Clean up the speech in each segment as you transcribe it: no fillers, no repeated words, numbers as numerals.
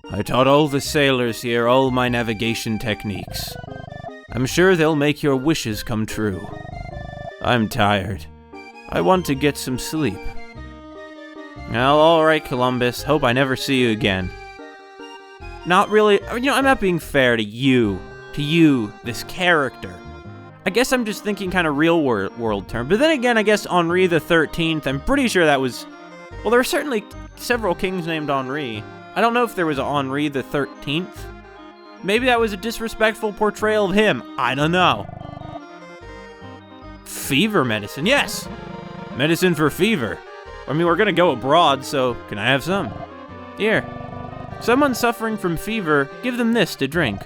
I taught all the sailors here all my navigation techniques. I'm sure they'll make your wishes come true. I'm tired. I want to get some sleep. Well, alright, Columbus. Hope I never see you again. Not really. I'm not being fair to you. To you, this character. I guess I'm just thinking kind of real world term. But then again, I guess Henri the 13th, I'm pretty sure that was... Well, there are certainly several kings named Henri. I don't know if there was a Henri the 13th. Maybe that was a disrespectful portrayal of him. I don't know. Fever medicine, yes! Medicine for fever. I mean, we're gonna go abroad, so can I have some? Here. Someone suffering from fever, give them this to drink.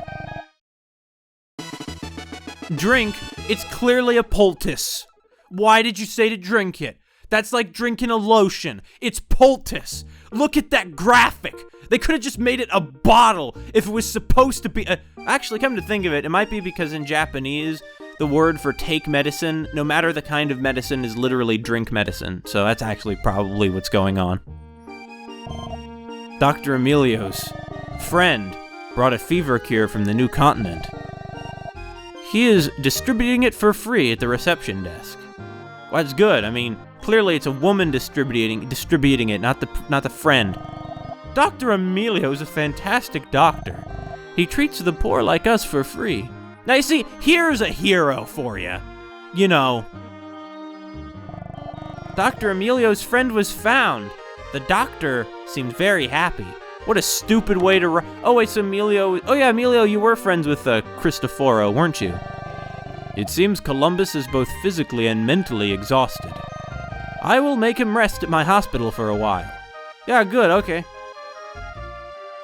Drink? It's clearly a poultice. Why did you say to drink it? That's like drinking a lotion. It's poultice. Look at that graphic. They could have just made it a bottle if it was supposed to be a... Actually, come to think of it, it might be because in Japanese, the word for take medicine, no matter the kind of medicine, is literally drink medicine. So that's actually probably what's going on. Dr. Emilio's friend brought a fever cure from the new continent. He is distributing it for free at the reception desk. Well, that's good. I mean, clearly it's a woman distributing it, not the friend. Dr. Emilio is a fantastic doctor. He treats the poor like us for free. Now you see, here's a hero for you. You know. Dr. Emilio's friend was found. The doctor seemed very happy. What a stupid way to Oh wait, so Emilio... Oh yeah, Emilio, you were friends with Cristoforo, weren't you? It seems Columbus is both physically and mentally exhausted. I will make him rest at my hospital for a while. Yeah, good, okay.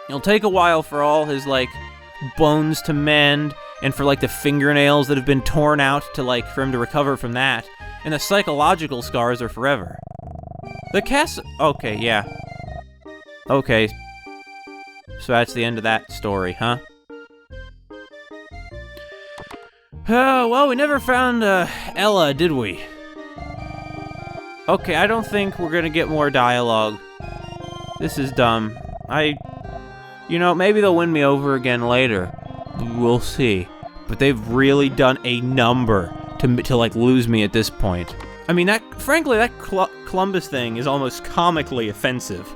It'll take a while for all his, bones to mend, and for, the fingernails that have been torn out to, for him to recover from that. And the psychological scars are forever. The castle... Okay, yeah. Okay. So that's the end of that story, huh? Well, we never found, Elle, did we? Okay, I don't think we're gonna get more dialogue. This is dumb. Maybe they'll win me over again later. We'll see. But they've really done a number to lose me at this point. I mean, frankly, that Columbus thing is almost comically offensive.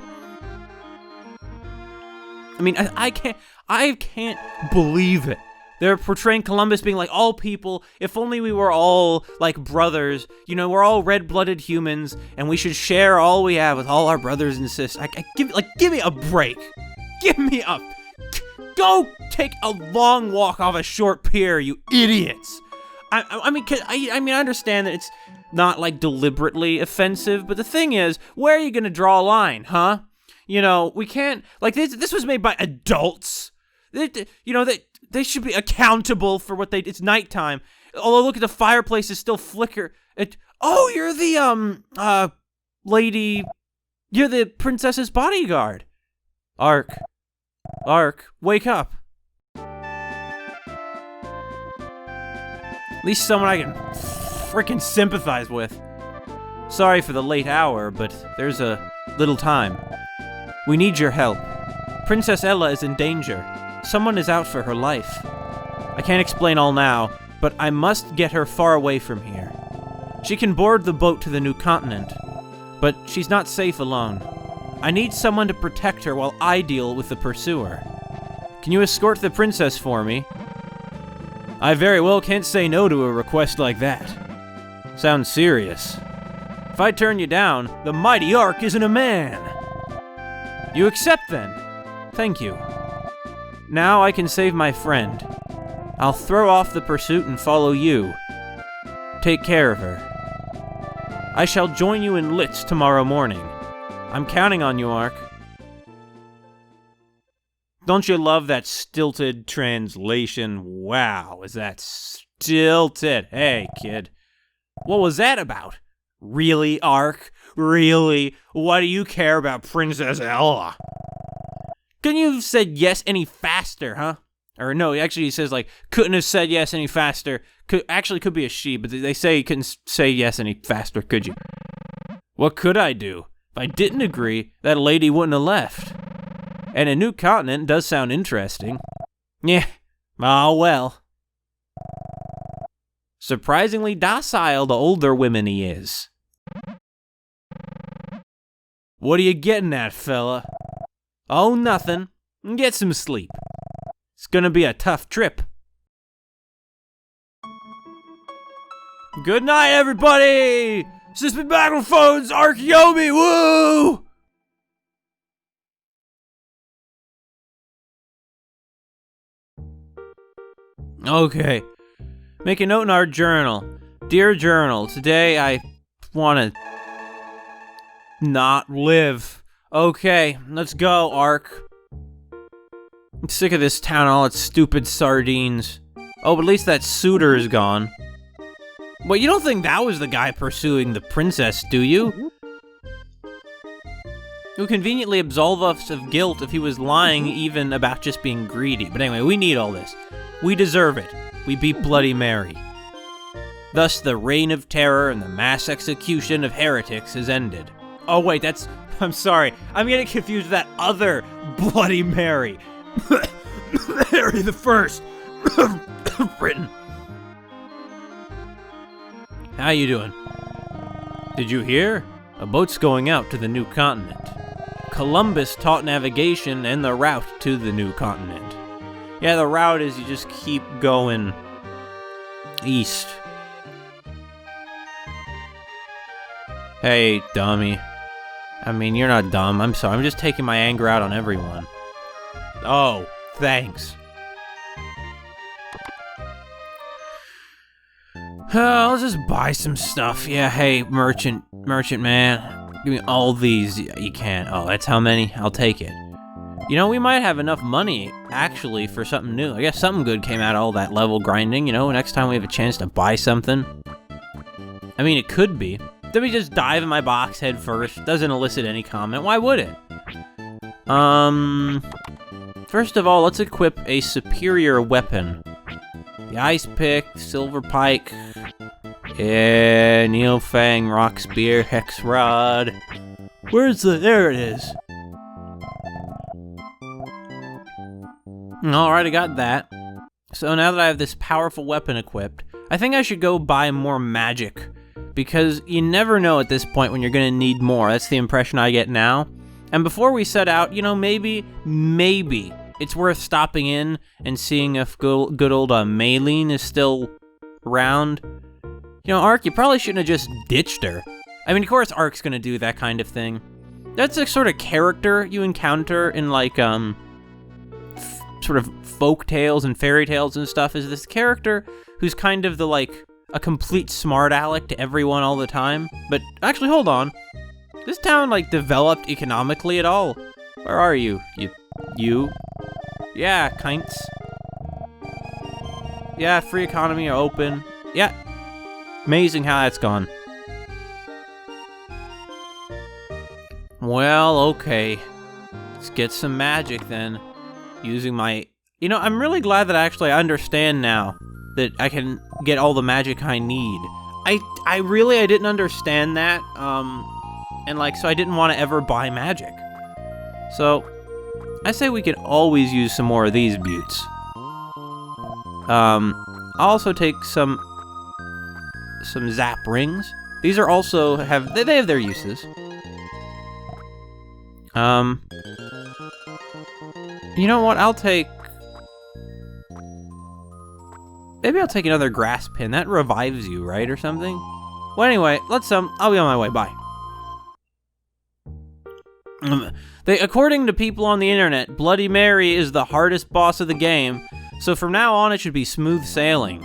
I mean, I can't believe it. They're portraying Columbus being all people, if only we were all brothers. We're all red-blooded humans, and we should share all we have with all our brothers and sisters. Give me a break. Give me a... Go take a long walk off a short pier, you idiots. I mean, I understand that it's not, deliberately offensive, but the thing is, where are you gonna draw a line, huh? We can't... this was made by adults. They should be accountable for what it's nighttime. Although, look at the fireplace is still flicker. Oh, you're the, lady... You're the princess's bodyguard. Ark, wake up. At least someone I can frickin' sympathize with. Sorry for the late hour, but there's a little time. We need your help. Princess Elle is in danger. Someone is out for her life. I can't explain all now, but I must get her far away from here. She can board the boat to the new continent, but she's not safe alone. I need someone to protect her while I deal with the pursuer. Can you escort the princess for me? I very well can't say no to a request like that. Sounds serious. If I turn you down, the mighty Ark isn't a man. You accept then? Thank you. Now I can save my friend. I'll throw off the pursuit and follow you. Take care of her. I shall join you in Litz tomorrow morning. I'm counting on you, Ark. Don't you love that stilted translation? Wow, is that stilted? Hey, kid. What was that about? Really, Ark? Really? Why do you care about Princess Elle? Couldn't you have said yes any faster, huh? Or no, actually he says, like, couldn't have said yes any faster. Could be a she, but they say you couldn't say yes any faster, could you? What could I do? If I didn't agree, that lady wouldn't have left. And a new continent does sound interesting. Yeah, oh well. Surprisingly docile the older women he is. What are you getting at, fella? Oh, nothing. Get some sleep. It's gonna be a tough trip. Good night, everybody! This has been Mackerel's Archaeomi, woo! Okay. Make a note in our journal. Dear journal, today I want to not live. Okay, let's go, Ark. I'm sick of this town and all its stupid sardines. Oh, but at least that suitor is gone. Well, you don't think that was the guy pursuing the princess, do you? Who conveniently absolve us of guilt if he was lying even about just being greedy. But anyway, we need all this. We deserve it. We beat Bloody Mary. Thus, the reign of terror and the mass execution of heretics is ended. Oh wait, I'm sorry. I'm getting confused with that other Bloody Mary. Mary the First. Britain. How you doing? Did you hear? A boat's going out to the new continent. Columbus taught navigation and the route to the new continent. Yeah, the route is you just keep going east. Hey, dummy. I mean, you're not dumb. I'm sorry. I'm just taking my anger out on everyone. Oh, thanks. I'll just buy some stuff. Yeah, hey, merchant man. Give me all these. You can't. Oh, that's how many? I'll take it. You know, we might have enough money, actually, for something new. I guess something good came out of all that level grinding, you know, next time we have a chance to buy something. I mean, it could be. Then we just dive in my box head first. Doesn't elicit any comment. Why would it? First of all, let's equip a superior weapon. The ice pick, silver pike, Neilfang, rock spear, hex rod. There it is. Alright, I got that. So now that I have this powerful weapon equipped, I think I should go buy more magic. Because you never know at this point when you're gonna need more. That's the impression I get now. And before we set out, you know, maybe it's worth stopping in and seeing if good old Maylene is still around. You know, Ark, you probably shouldn't have just ditched her. I mean, of course Ark's gonna do that kind of thing. That's a sort of character you encounter in, like, sort of folk tales and fairy tales and stuff, is this character who's kind of the, like, a complete smart aleck to everyone all the time. But actually, hold on. This town, like, developed economically at all? Where are you? You? Yeah, kinds. Yeah, free economy are open. Yeah. Amazing how that's gone. Well, okay. Let's get some magic then. Using my... You know, I'm really glad that I understand now that I can get all the magic I need. I really didn't understand that, and like, so I didn't want to ever buy magic. So, I say we could always use some more of these buttes. I'll also take some zap rings. These are also they have their uses. You know what? Maybe I'll take another grass pin. That revives you, right, or something? Well, anyway, I'll be on my way. Bye. According to people on the internet, Bloody Mary is the hardest boss of the game, so from now on it should be smooth sailing.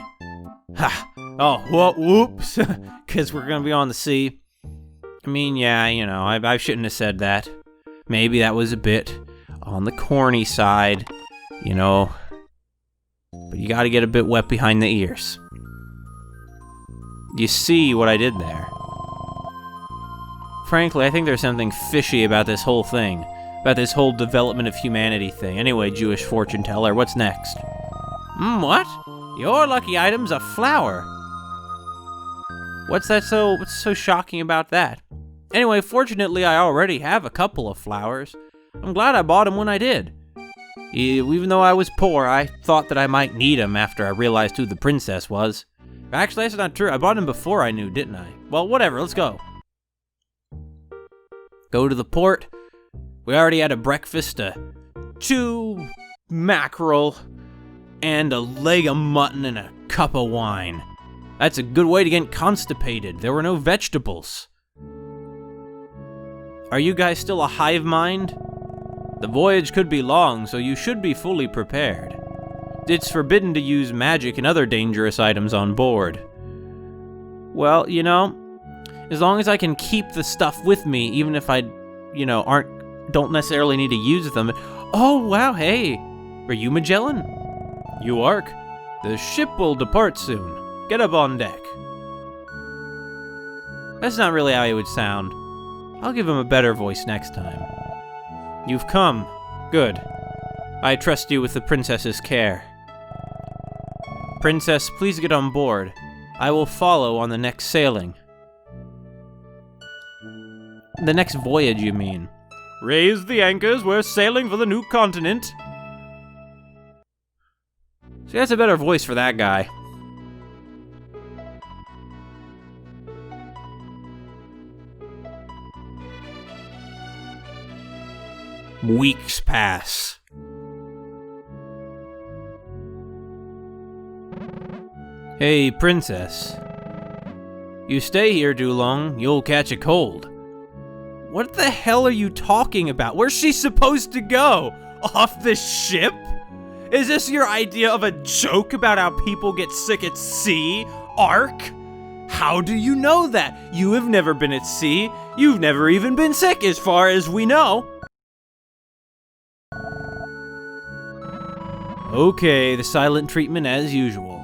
Ha! Oh, whoops! Because we're gonna be on the sea. I mean, yeah, you know, I shouldn't have said that. Maybe that was a bit on the corny side, you know. But you gotta get a bit wet behind the ears. You see what I did there? Frankly, I think there's something fishy about this whole thing. About this whole development of humanity thing. Anyway, Jewish fortune teller, what's next? What? Your lucky item's a flower. What's so shocking about that? Anyway, fortunately I already have a couple of flowers. I'm glad I bought them when I did. Even though I was poor, I thought that I might need them after I realized who the princess was. Actually, that's not true. I bought them before I knew, didn't I? Well, whatever, let's go. Go to the port. We already had a breakfast, 2 mackerel, and a leg of mutton and a cup of wine. That's a good way to get constipated. There were no vegetables. Are you guys still a hive mind? The voyage could be long, so you should be fully prepared. It's forbidden to use magic and other dangerous items on board. Well, you know, as long as I can keep the stuff with me, even if I, don't necessarily need to use them. Oh, wow, hey. Are you Magellan? You Ark. The ship will depart soon. Get up on deck. That's not really how he would sound. I'll give him a better voice next time. You've come. Good. I trust you with the princess's care. Princess, please get on board. I will follow on the next sailing. The next voyage, you mean? Raise the anchors, we're sailing for the new continent. See, that's a better voice for that guy. Weeks pass. Hey, princess. You stay here too long, you'll catch a cold. What the hell are you talking about? Where's she supposed to go? Off the ship? Is this your idea of a joke about how people get sick at sea, Ark? How do you know that? You have never been at sea. You've never even been sick, as far as we know. Okay, the silent treatment as usual.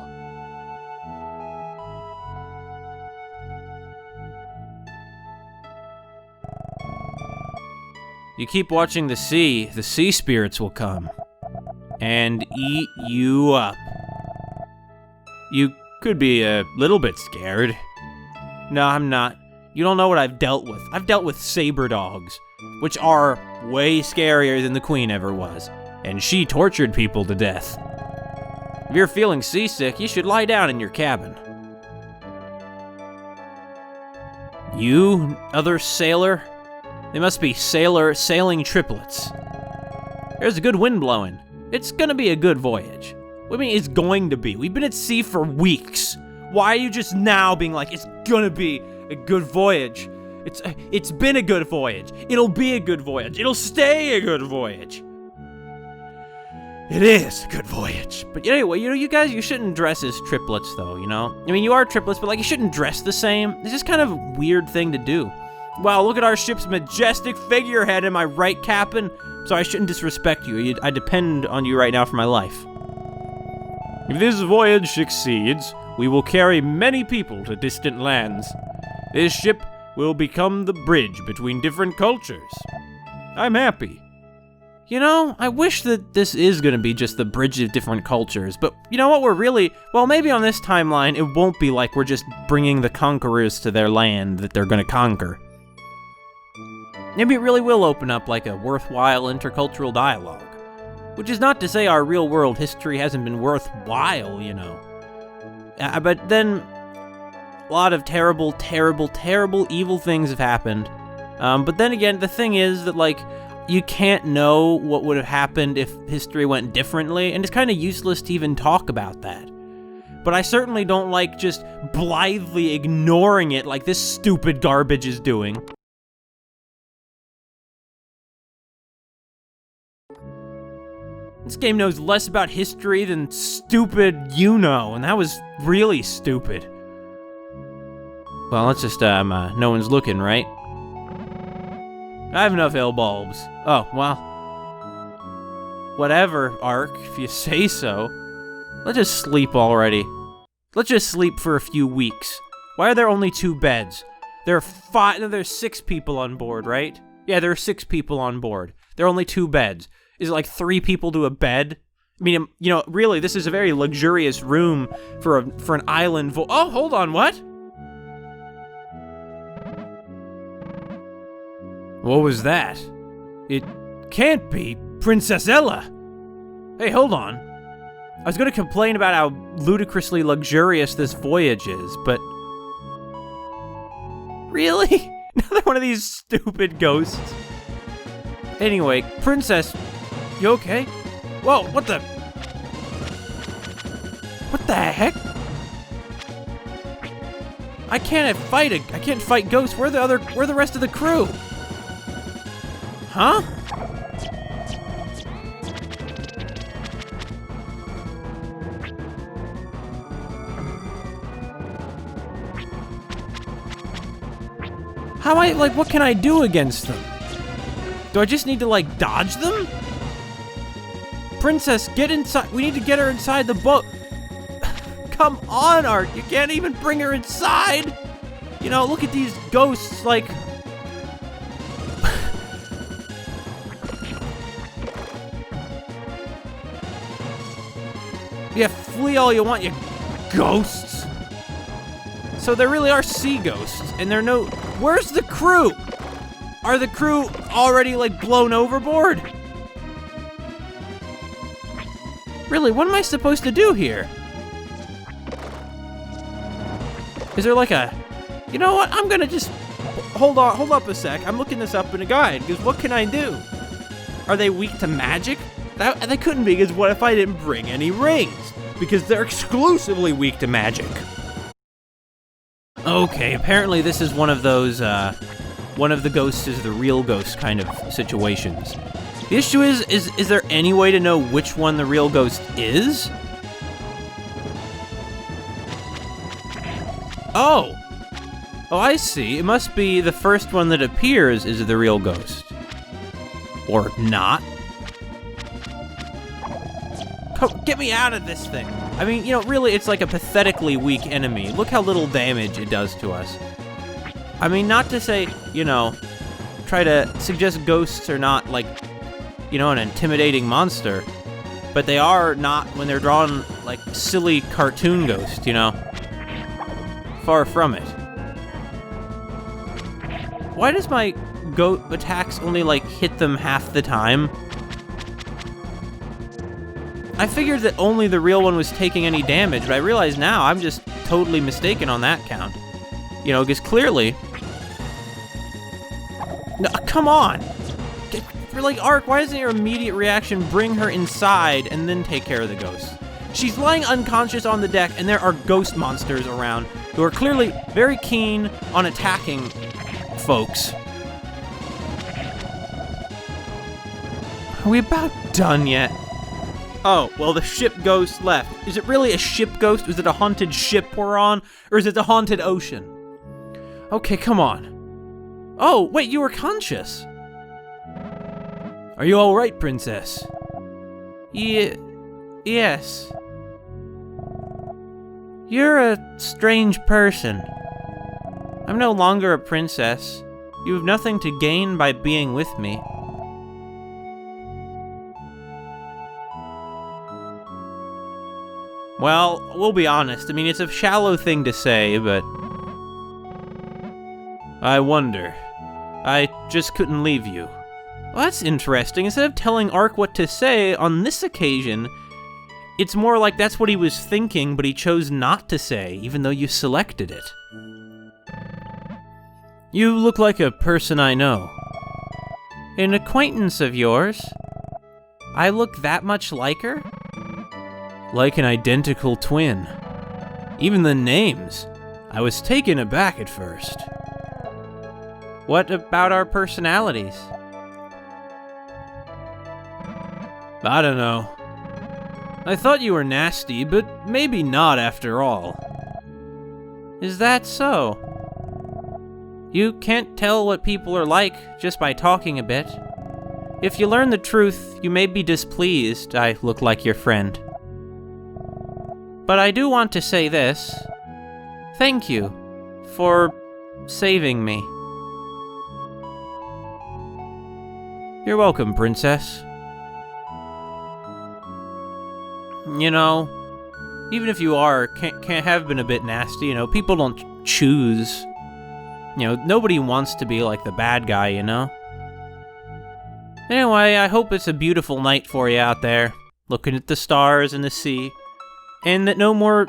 You keep watching the sea spirits will come and eat you up. You could be a little bit scared. No, I'm not. You don't know what I've dealt with. I've dealt with saber dogs, which are way scarier than the Queen ever was, and she tortured people to death. If you're feeling seasick, you should lie down in your cabin. You, other sailor? They must be sailing triplets. There's a good wind blowing. It's gonna be a good voyage. What do you mean it's going to be? We've been at sea for weeks. Why are you just now being like, it's gonna be a good voyage? It's been a good voyage. It'll be a good voyage. It'll stay a good voyage. It is a good voyage. But anyway, you guys, you shouldn't dress as triplets though, I mean, you are triplets, but you shouldn't dress the same. It's just kind of a weird thing to do. Wow, look at our ship's majestic figurehead, am I right, Captain? Sorry, I shouldn't disrespect you. I depend on you right now for my life. If this voyage succeeds, we will carry many people to distant lands. This ship will become the bridge between different cultures. I'm happy. I wish that this is gonna be just the bridge of different cultures, but you know what, maybe on this timeline, it won't be like we're just bringing the conquerors to their land that they're gonna conquer. Maybe it really will open up like a worthwhile intercultural dialogue. Which is not to say our real-world history hasn't been worthwhile, but then, a lot of terrible, terrible, terrible evil things have happened. But then again, the thing is that, you can't know what would have happened if history went differently, and it's kind of useless to even talk about that. But I certainly don't like just blithely ignoring it like this stupid garbage is doing. This game knows less about history than stupid and that was really stupid. Well, let's just, no one's looking, right? I have enough L bulbs. Oh, well. Whatever, Ark, if you say so. Let's just sleep already. Let's just sleep for a few weeks. Why are there only 2 beds? There's 6 people on board, right? Yeah, there are 6 people on board. There are only 2 beds. Is it like 3 people to a bed? mean, really, this is a very luxurious room for an island. Oh, hold on, what? What was that? It can't be Princess Elle. Hey, hold on. I was gonna complain about how ludicrously luxurious this voyage is, but... Really? Another one of these stupid ghosts? Anyway, Princess, you okay? Whoa, what the heck? I can't fight ghosts. Where the rest of the crew? Huh? What can I do against them? Do I just need to, dodge them? Princess, get inside. We need to get her inside the boat. Come on, Art. You can't even bring her inside. Look at these ghosts, Yeah, flee all you want, you ghosts. So there really are sea ghosts, and they're no... Where's the crew? Are the crew already, blown overboard? Really, what am I supposed to do here? Is there a... You know what? I'm gonna just... Hold up a sec. I'm looking this up in a guide, because what can I do? Are they weak to magic? They couldn't be, because what if I didn't bring any rings? Because they're exclusively weak to magic. Okay, apparently this is one of those, one of the ghosts is the real ghost kind of situations. The issue is there any way to know which one the real ghost is? Oh! Oh, I see. It must be the first one that appears is the real ghost. Or not. Get me out of this thing. I mean, really, it's like a pathetically weak enemy. Look how little damage it does to us. I mean, not to say, try to suggest ghosts are not, an intimidating monster, but they are not when they're drawn like silly cartoon ghosts, Far from it. Why does my goat attacks only, hit them half the time? I figured that only the real one was taking any damage, but I realize now I'm just totally mistaken on that count. Because clearly... No, come on! Ark, why doesn't your immediate reaction bring her inside and then take care of the ghost? She's lying unconscious on the deck, and there are ghost monsters around who are clearly very keen on attacking folks. Are we about done yet? Oh, well, the ship ghost left. Is it really a ship ghost? Is it a haunted ship we're on? Or is it the haunted ocean? Okay, come on. Oh, wait, you were conscious. Are you all right, Princess? Yes. You're a strange person. I'm no longer a princess. You have nothing to gain by being with me. Well, we'll be honest. I mean, it's a shallow thing to say, but... I wonder. I just couldn't leave you. Well, that's interesting. Instead of telling Ark what to say, on this occasion, it's more like that's what he was thinking, but he chose not to say, even though you selected it. You look like a person I know. An acquaintance of yours? I look that much like her? Like an identical twin. Even the names. I was taken aback at first. What about our personalities? I don't know. I thought you were nasty, but maybe not after all. Is that so? You can't tell what people are like just by talking a bit. If you learn the truth, you may be displeased I look like your friend. But I do want to say this. Thank you for saving me. You're welcome, Princess. You know, even if you are, can't have been a bit nasty, you know, people don't choose. You know, nobody wants to be like the bad guy, you know? Anyway, I hope it's a beautiful night for you out there, looking at the stars and the sea, and that no more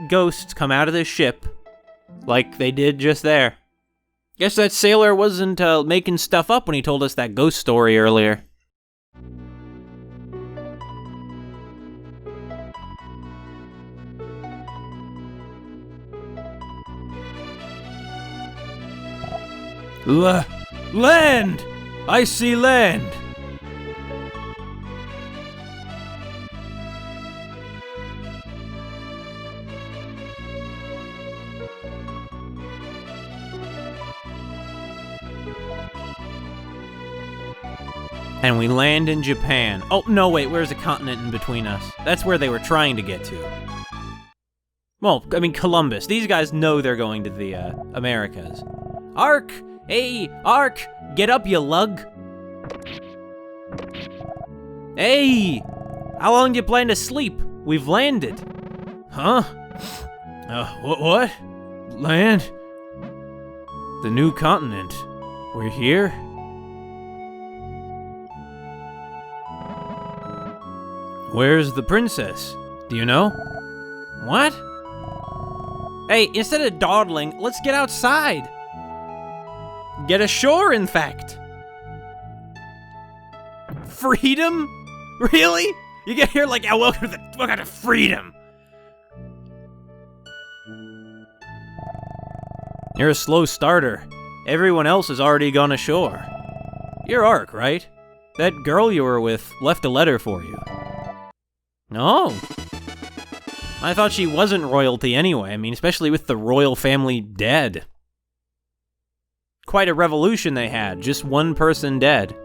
ghosts come out of this ship, like they did just there. Guess that sailor wasn't making stuff up when he told us that ghost story earlier. Land! I see land! And we land in Japan. Oh, no, wait, where's the continent in between us? That's where they were trying to get to. Well, I mean, Columbus. These guys know they're going to the, Americas. Ark! Hey, Ark! Get up, you lug! Hey! How long do you plan to sleep? We've landed. Huh? What? Land? The new continent. We're here? Where's the princess? Do you know? What? Hey, instead of dawdling, let's get outside. Get ashore, in fact. Freedom? Really? You get here like, welcome to freedom. You're a slow starter. Everyone else has already gone ashore. You're Ark, right? That girl you were with left a letter for you. No. I thought she wasn't royalty anyway. I mean, especially with the royal family dead. Quite a revolution they had, just one person dead.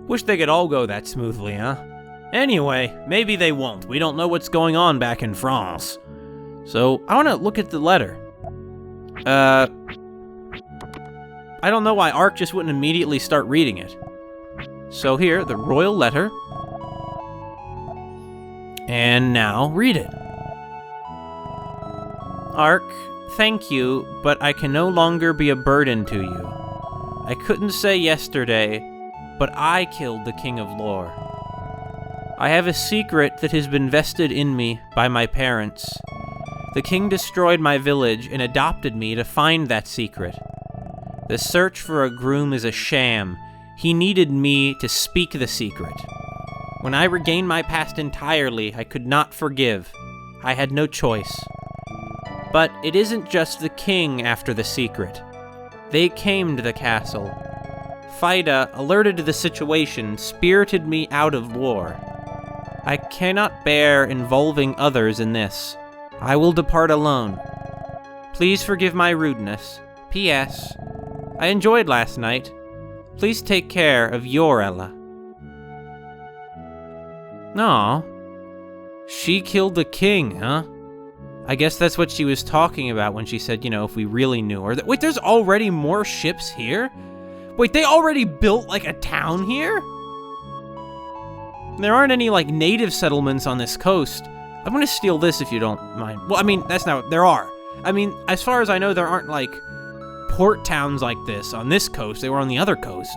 Wish they could all go that smoothly, huh? Anyway, maybe they won't. We don't know what's going on back in France. So, I want to look at the letter. I don't know why Ark just wouldn't immediately start reading it. So here, the royal letter. And now, read it. Ark, thank you, but I can no longer be a burden to you. I couldn't say yesterday, but I killed the King of Lore. I have a secret that has been vested in me by my parents. The king destroyed my village and adopted me to find that secret. The search for a groom is a sham. He needed me to speak the secret. When I regained my past entirely, I could not forgive. I had no choice. But it isn't just the king after the secret. They came to the castle. Fida, alerted to the situation, spirited me out of war. I cannot bear involving others in this. I will depart alone. Please forgive my rudeness. P.S. I enjoyed last night. Please take care of your Elle. Aw. She killed the king, huh? I guess that's what she was talking about when she said, you know, if we really knew her. Wait, there's already more ships here? Wait, they already built, like, a town here? There aren't any, like, native settlements on this coast. I'm gonna steal this if you don't mind. Well, I mean, that's not... There are. I mean, as far as I know, there aren't, like, port towns like this on this coast. They were on the other coast.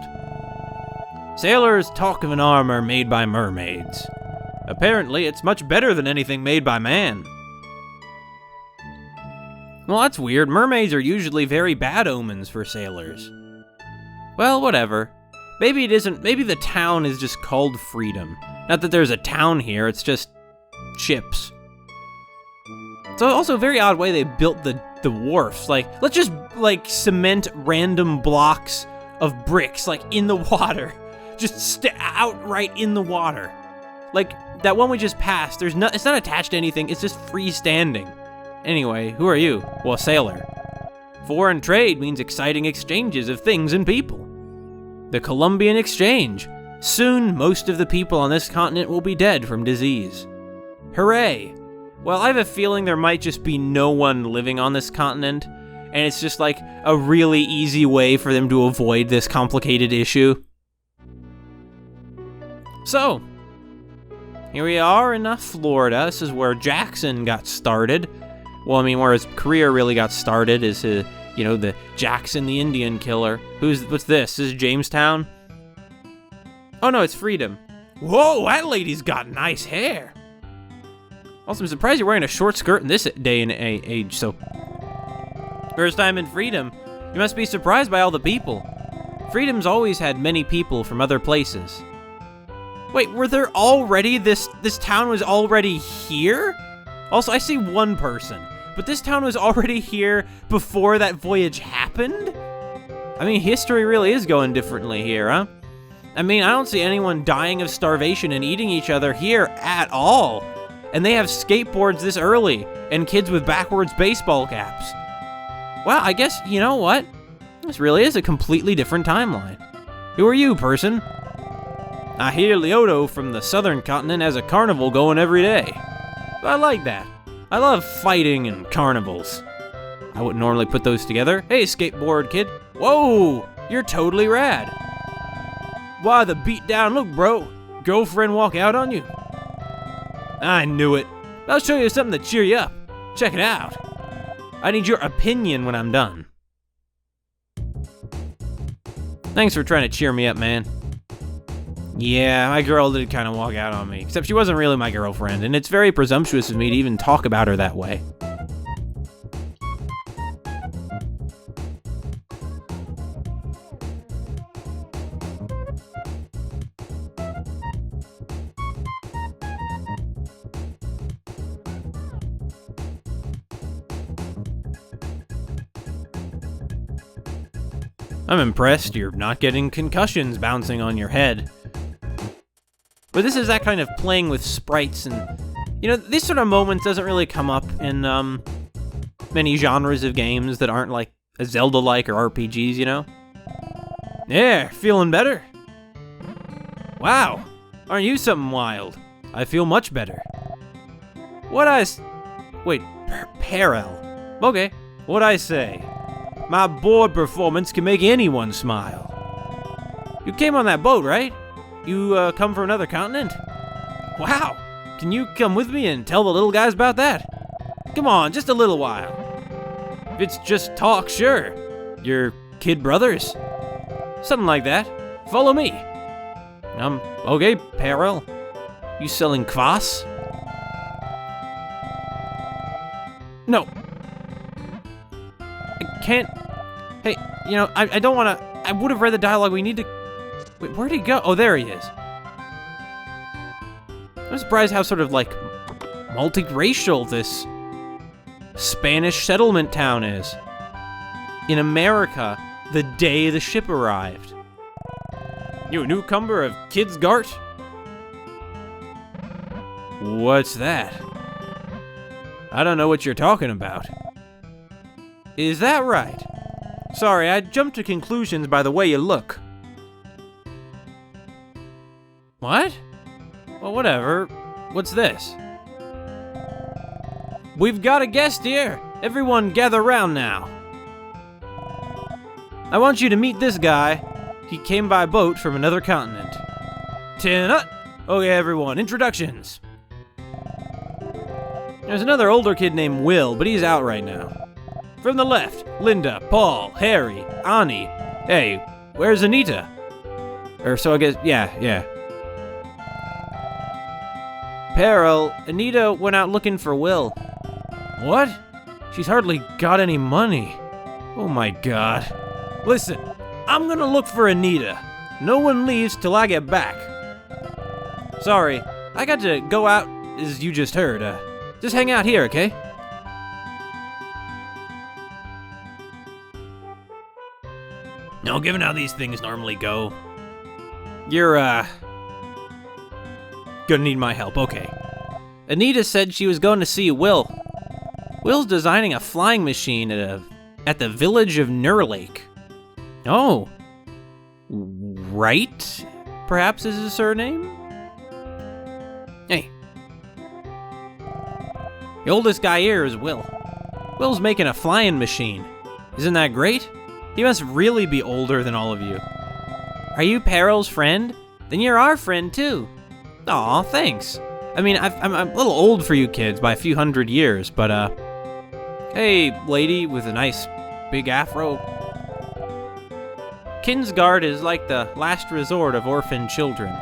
Sailors talk of an armor made by mermaids. Apparently, it's much better than anything made by man. Well, that's weird. Mermaids are usually very bad omens for sailors. Well, whatever. Maybe it isn't. Maybe the town is just called Freedom. Not that there's a town here, it's just ships. It's also a very odd way they built the wharfs. Like, let's just, like, cement random blocks of bricks, like, in the water. Just outright in the water. Like, that one we just passed, it's not attached to anything, it's just freestanding. Anyway, who are you? Well, a sailor. Foreign trade means exciting exchanges of things and people. The Columbian Exchange. Soon, most of the people on this continent will be dead from disease. Hooray! Well, I have a feeling there might just be no one living on this continent, and it's just like a really easy way for them to avoid this complicated issue. So, Here we are in Florida. This is where Jackson got started. Well, I mean, where his career really got started is, the Jackson the Indian killer. What's this? This is Jamestown? Oh no, it's Freedom. Whoa, that lady's got nice hair. Also, I'm surprised you're wearing a short skirt in this day and age, so. First time in Freedom. You must be surprised by all the people. Freedom's always had many people from other places. Wait, were there already this town was already here? Also, I see one person, but this town was already here before that voyage happened? I mean, history really is going differently here, huh? I mean, I don't see anyone dying of starvation and eating each other here at all. And they have skateboards this early, and kids with backwards baseball caps. Well, I guess, you know what? This really is a completely different timeline. Who are you, person? I hear Leoto from the southern continent has a carnival going every day. I like that. I love fighting and carnivals. I wouldn't normally put those together. Hey, skateboard kid. Whoa, you're totally rad. Why the beat down look, bro? Girlfriend walk out on you? I knew it. I'll show you something to cheer you up. Check it out. I need your opinion when I'm done. Thanks for trying to cheer me up, man. Yeah, my girl did kind of walk out on me, except she wasn't really my girlfriend, and it's very presumptuous of me to even talk about her that way. I'm impressed you're not getting concussions bouncing on your head. But this is that kind of playing with sprites, and, this sort of moment doesn't really come up in, many genres of games that aren't like a Zelda-like or RPGs, Yeah, feeling better? Wow, aren't you something wild? I feel much better. Wait, Perel. Okay, what'd I say? My board performance can make anyone smile. You came on that boat, right? You, come from another continent? Wow! Can you come with me and tell the little guys about that? Come on, just a little while. If it's just talk, sure. Your kid brothers? Something like that. Follow me. Okay, Perel. You selling kvass? No. I can't. Hey, I don't want to. I would have read the dialogue. We need to. Wait, where'd he go? Oh, there he is. I'm surprised how sort of like multiracial this Spanish settlement town is. In America, the day the ship arrived. You a newcomer of Kidsgart? What's that? I don't know what you're talking about. Is that right? Sorry, I jumped to conclusions by the way you look. What? Well, whatever. What's this? We've got a guest here. Everyone gather round now. I want you to meet this guy. He came by boat from another continent. Tin-up! Okay, everyone, introductions. There's another older kid named Will, but he's out right now. From the left, Linda, Paul, Harry, Ani. Hey, where's Anita? Or so I guess, yeah. Peril, Anita went out looking for Will. What? She's hardly got any money. Oh my god. Listen, I'm gonna look for Anita. No one leaves till I get back. Sorry, I got to go out as you just heard. Just hang out here, okay? No, given how these things normally go, you're, gonna need my help, okay. Anita said she was going to see Will. Will's designing a flying machine at the village of Nurlake. Oh. Right? Perhaps is his surname? Hey. The oldest guy here is Will. Will's making a flying machine. Isn't that great? He must really be older than all of you. Are you Peril's friend? Then you're our friend too. Aw, thanks. I mean, I'm a little old for you kids by a few hundred years, but, hey, lady with a nice big afro. Kinsguard is like the last resort of orphan children.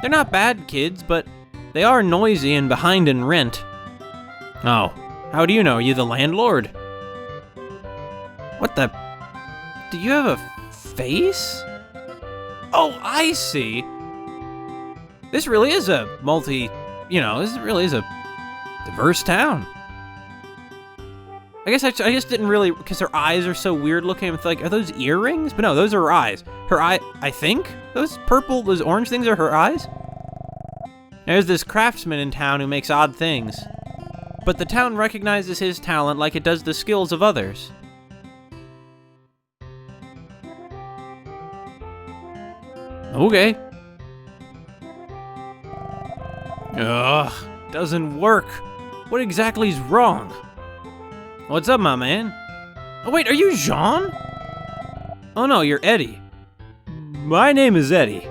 They're not bad kids, but they are noisy and behind in rent. Oh, how do you know? Are you the landlord? What the? Do you have a face? Oh, I see. This really is a this really is a diverse town. I guess I just didn't really, because her eyes are so weird looking. I'm like, are those earrings? But no, those are her eyes. Her eye, I think those orange things are her eyes. There's this craftsman in town who makes odd things, but the town recognizes his talent like it does the skills of others. Okay. Ugh, doesn't work. What exactly is wrong? What's up, my man? Oh wait, are you Jean? Oh no, you're Eddie. My name is Eddie.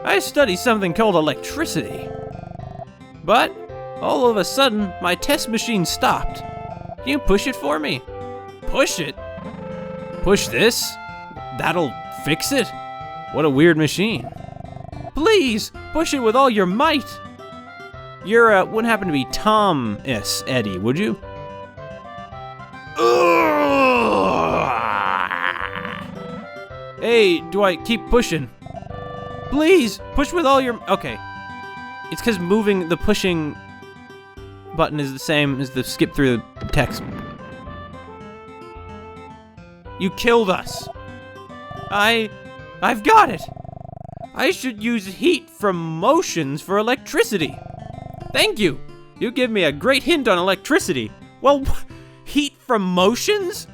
I study something called electricity. But, all of a sudden, my test machine stopped. Can you push it for me? Push it? Push this? That'll fix it? What a weird machine. Please, push it with all your might. You're, wouldn't happen to be Thomas Eddie, would you? Hey, do I keep pushing? Please, push with all your... Okay. It's because the pushing button is the same as the skip through the text. You killed us. I've got it. I should use heat from motions for electricity. Thank you. You give me a great hint on electricity. Well, heat from motions?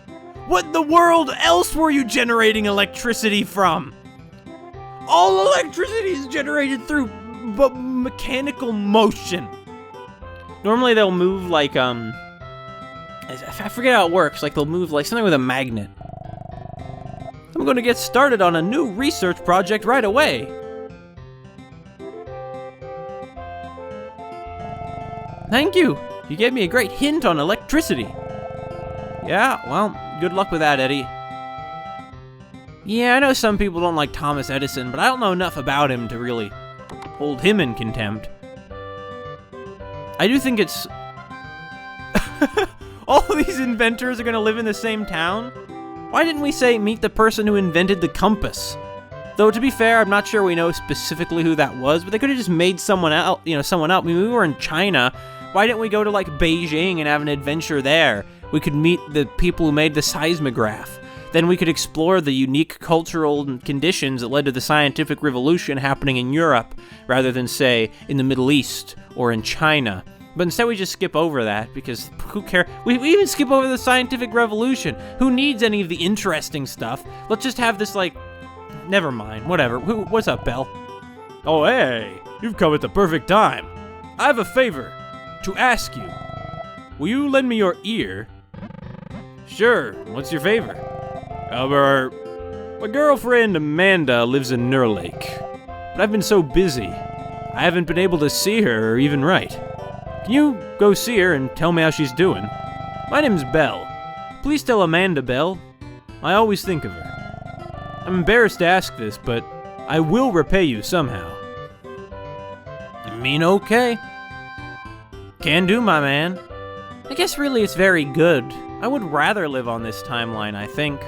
What in the world else were you generating electricity from? All electricity is generated through mechanical motion. Normally they'll move like, I forget how it works. Like they'll move like something with a magnet. I'm going to get started on a new research project right away. Thank you. You gave me a great hint on electricity. Yeah, well, good luck with that, Eddie. Yeah, I know some people don't like Thomas Edison, but I don't know enough about him to really hold him in contempt. I do think it's... All of these inventors are going to live in the same town? Why didn't we say meet the person who invented the compass? Though, to be fair, I'm not sure we know specifically who that was, but they could have just made someone else, someone else. I mean, we were in China. Why didn't we go to, like, Beijing and have an adventure there? We could meet the people who made the seismograph. Then we could explore the unique cultural conditions that led to the scientific revolution happening in Europe, rather than, say, in the Middle East or in China. But instead we just skip over that, because who cares? We even skip over the scientific revolution. Who needs any of the interesting stuff? Let's just have this, like... Never mind, whatever. What's up, Belle? Oh, hey, you've come at the perfect time. I have a favor to ask you. Will you lend me your ear? Sure, what's your favor? My girlfriend Amanda lives in Nurlake, but I've been so busy, I haven't been able to see her or even write. Can you go see her and tell me how she's doing? My name's Belle. Please tell Amanda, Belle. I always think of her. I'm embarrassed to ask this, but I will repay you somehow. I mean, okay. Can do, my man. I guess really it's very good. I would rather live on this timeline, I think.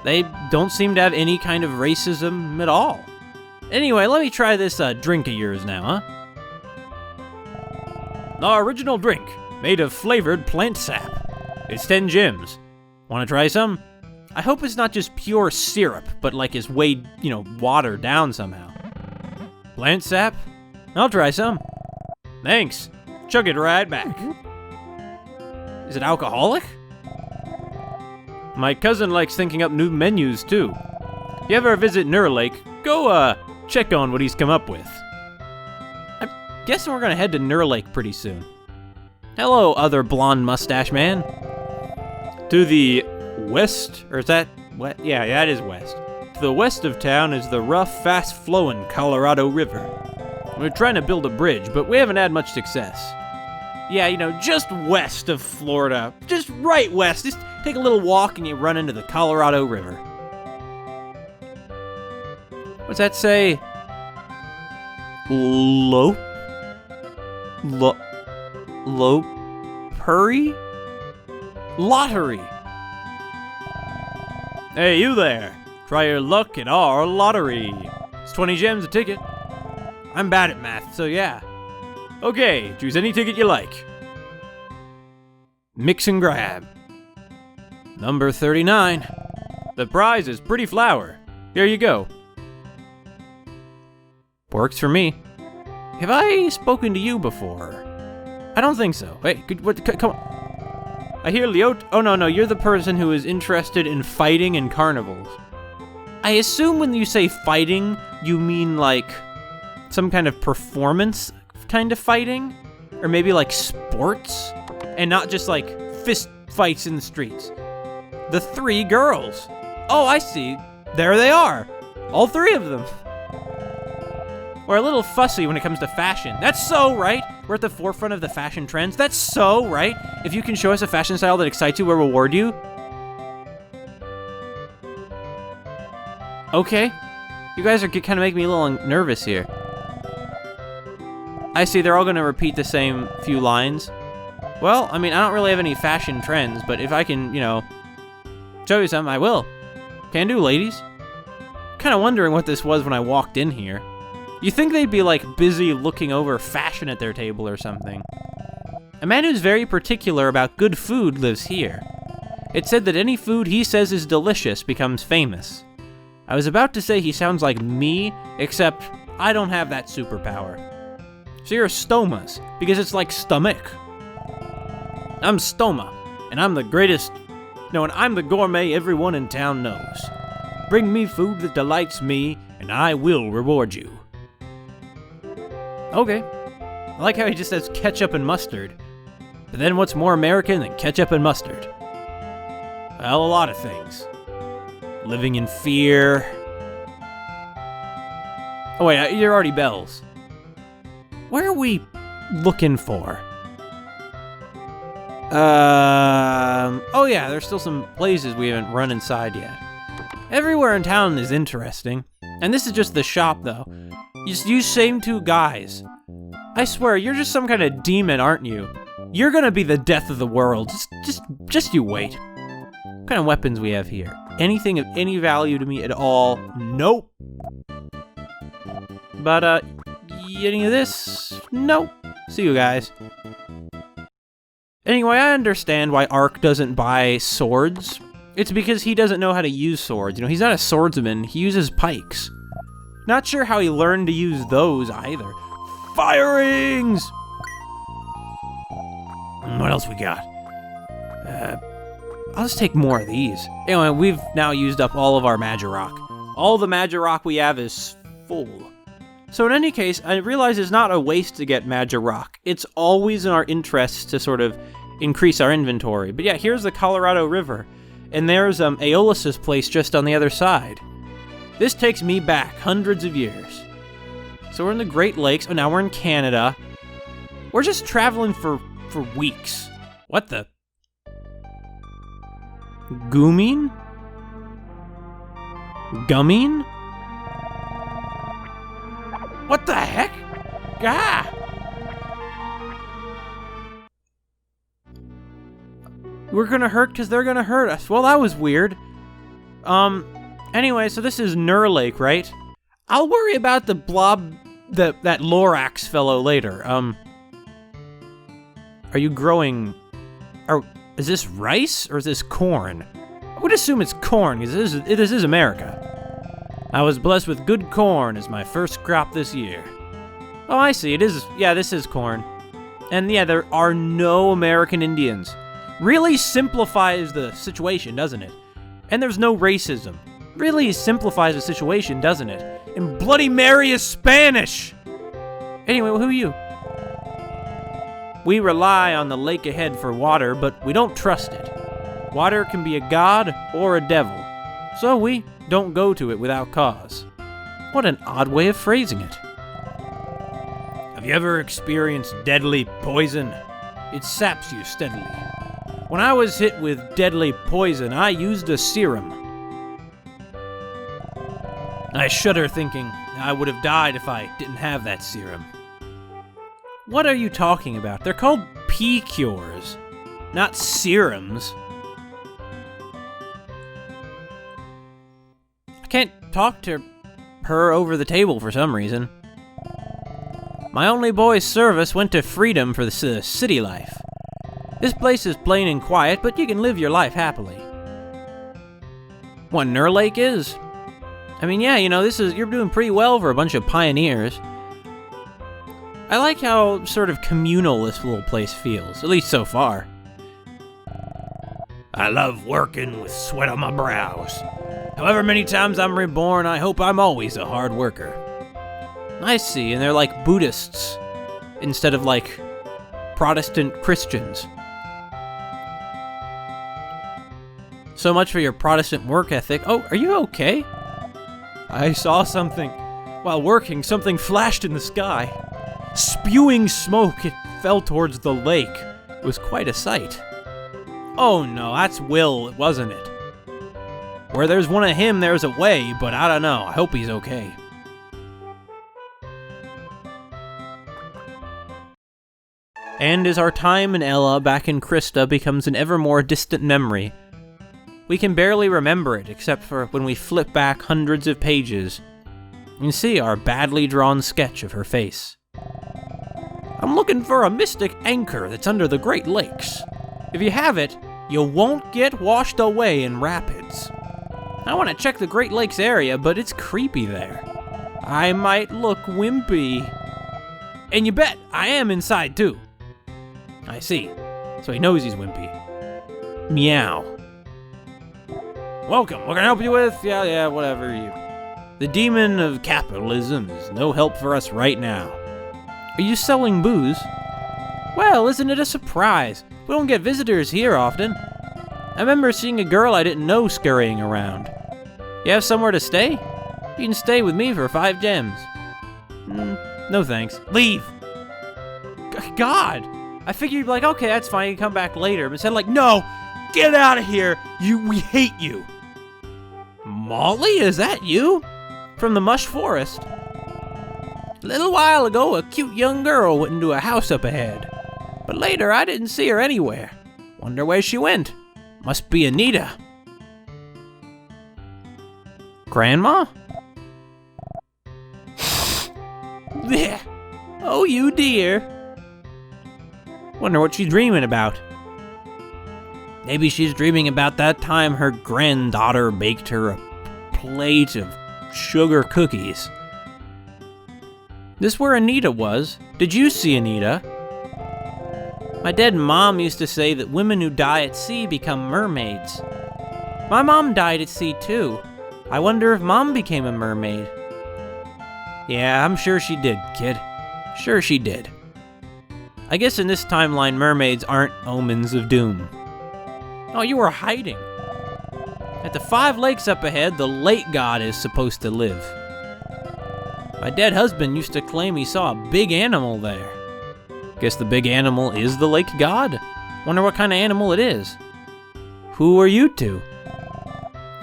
They don't seem to have any kind of racism at all. Anyway, let me try this drink of yours now, huh? Our original drink, made of flavored plant sap. It's 10 gems. Want to try some? I hope it's not just pure syrup, but like is weighed, watered down somehow. Plant sap? I'll try some. Thanks. Chug it right back. Is it alcoholic? My cousin likes thinking up new menus, too. If you ever visit Nurlake, go, check on what he's come up with. I'm guessing we're gonna head to Nurlake pretty soon. Hello, other blonde mustache man. To the west, or is that what? Yeah, that is west. To the west of town is the rough, fast-flowing Colorado River. We're trying to build a bridge, but we haven't had much success. Yeah, you know, just west of Florida. Just right west. Just take a little walk and you run into the Colorado River. What's that say? Lottery. Hey, you there. Try your luck in our lottery. It's 20 gems a ticket. I'm bad at math, so yeah. Okay, choose any ticket you like. Mix and grab. Number 39. The prize is pretty flower. Here you go. Works for me. Have I spoken to you before? I don't think so. Hey, come on. I hear Leot. Oh, no, you're the person who is interested in fighting and carnivals. I assume when you say fighting, you mean like some kind of performance kind of fighting? Or maybe like sports? And not just like fist fights in the streets. The 3 girls. Oh, I see. There they are. All 3 of them. We're a little fussy when it comes to fashion. That's so right. We're at the forefront of the fashion trends. That's so right. If you can show us a fashion style that excites you, we'll reward you. Okay. You guys are kind of making me a little nervous here. I see they're all going to repeat the same few lines. Well, I mean, I don't really have any fashion trends, but if I can, you know, show you something, I will. Can do, ladies. Kind of wondering what this was when I walked in here. You think they'd be, like, busy looking over fashion at their table or something. A man who's very particular about good food lives here. It's said that any food he says is delicious becomes famous. I was about to say he sounds like me, except I don't have that superpower. So you're stomas, because it's like stomach. I'm Stoma, and I'm the greatest... No, and I'm the gourmet everyone in town knows. Bring me food that delights me, and I will reward you. Okay. I like how he just says ketchup and mustard. But then what's more American than ketchup and mustard? Well, a lot of things. Living in fear. Oh wait, you're already Bells. Where are we looking for? Oh yeah, there's still some places we haven't run inside yet. Everywhere in town is interesting. And this is just the shop though. You same 2 guys. I swear, you're just some kind of demon, aren't you? You're gonna be the death of the world. Just you wait. What kind of weapons we have here? Anything of any value to me at all? Nope. But, any of this? Nope. See you guys. Anyway, I understand why Ark doesn't buy swords. It's because he doesn't know how to use swords. You know, he's not a swordsman. He uses pikes. Not sure how he learned to use those either. Firings! What else we got? I'll just take more of these. Anyway, we've now used up all of our Magirock. All the Magirock we have is full. So in any case, I realize it's not a waste to get Magirock. It's always in our interests to sort of increase our inventory. But yeah, here's the Colorado River. And there's Aeolus's place just on the other side. This takes me back hundreds of years. So we're in the Great Lakes. Oh, now we're in Canada. We're just traveling for weeks. What the? Gumming? Gumming? What the heck? Ah! We're gonna hurt because they're gonna hurt us. Well, that was weird. Anyway, so this is Lake, right? I'll worry about the blob, that Lorax fellow later. Are you growing... Is this rice or is this corn? I would assume it's corn, because this is America. I was blessed with good corn as my first crop this year. Oh, I see. It is... Yeah, this is corn. And yeah, there are no American Indians. Really simplifies the situation, doesn't it? And there's no racism. Really simplifies the situation, doesn't it? And Bloody Mary is Spanish! Anyway, who are you? We rely on the lake ahead for water, but we don't trust it. Water can be a god or a devil, so we don't go to it without cause. What an odd way of phrasing it. Have you ever experienced deadly poison? It saps you steadily. When I was hit with deadly poison, I used a serum. I shudder thinking I would have died if I didn't have that serum. What are you talking about? They're called pea cures, not serums. I can't talk to her over the table for some reason. My only boy's service went to freedom for the city life. This place is plain and quiet, but you can live your life happily. What Nur Lake is? I mean, yeah, you're doing pretty well for a bunch of pioneers. I like how sort of communal this little place feels, at least so far. I love working with sweat on my brows. However many times I'm reborn, I hope I'm always a hard worker. I see, and they're like Buddhists instead of like Protestant Christians. So much for your Protestant work ethic. Oh, are you okay? I saw something. While working, something flashed in the sky. Spewing smoke, it fell towards the lake. It was quite a sight. Oh no, that's Will, wasn't it? Where there's one of him, there's a way, but I don't know. I hope he's okay. And as our time in Ella back in Krista becomes an ever more distant memory, we can barely remember it except for when we flip back hundreds of pages and see our badly drawn sketch of her face. I'm looking for a mystic anchor that's under the Great Lakes. If you have it, you won't get washed away in rapids. I want to check the Great Lakes area, but it's creepy there. I might look wimpy. And you bet I am inside too. I see. So he knows he's wimpy. Meow. Welcome. What can I help you with? Yeah, whatever you. The demon of capitalism is no help for us right now. Are you selling booze? Well, isn't it a surprise? We don't get visitors here often. I remember seeing a girl I didn't know scurrying around. You have somewhere to stay? You can stay with me for 5 gems. No thanks. Leave! God! I figured you'd be like, okay, that's fine, you can come back later. But instead, like, no! Get out of here! We hate you! Molly, is that you? From the Mush Forest. A little while ago, a cute young girl went into a house up ahead. But later, I didn't see her anywhere. Wonder where she went. Must be Anita. Grandma? Blech. Oh, you dear. Wonder what she's dreaming about. Maybe she's dreaming about that time her granddaughter baked her a plate of sugar cookies. This where Anita was? Did you see Anita? My dead mom used to say that women who die at sea become mermaids. My mom died at sea too. I wonder if Mom became a mermaid. Yeah, I'm sure she did, kid. Sure she did. I guess in this timeline, mermaids aren't omens of doom. Oh, you were hiding. At the 5 lakes up ahead, the lake god is supposed to live. My dead husband used to claim he saw a big animal there. Guess the big animal is the lake god? Wonder what kind of animal it is. Who are you two?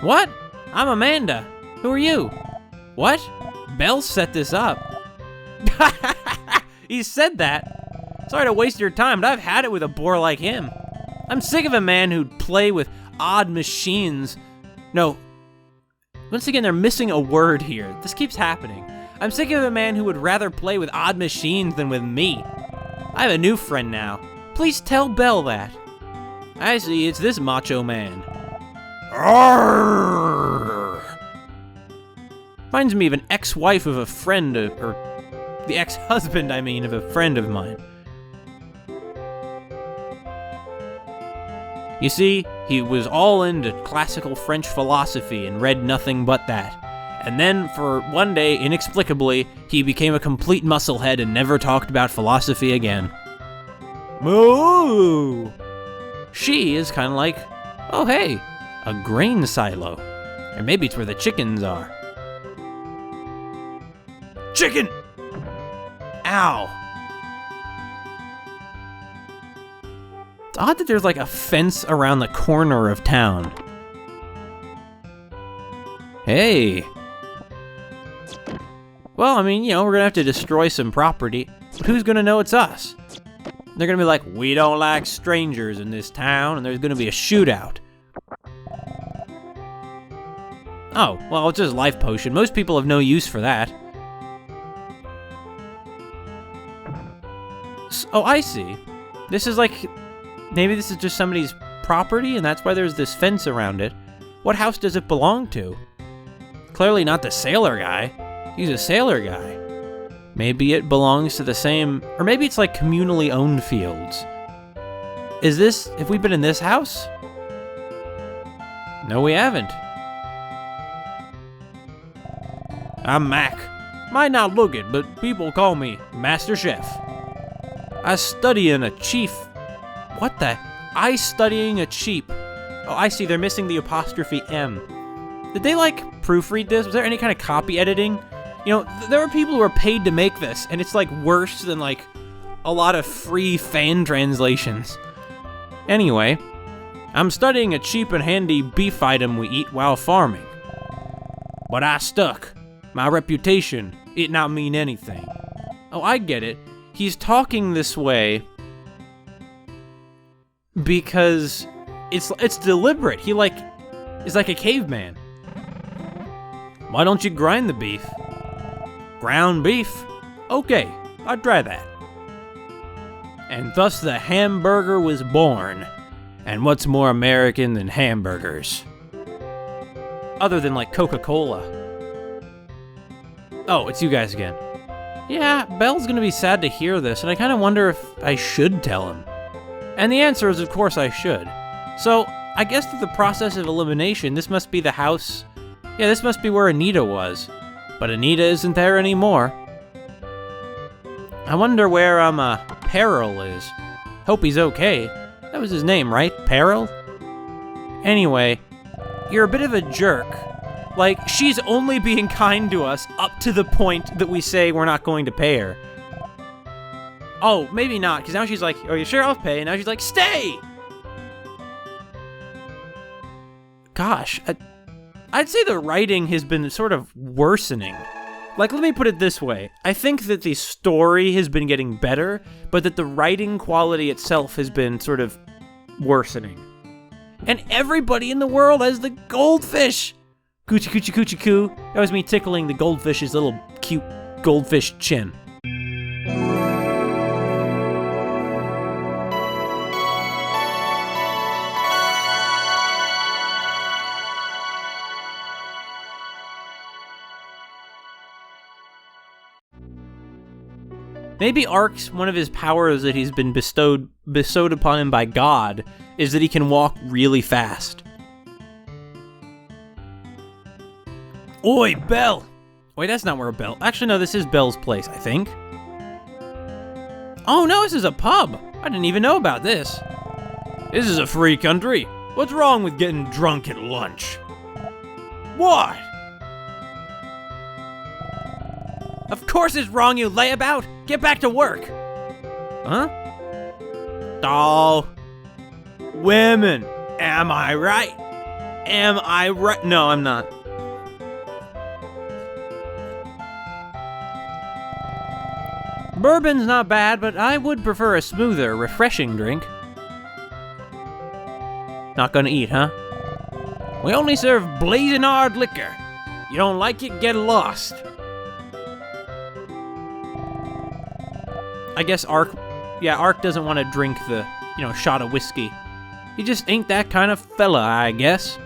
What? I'm Amanda. Who are you? What? Belle set this up. He said that. Sorry to waste your time, but I've had it with a bore like him. I'm sick of a man who'd play with odd machines. No. Once again, they're missing a word here. This keeps happening. I'm sick of a man who would rather play with odd machines than with me. I have a new friend now. Please tell Belle that. I see, it's this macho man. Arrgh. Reminds me of an ex-wife of a friend, or the ex-husband, I mean, of a friend of mine. You see, he was all into classical French philosophy and read nothing but that. And then, for one day, inexplicably, he became a complete musclehead and never talked about philosophy again. Moo! She is kind of like, oh hey, a grain silo. Or maybe it's where the chickens are. Chicken! Ow! It's odd that there's like a fence around the corner of town. Hey. Well, I mean, you know, we're gonna have to destroy some property, but who's gonna know it's us? They're gonna be like, we don't like strangers in this town, and there's gonna be a shootout. Oh, well, it's just a life potion. Most people have no use for that. Oh, I see. This is like, maybe this is just somebody's property, and that's why there's this fence around it. What house does it belong to? Clearly not the sailor guy. He's a sailor guy. Maybe it belongs to the same, or maybe it's like communally owned fields. Have we been in this house? No, we haven't. I'm Mac. Might not look it, but people call me Master Chef. I studying a chief. What the? I studying a cheap. Oh, I see, they're missing the apostrophe M. Did they, like, proofread this? Was there any kind of copy editing? You know, there are people who are paid to make this, and it's, like, worse than, like, a lot of free fan translations. Anyway, I'm studying a cheap and handy beef item we eat while farming. But I stuck. My reputation, it not mean anything. Oh, I get it. He's talking this way because it's deliberate. He, like, is like a caveman. Why don't you grind the beef? Ground beef? Okay, I'd try that. And thus the hamburger was born. And what's more American than hamburgers? Other than, like, Coca-Cola. Oh, it's you guys again. Yeah, Belle's gonna be sad to hear this, and I kind of wonder if I should tell him. And the answer is, of course, I should. So, I guess through the process of elimination, this must be the house. Yeah, this must be where Anita was. But Anita isn't there anymore. I wonder where, Peril is. Hope he's okay. That was his name, right? Peril? Anyway, you're a bit of a jerk. Like, she's only being kind to us up to the point that we say we're not going to pay her. Oh, maybe not, because now she's like, are you sure I'll pay? And now she's like, stay! Gosh, I'd say the writing has been sort of worsening. Like, let me put it this way. I think that the story has been getting better, but that the writing quality itself has been sort of worsening. And everybody in the world has the goldfish! Coochie coochie coochie coo. That was me tickling the goldfish's little cute goldfish chin. Maybe Ark's one of his powers that he's been bestowed upon him by God is that he can walk really fast. Oi, Belle! Wait, that's not where Belle... Actually, no, this is Belle's place, I think. Oh, no, this is a pub. I didn't even know about this. This is a free country. What's wrong with getting drunk at lunch? What? Of course it's wrong, you layabout! Get back to work! Huh? Oh. Women. Am I right? Am I right? No, I'm not. Bourbon's not bad, but I would prefer a smoother, refreshing drink. Not gonna eat, huh? We only serve blazing hard liquor. You don't like it, get lost. I guess Ark doesn't want to drink the, shot of whiskey. He just ain't that kind of fella, I guess.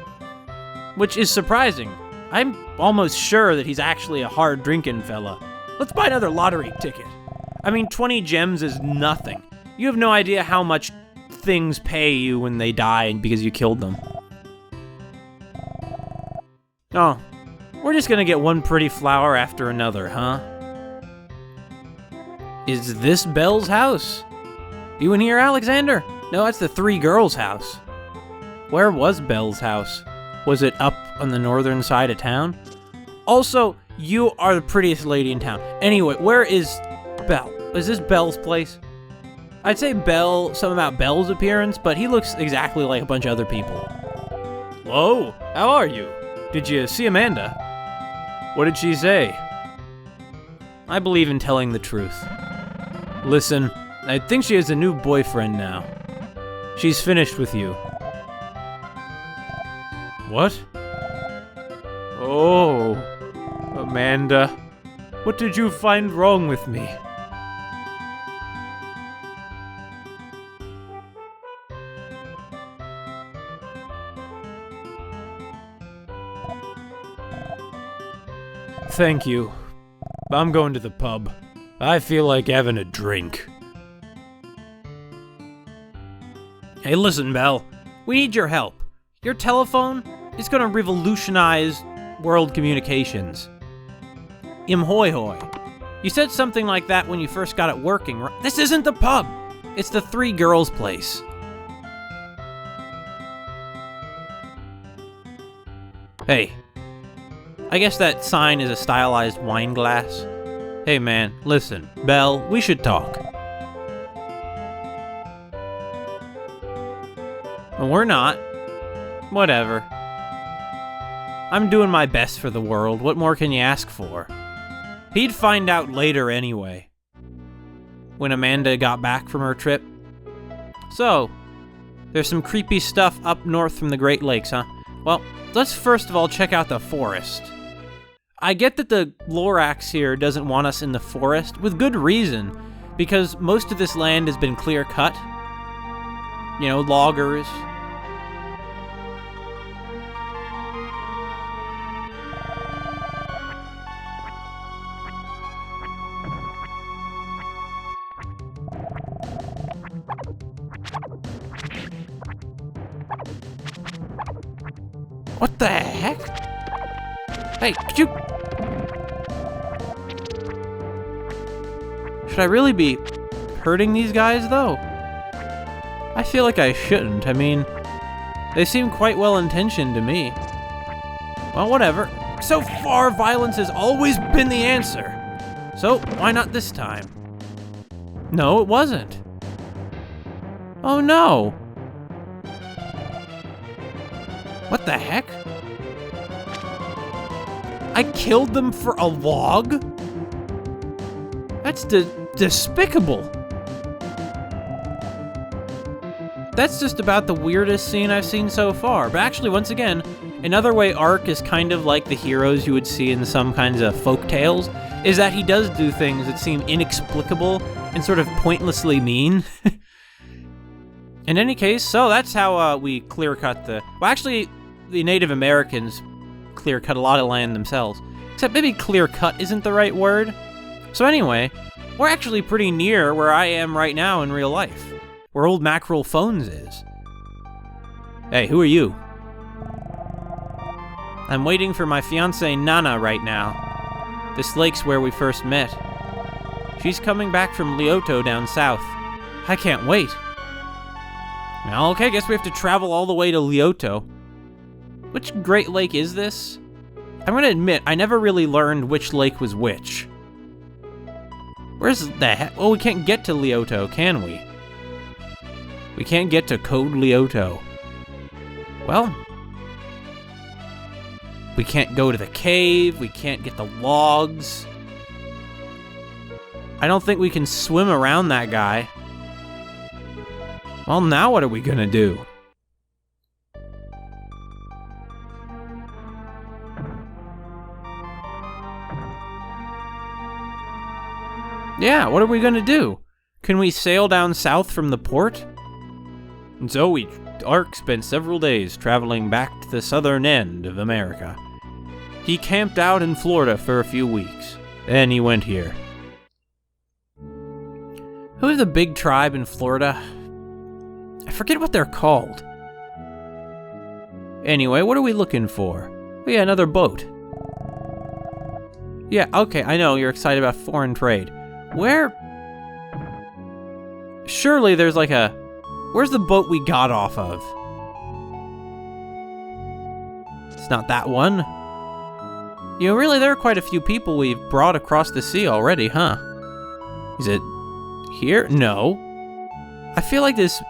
Which is surprising. I'm almost sure that he's actually a hard-drinking fella. Let's buy another lottery ticket. I mean, 20 gems is nothing. You have no idea how much things pay you when they die because you killed them. Oh, we're just gonna get one pretty flower after another, huh? Is this Belle's house? You in here, Alexander? No, that's the three girls' house. Where was Belle's house? Was it up on the northern side of town? Also, you are the prettiest lady in town. Anyway, where is Belle? Is this Belle's place? I'd say something about Belle's appearance, but he looks exactly like a bunch of other people. Whoa, how are you? Did you see Amanda? What did she say? I believe in telling the truth. Listen, I think she has a new boyfriend now. She's finished with you. What? Oh, Amanda, what did you find wrong with me? Thank you. I'm going to the pub. I feel like having a drink. Hey, listen, Belle. We need your help. Your telephone is gonna revolutionize world communications. Hoi hoi. You said something like that when you first got it working, right? This isn't the pub. It's the three girls' place. Hey. I guess that sign is a stylized wine glass. Hey man, listen, Belle, we should talk. Well, we're not. Whatever. I'm doing my best for the world. What more can you ask for? He'd find out later anyway. When Amanda got back from her trip. So, there's some creepy stuff up north from the Great Lakes, huh? Well, let's first of all check out the forest. I get that the Lorax here doesn't want us in the forest, with good reason, because most of this land has been clear-cut. You know, loggers. What the heck? Hey, could you... Should I really be hurting these guys, though? I feel like I shouldn't. I mean, they seem quite well-intentioned to me. Well, whatever. So far, violence has always been the answer. So, why not this time? No, it wasn't. Oh, no. What the heck? I killed them for a log? That's despicable. That's just about the weirdest scene I've seen so far. But actually, once again, another way Ark is kind of like the heroes you would see in some kinds of folk tales is that he does do things that seem inexplicable and sort of pointlessly mean. In any case, so that's how we clear-cut the... Well, actually, the Native Americans clear-cut a lot of land themselves. Except maybe clear-cut isn't the right word. So anyway, we're actually pretty near where I am right now in real life. Where old Mackerel Phones is. Hey, who are you? I'm waiting for my fiancée Nana right now. This lake's where we first met. She's coming back from Lyoto down south. I can't wait. Well, okay, guess we have to travel all the way to Lyoto. Which Great Lake is this? I'm gonna admit, I never really learned which lake was which. Where's the heck? Oh, we can't get to Lyoto, can we? We can't get to Code Lyoto. Well, we can't go to the cave, we can't get the logs. I don't think we can swim around that guy. Well, now what are we gonna do? Yeah, what are we gonna do? Can we sail down south from the port? And so Ark spent several days traveling back to the southern end of America. He camped out in Florida for a few weeks. Then he went here. Who's the big tribe in Florida? I forget what they're called. Anyway, what are we looking for? Oh yeah, another boat. Yeah, okay, I know you're excited about foreign trade. Where? Surely there's like a... Where's the boat we got off of? It's not that one. You know, really, there are quite a few people we've brought across the sea already, huh? Is it here? No. I feel like this...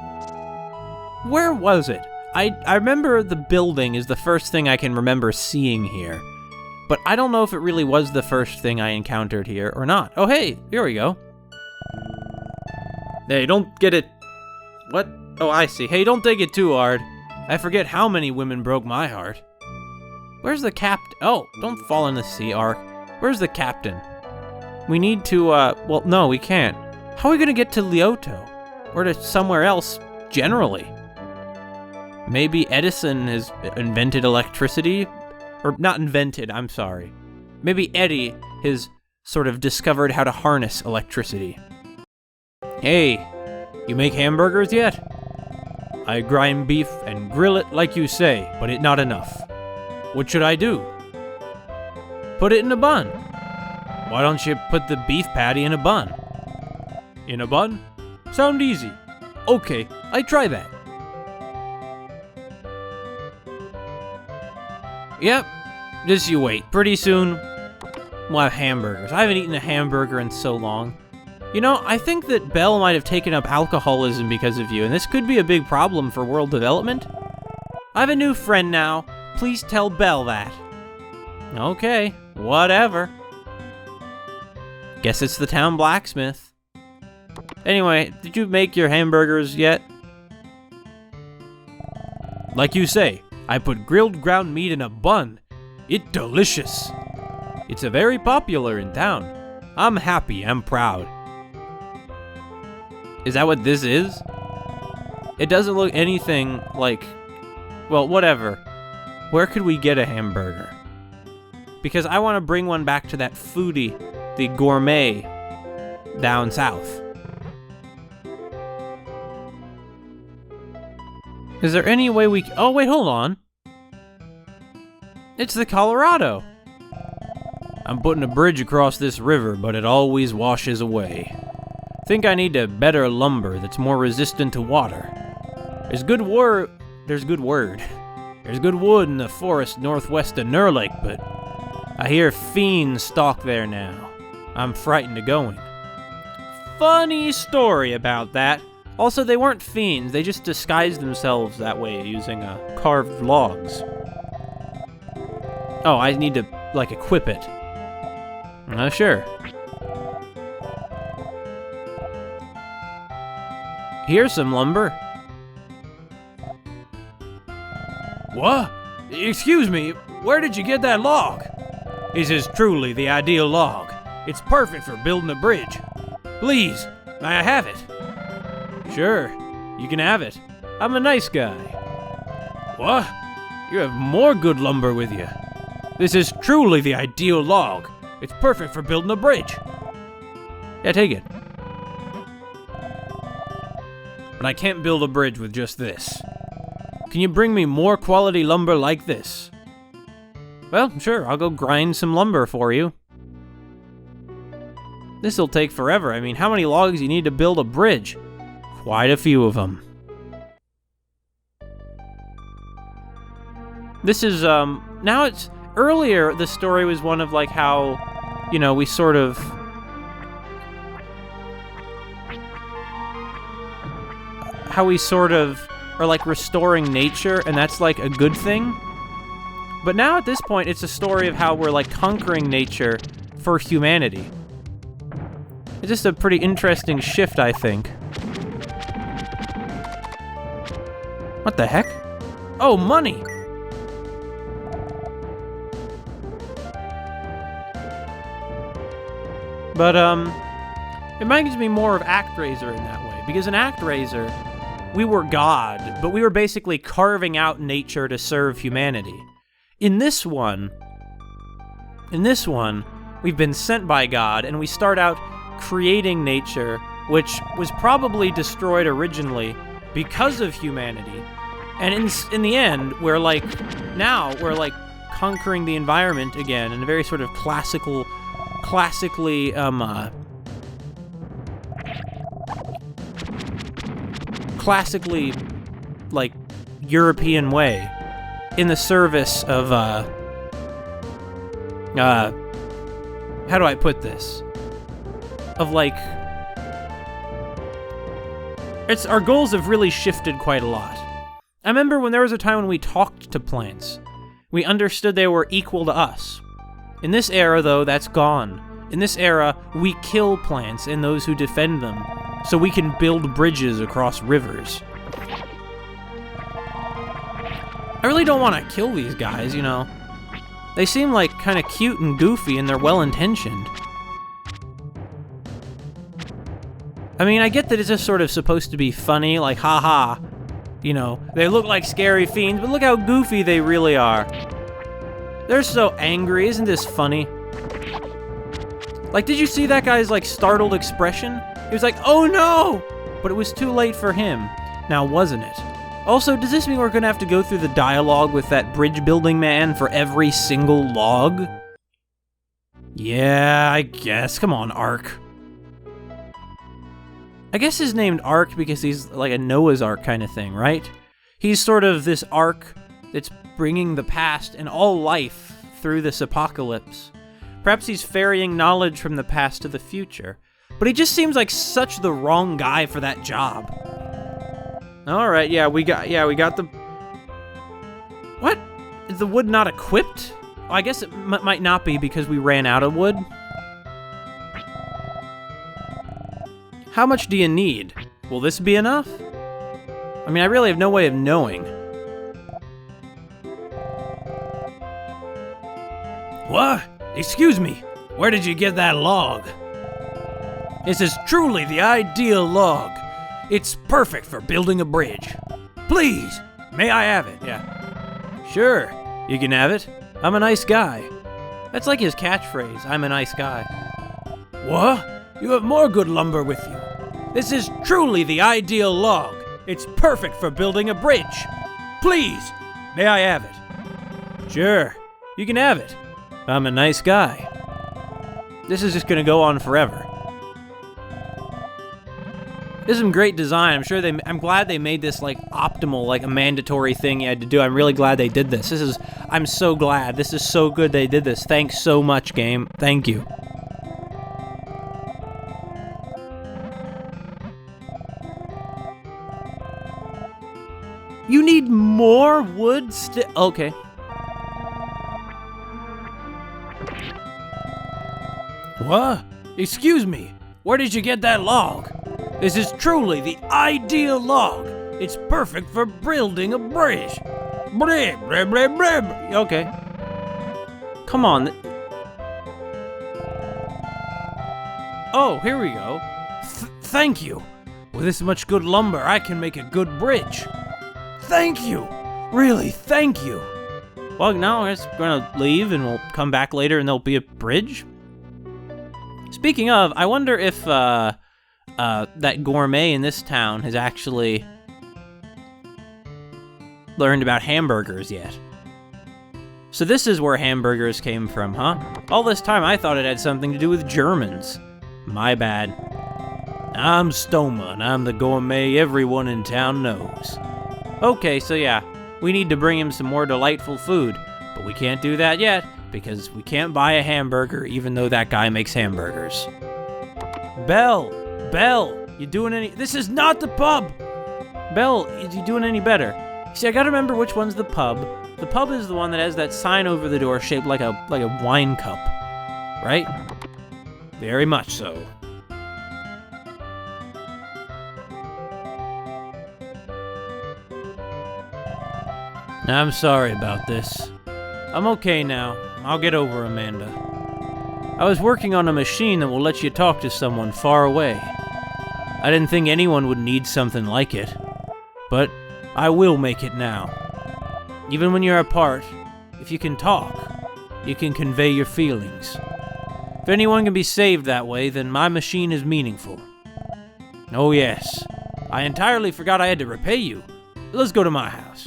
Where was it? I remember the building is the first thing I can remember seeing here. But I don't know if it really was the first thing I encountered here or not. Oh, hey, here we go. Hey, don't get it... What? Oh, I see. Hey, don't take it too hard. I forget how many women broke my heart. Where's the captain? Oh, don't fall in the sea, Ark. Where's the captain? We need to, well, no, we can't. How are we gonna get to Lyoto? Or to somewhere else, generally? Maybe Edison has invented electricity? Or not invented, I'm sorry. Maybe Eddie has sort of discovered how to harness electricity. Hey, you make hamburgers yet? I grind beef and grill it like you say, but it not enough. What should I do? Put it in a bun. Why don't you put the beef patty in a bun? In a bun? Sound easy. Okay, I try that. Yep, just you wait. Pretty soon, we'll have hamburgers. I haven't eaten a hamburger in so long. You know, I think that Belle might have taken up alcoholism because of you, and this could be a big problem for world development. I have a new friend now. Please tell Belle that. Okay, whatever. Guess it's the town blacksmith. Anyway, did you make your hamburgers yet? Like you say, I put grilled ground meat in a bun. It delicious. It's a very popular in town. I'm happy, I'm proud. Is that what this is? It doesn't look anything like... Well, whatever. Where could we get a hamburger? Because I want to bring one back to that foodie, the gourmet, down south. Is there any way we... Oh, wait, hold on. It's the Colorado. I'm putting a bridge across this river, but it always washes away. Think I need a better lumber that's more resistant to water. There's good wood in the forest northwest of Nurlake, but I hear fiends stalk there now. I'm frightened of going. Funny story about that. Also, they weren't fiends, they just disguised themselves that way using carved logs. Oh, I need to, like, equip it. Sure. Here's some lumber. What? Excuse me, where did you get that log? This is truly the ideal log. It's perfect for building a bridge. Please, may I have it? Sure, you can have it. I'm a nice guy. What? You have more good lumber with you. This is truly the ideal log. It's perfect for building a bridge. Yeah, take it. But I can't build a bridge with just this. Can you bring me more quality lumber like this? Well, sure, I'll go grind some lumber for you. This'll take forever. I mean, how many logs do you need to build a bridge? Quite a few of them. This is, now it's... Earlier, the story was one of, like, how, you know, we sort of... How we sort of are, like, restoring nature, and that's, like, a good thing. But now, at this point, it's a story of how we're, like, conquering nature for humanity. It's just a pretty interesting shift, I think. What the heck? Oh, money! But, it reminds me more of ActRaiser in that way. Because in ActRaiser, we were God, but we were basically carving out nature to serve humanity. In this one, we've been sent by God, and we start out creating nature, which was probably destroyed originally because of humanity. And in the end, we're like conquering the environment again in a very sort of classically, like, European way, in the service of, how do I put this? Of, like, Our goals have really shifted quite a lot. I remember when there was a time when we talked to plants. We understood they were equal to us. In this era, though, that's gone. In this era, we kill plants and those who defend them, so we can build bridges across rivers. I really don't want to kill these guys, you know. They seem like kind of cute and goofy, and they're well-intentioned. I mean, I get that it's just sort of supposed to be funny, like, haha. You know, they look like scary fiends, but look how goofy they really are. They're so angry, isn't this funny? Like, did you see that guy's, like, startled expression? He was like, oh no! But it was too late for him. Now, wasn't it? Also, does this mean we're gonna have to go through the dialogue with that bridge-building man for every single log? Yeah, I guess. Come on, Ark. I guess he's named Ark because he's like a Noah's Ark kind of thing, right? He's sort of this Ark that's bringing the past and all life through this apocalypse. Perhaps he's ferrying knowledge from the past to the future. But he just seems like such the wrong guy for that job. Alright, we got the... What? Is the wood not equipped? Well, I guess it might not be because we ran out of wood. How much do you need? Will this be enough? I mean, I really have no way of knowing. What? Excuse me, where did you get that log? This is truly the ideal log. It's perfect for building a bridge. Please, may I have it? Yeah. Sure, you can have it. I'm a nice guy. That's like his catchphrase, I'm a nice guy. What? You have more good lumber with you. This is truly the ideal log. It's perfect for building a bridge. Please, may I have it? Sure, you can have it. I'm a nice guy. This is just gonna go on forever. This is some great design. I'm glad they made this like optimal, like a mandatory thing you had to do. I'm really glad they did this. I'm so glad. This is so good they did this. Thanks so much, game. Thank you. You need more wood okay. What? Excuse me, where did you get that log? This is truly the ideal log. It's perfect for building a bridge. Okay. Come on. Oh, here we go. Thank you. With this much good lumber, I can make a good bridge. Thank you. Really, thank you. Well, now we're just gonna leave and we'll come back later and there'll be a bridge. Speaking of, I wonder if that gourmet in this town has actually learned about hamburgers yet. So this is where hamburgers came from, huh? All this time I thought it had something to do with Germans. My bad. I'm Stoma, and I'm the gourmet everyone in town knows. Okay, so yeah, we need to bring him some more delightful food, but we can't do that yet, because we can't buy a hamburger even though that guy makes hamburgers. Belle, you doing any... This is not the pub! Belle, is you doing any better? See, I gotta remember which one's the pub. The pub is the one that has that sign over the door shaped like a wine cup, right? Very much so. I'm sorry about this. I'm okay now. I'll get over Amanda. I was working on a machine that will let you talk to someone far away. I didn't think anyone would need something like it, but I will make it now. Even when you're apart, if you can talk, you can convey your feelings. If anyone can be saved that way, then my machine is meaningful. Oh yes, I entirely forgot I had to repay you. Let's go to my house.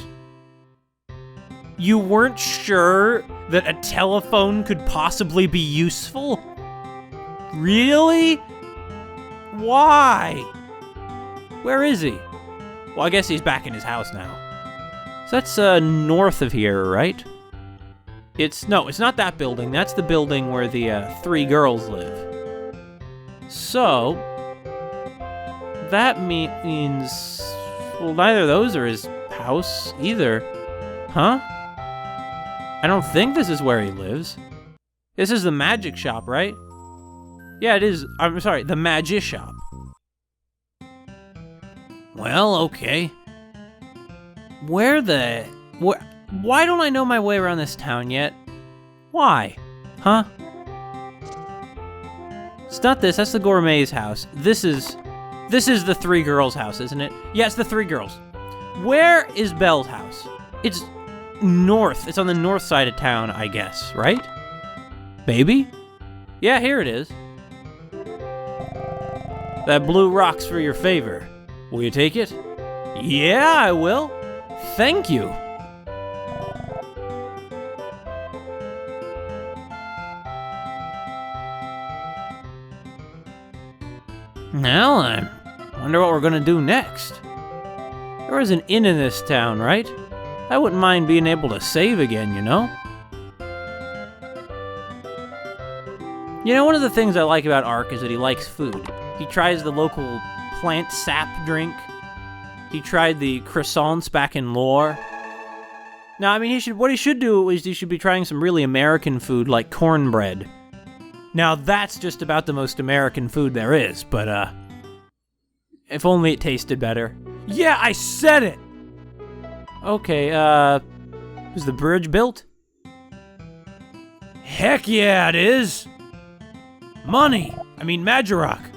You weren't sure that a telephone could possibly be useful? Really? Why? Where is he? Well, I guess he's back in his house now. So that's north of here, right? No, it's not that building. That's the building where the 3 girls live. So, that means... Well, neither of those are his house, either. Huh? I don't think this is where he lives. This is the magic shop, right? Yeah, it is. I'm sorry, the magic shop. Well, okay. Why don't I know my way around this town yet? Why? Huh? It's not this, that's the gourmet's house. This is the three girls' house, isn't it? Yeah, it's the three girls. Where is Belle's house? It's north. It's on the north side of town, I guess, right? Baby? Yeah, here it is. That blue rock's for your favor. Will you take it? Yeah, I will. Thank you. Now I wonder what we're gonna do next. There is an inn in this town, right? I wouldn't mind being able to save again, you know? You know, one of the things I like about Ark is that he likes food. He tries the local plant sap drink. He tried the croissants back in Lore. Now, I mean, what he should do is he should be trying some really American food like cornbread. Now, that's just about the most American food there is, but, if only it tasted better. Yeah, I said it! Okay, is the bridge built? Heck yeah, it is! Money! I mean, Majorok!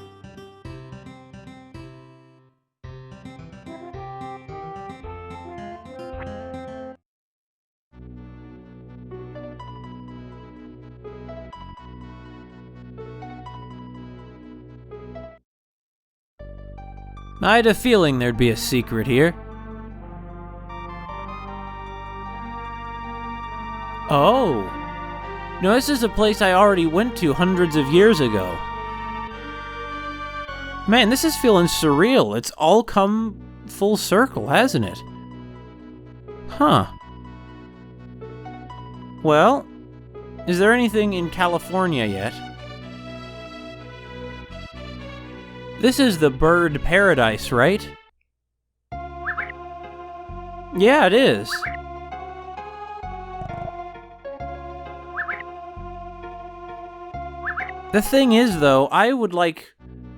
I had a feeling there'd be a secret here. Oh. No, this is a place I already went to hundreds of years ago. Man, this is feeling surreal. It's all come full circle, hasn't it? Huh. Well, is there anything in California yet? This is the bird paradise, right? Yeah, it is. The thing is, though, I would like...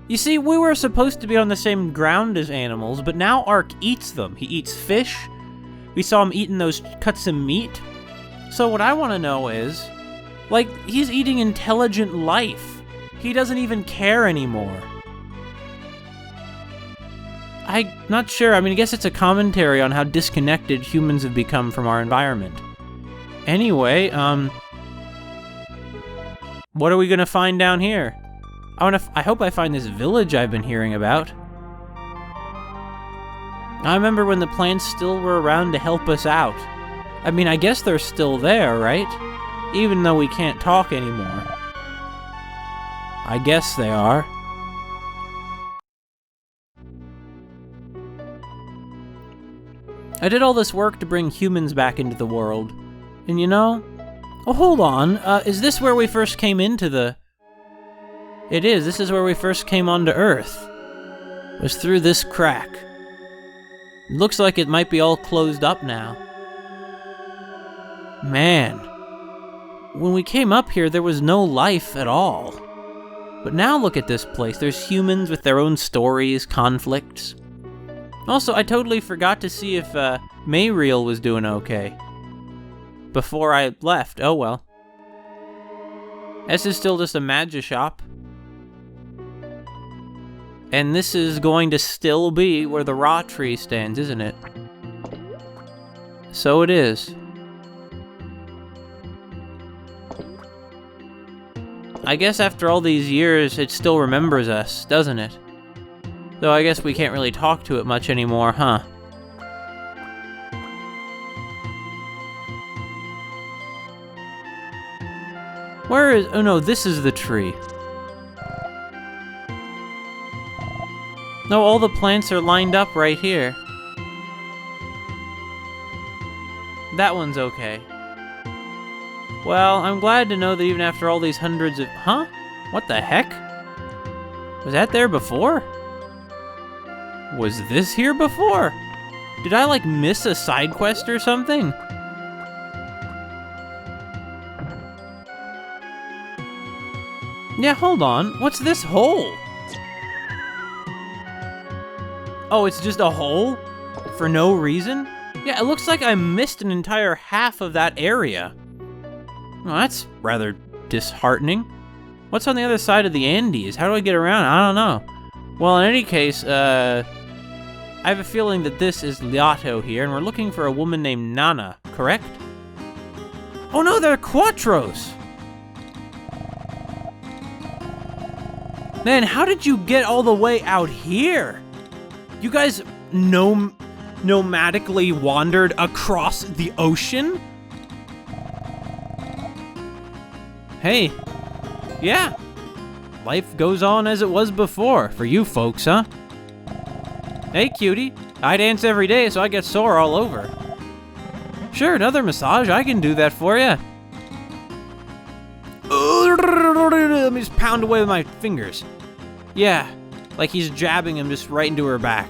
You see, we were supposed to be on the same ground as animals, but now Ark eats them. He eats fish. We saw him eating those cuts of meat. So what I want to know is, like, he's eating intelligent life. He doesn't even care anymore. I'm not sure. I mean, I guess it's a commentary on how disconnected humans have become from our environment. Anyway, what are we gonna find down here? I hope I find this village I've been hearing about. I remember when the plants still were around to help us out. I mean, I guess they're still there, right? Even though we can't talk anymore. I guess they are. I did all this work to bring humans back into the world. And you know... Oh, hold on. Is this where we first came into the... It is. This is where we first came onto Earth. It was through this crack. It looks like it might be all closed up now. Man. When we came up here, there was no life at all. But now look at this place. There's humans with their own stories, conflicts. Also, I totally forgot to see if Mackerel was doing okay before I left. Oh well. This is still just a magic shop. And this is going to still be where the raw tree stands, isn't it? So it is. I guess after all these years, it still remembers us, doesn't it? Though I guess we can't really talk to it much anymore, huh? Where is... Oh no, this is the tree. No, all the plants are lined up right here. That one's okay. Well, I'm glad to know that even after all these hundreds of... Huh? What the heck? Was that there before? Was this here before? Did I, like, miss a side quest or something? Yeah, hold on. What's this hole? Oh, it's just a hole? For no reason? Yeah, it looks like I missed an entire half of that area. Well, that's rather disheartening. What's on the other side of the Andes? How do I get around? I don't know. Well, in any case, I have a feeling that this is Liato here, and we're looking for a woman named Nana, correct? Oh no, they're Quattros! Man, how did you get all the way out here? You guys nomadically wandered across the ocean? Hey, yeah. Life goes on as it was before, for you folks, huh? Hey, cutie. I dance every day, so I get sore all over. Sure, another massage. I can do that for you. Let me just pound away with my fingers. Yeah, like he's jabbing him just right into her back.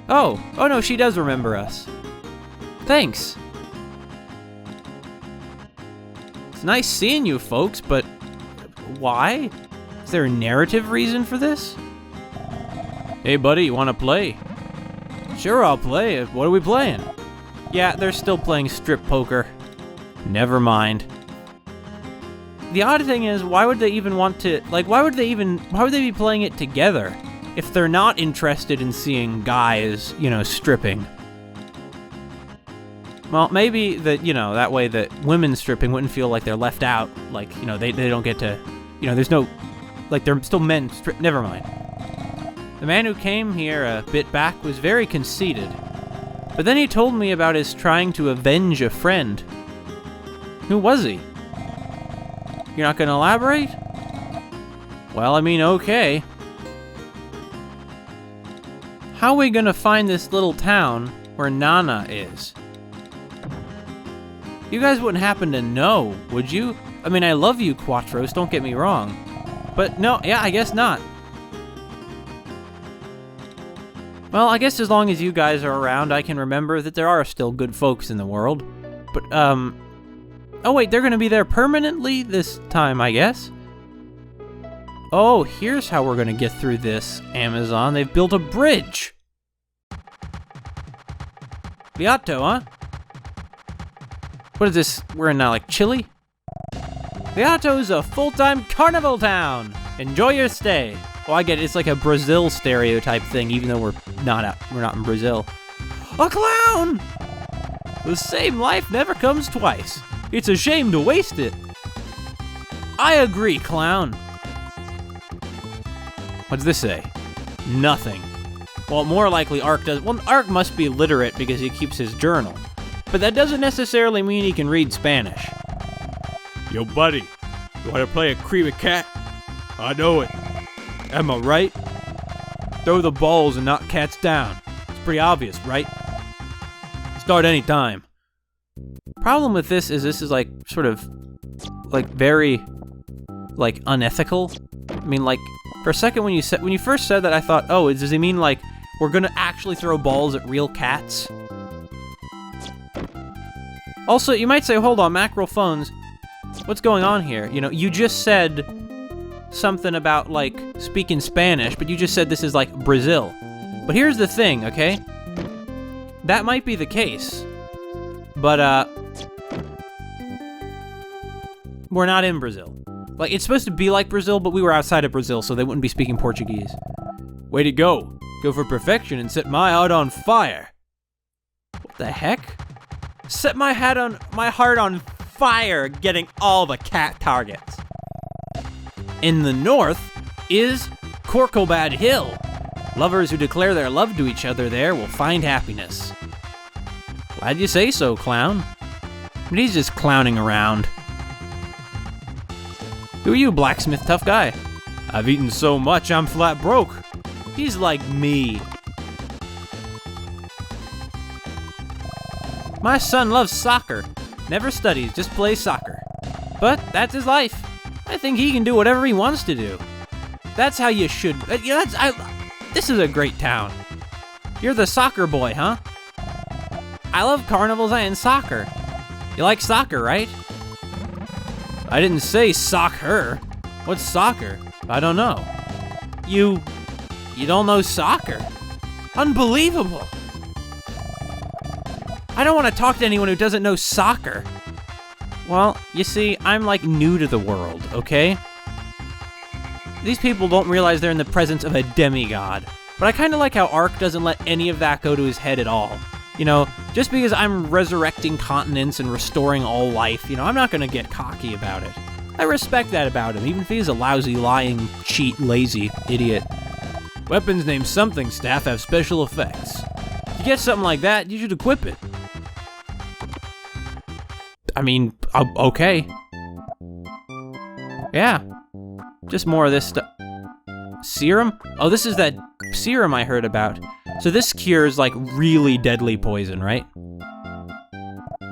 Oh no, she does remember us. Thanks. It's nice seeing you folks, but why? Is there a narrative reason for this? Hey buddy, you wanna play? Sure, I'll play. What are we playing? Yeah, they're still playing strip poker. Never mind. The odd thing is, why would they even want to, like, why would they be playing it together if they're not interested in seeing guys, you know, stripping? Well, maybe that, you know, that way that women stripping wouldn't feel like they're left out, like, you know, they don't get to, you know, there's no, like, they're still men never mind. The man who came here a bit back was very conceited, but then he told me about his trying to avenge a friend. Who was he? You're not gonna elaborate? Well, I mean, okay. How are we gonna find this little town where Nana is? You guys wouldn't happen to know, would you? I mean, I love you, Quattros, don't get me wrong. But no, yeah, I guess not. Well, I guess as long as you guys are around, I can remember that there are still good folks in the world. But, oh wait, they're gonna be there permanently this time, I guess? Oh, here's how we're gonna get through this, Amazon. They've built a bridge! Liato, huh? What is this? We're in, like, Chile? Liato's a full-time carnival town! Enjoy your stay! Oh, I get it. It's like a Brazil stereotype thing, even though we're not in Brazil. A clown! The same life never comes twice. It's a shame to waste it. I agree, clown. What does this say? Nothing. Well, more likely Ark does. Well, Ark must be literate because he keeps his journal. But that doesn't necessarily mean he can read Spanish. Yo, buddy. You want to play a creamy cat? I know it. Am I right? Throw the balls and knock cats down. It's pretty obvious, right? Start any time. Problem with this is like sort of like very like unethical. I mean, like for a second when you first said that, I thought, oh, does he mean like we're gonna actually throw balls at real cats? Also, you might say, hold on, Mackerel phones. What's going on here? You know, you just said something about, like, speaking Spanish, but you just said this is, like, Brazil. But here's the thing, okay? That might be the case. But, we're not in Brazil. Like, it's supposed to be like Brazil, but we were outside of Brazil, so they wouldn't be speaking Portuguese. Way to go. Go for perfection and set my heart on fire. What the heck? Set my heart on fire, getting all the cat targets. In the north is Corcobad Hill. Lovers who declare their love to each other there will find happiness. Glad you say so, clown. But he's just clowning around. Who are you, blacksmith tough guy? I've eaten so much I'm flat broke. He's like me. My son loves soccer. Never studies, just plays soccer. But that's his life. I think he can do whatever he wants to do. That's how you should. Yeah, this is a great town. You're the soccer boy, huh? I love carnivals and soccer. You like soccer, right? I didn't say sock her. What's soccer? I don't know. You don't know soccer? Unbelievable. I don't want to talk to anyone who doesn't know soccer. Well, you see, I'm like new to the world, okay? These people don't realize they're in the presence of a demigod. But I kind of like how Ark doesn't let any of that go to his head at all. You know, just because I'm resurrecting continents and restoring all life, I'm not going to get cocky about it. I respect that about him, even if he's a lousy, lying, cheat, lazy idiot. Weapons named something staff have special effects. If you get something like that, you should equip it. I mean, okay. Yeah. Just more of this stuff. Serum? Oh, this is that serum I heard about. So this cures, like, really deadly poison, right?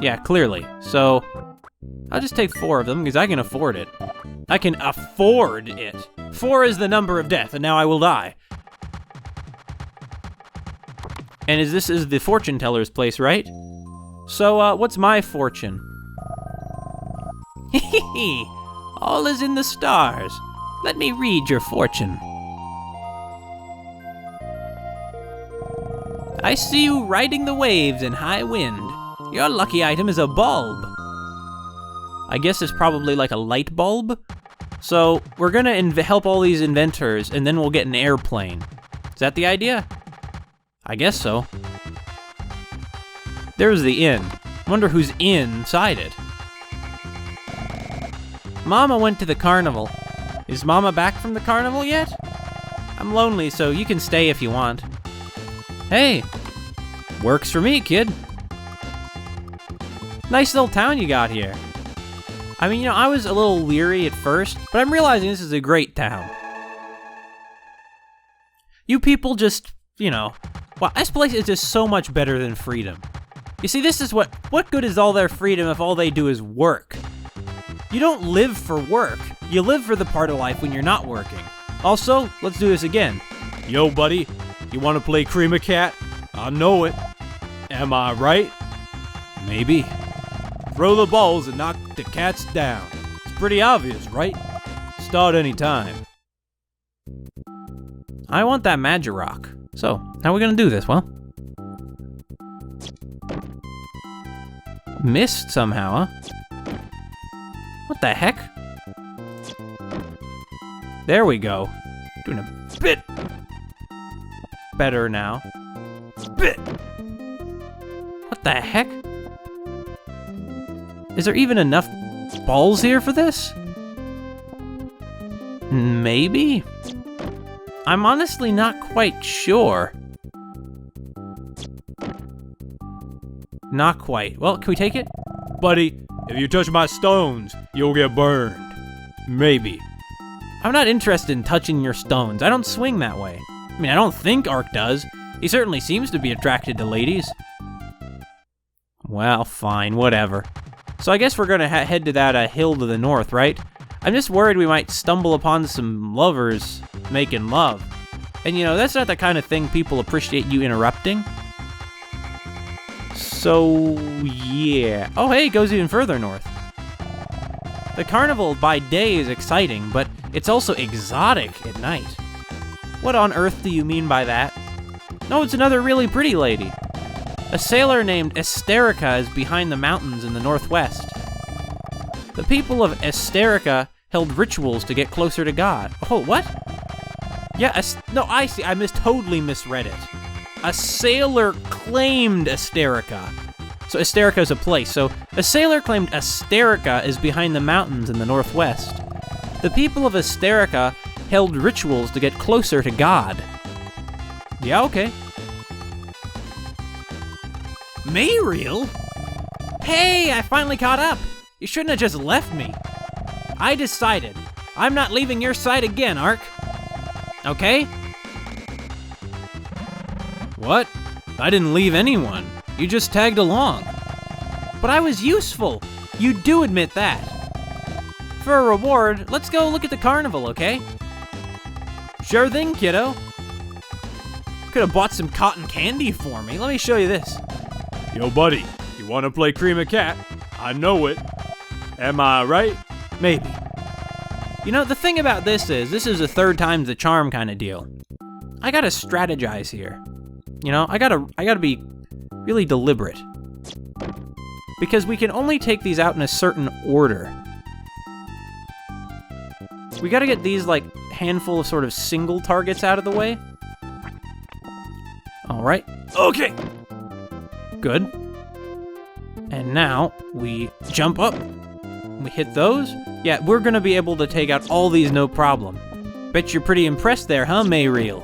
Yeah, clearly. So, I'll just take 4 of them, because I can afford it. I can afford it. 4 is the number of death, and now I will die. And this is the fortune teller's place, right? So, what's my fortune? Hehehe, all is in the stars. Let me read your fortune. I see you riding the waves in high wind. Your lucky item is a bulb. I guess it's probably like a light bulb. So we're gonna help all these inventors and then we'll get an airplane. Is that the idea? I guess so. There's the inn. Wonder who's inside it. Mama went to the carnival. Is Mama back from the carnival yet? I'm lonely, so you can stay if you want. Hey, works for me, kid. Nice little town you got here. I mean, I was a little leery at first, but I'm realizing this is a great town. You people just, wow, this place is just so much better than freedom. You see, this is what good is all their freedom if all they do is work? You don't live for work. You live for the part of life when you're not working. Also, let's do this again. Yo, buddy, you want to play Cream Cat? I know it. Am I right? Maybe. Throw the balls and knock the cats down. It's pretty obvious, right? Start any time. I want that magic rock. So, how are we gonna do this? Well, missed somehow, huh? What the heck? There we go. Doing a bit better now. Bit. What the heck? Is there even enough balls here for this? Maybe? I'm honestly not quite sure. Not quite. Well, can we take it? Buddy, if you touch my stones, you'll get burned. Maybe. I'm not interested in touching your stones. I don't swing that way. I mean, I don't think Ark does. He certainly seems to be attracted to ladies. Well, fine, whatever. So I guess we're gonna head to that hill to the north, right? I'm just worried we might stumble upon some lovers making love. And that's not the kind of thing people appreciate you interrupting. So, yeah. Oh, hey, it goes even further north. The carnival by day is exciting, but it's also exotic at night. What on earth do you mean by that? No, it's another really pretty lady. A sailor named Esterica is behind the mountains in the northwest. The people of Esterica held rituals to get closer to God. Oh, what? Yeah, no, I see. I totally misread it. A sailor claimed Esterica. So Esterica is a place. So a sailor claimed Esterica is behind the mountains in the northwest. The people of Esterica held rituals to get closer to God. Yeah, okay. Mayriel? Hey, I finally caught up. You shouldn't have just left me. I decided. I'm not leaving your side again, Ark. Okay? What? I didn't leave anyone. You just tagged along. But I was useful. You do admit that. For a reward, let's go look at the carnival, okay? Sure thing, kiddo. Could have bought some cotton candy for me. Let me show you this. Yo, buddy, you wanna play Cream a Cat? I know it. Am I right? Maybe. You know, the thing about this is a third time's the charm kind of deal. I gotta strategize here. You know, I gotta be really deliberate. Because we can only take these out in a certain order. We gotta get these, like, handful of sort of single targets out of the way. Alright. Okay! Good. And now, we jump up. We hit those. Yeah, we're gonna be able to take out all these no problem. Bet you're pretty impressed there, huh, Mayreal?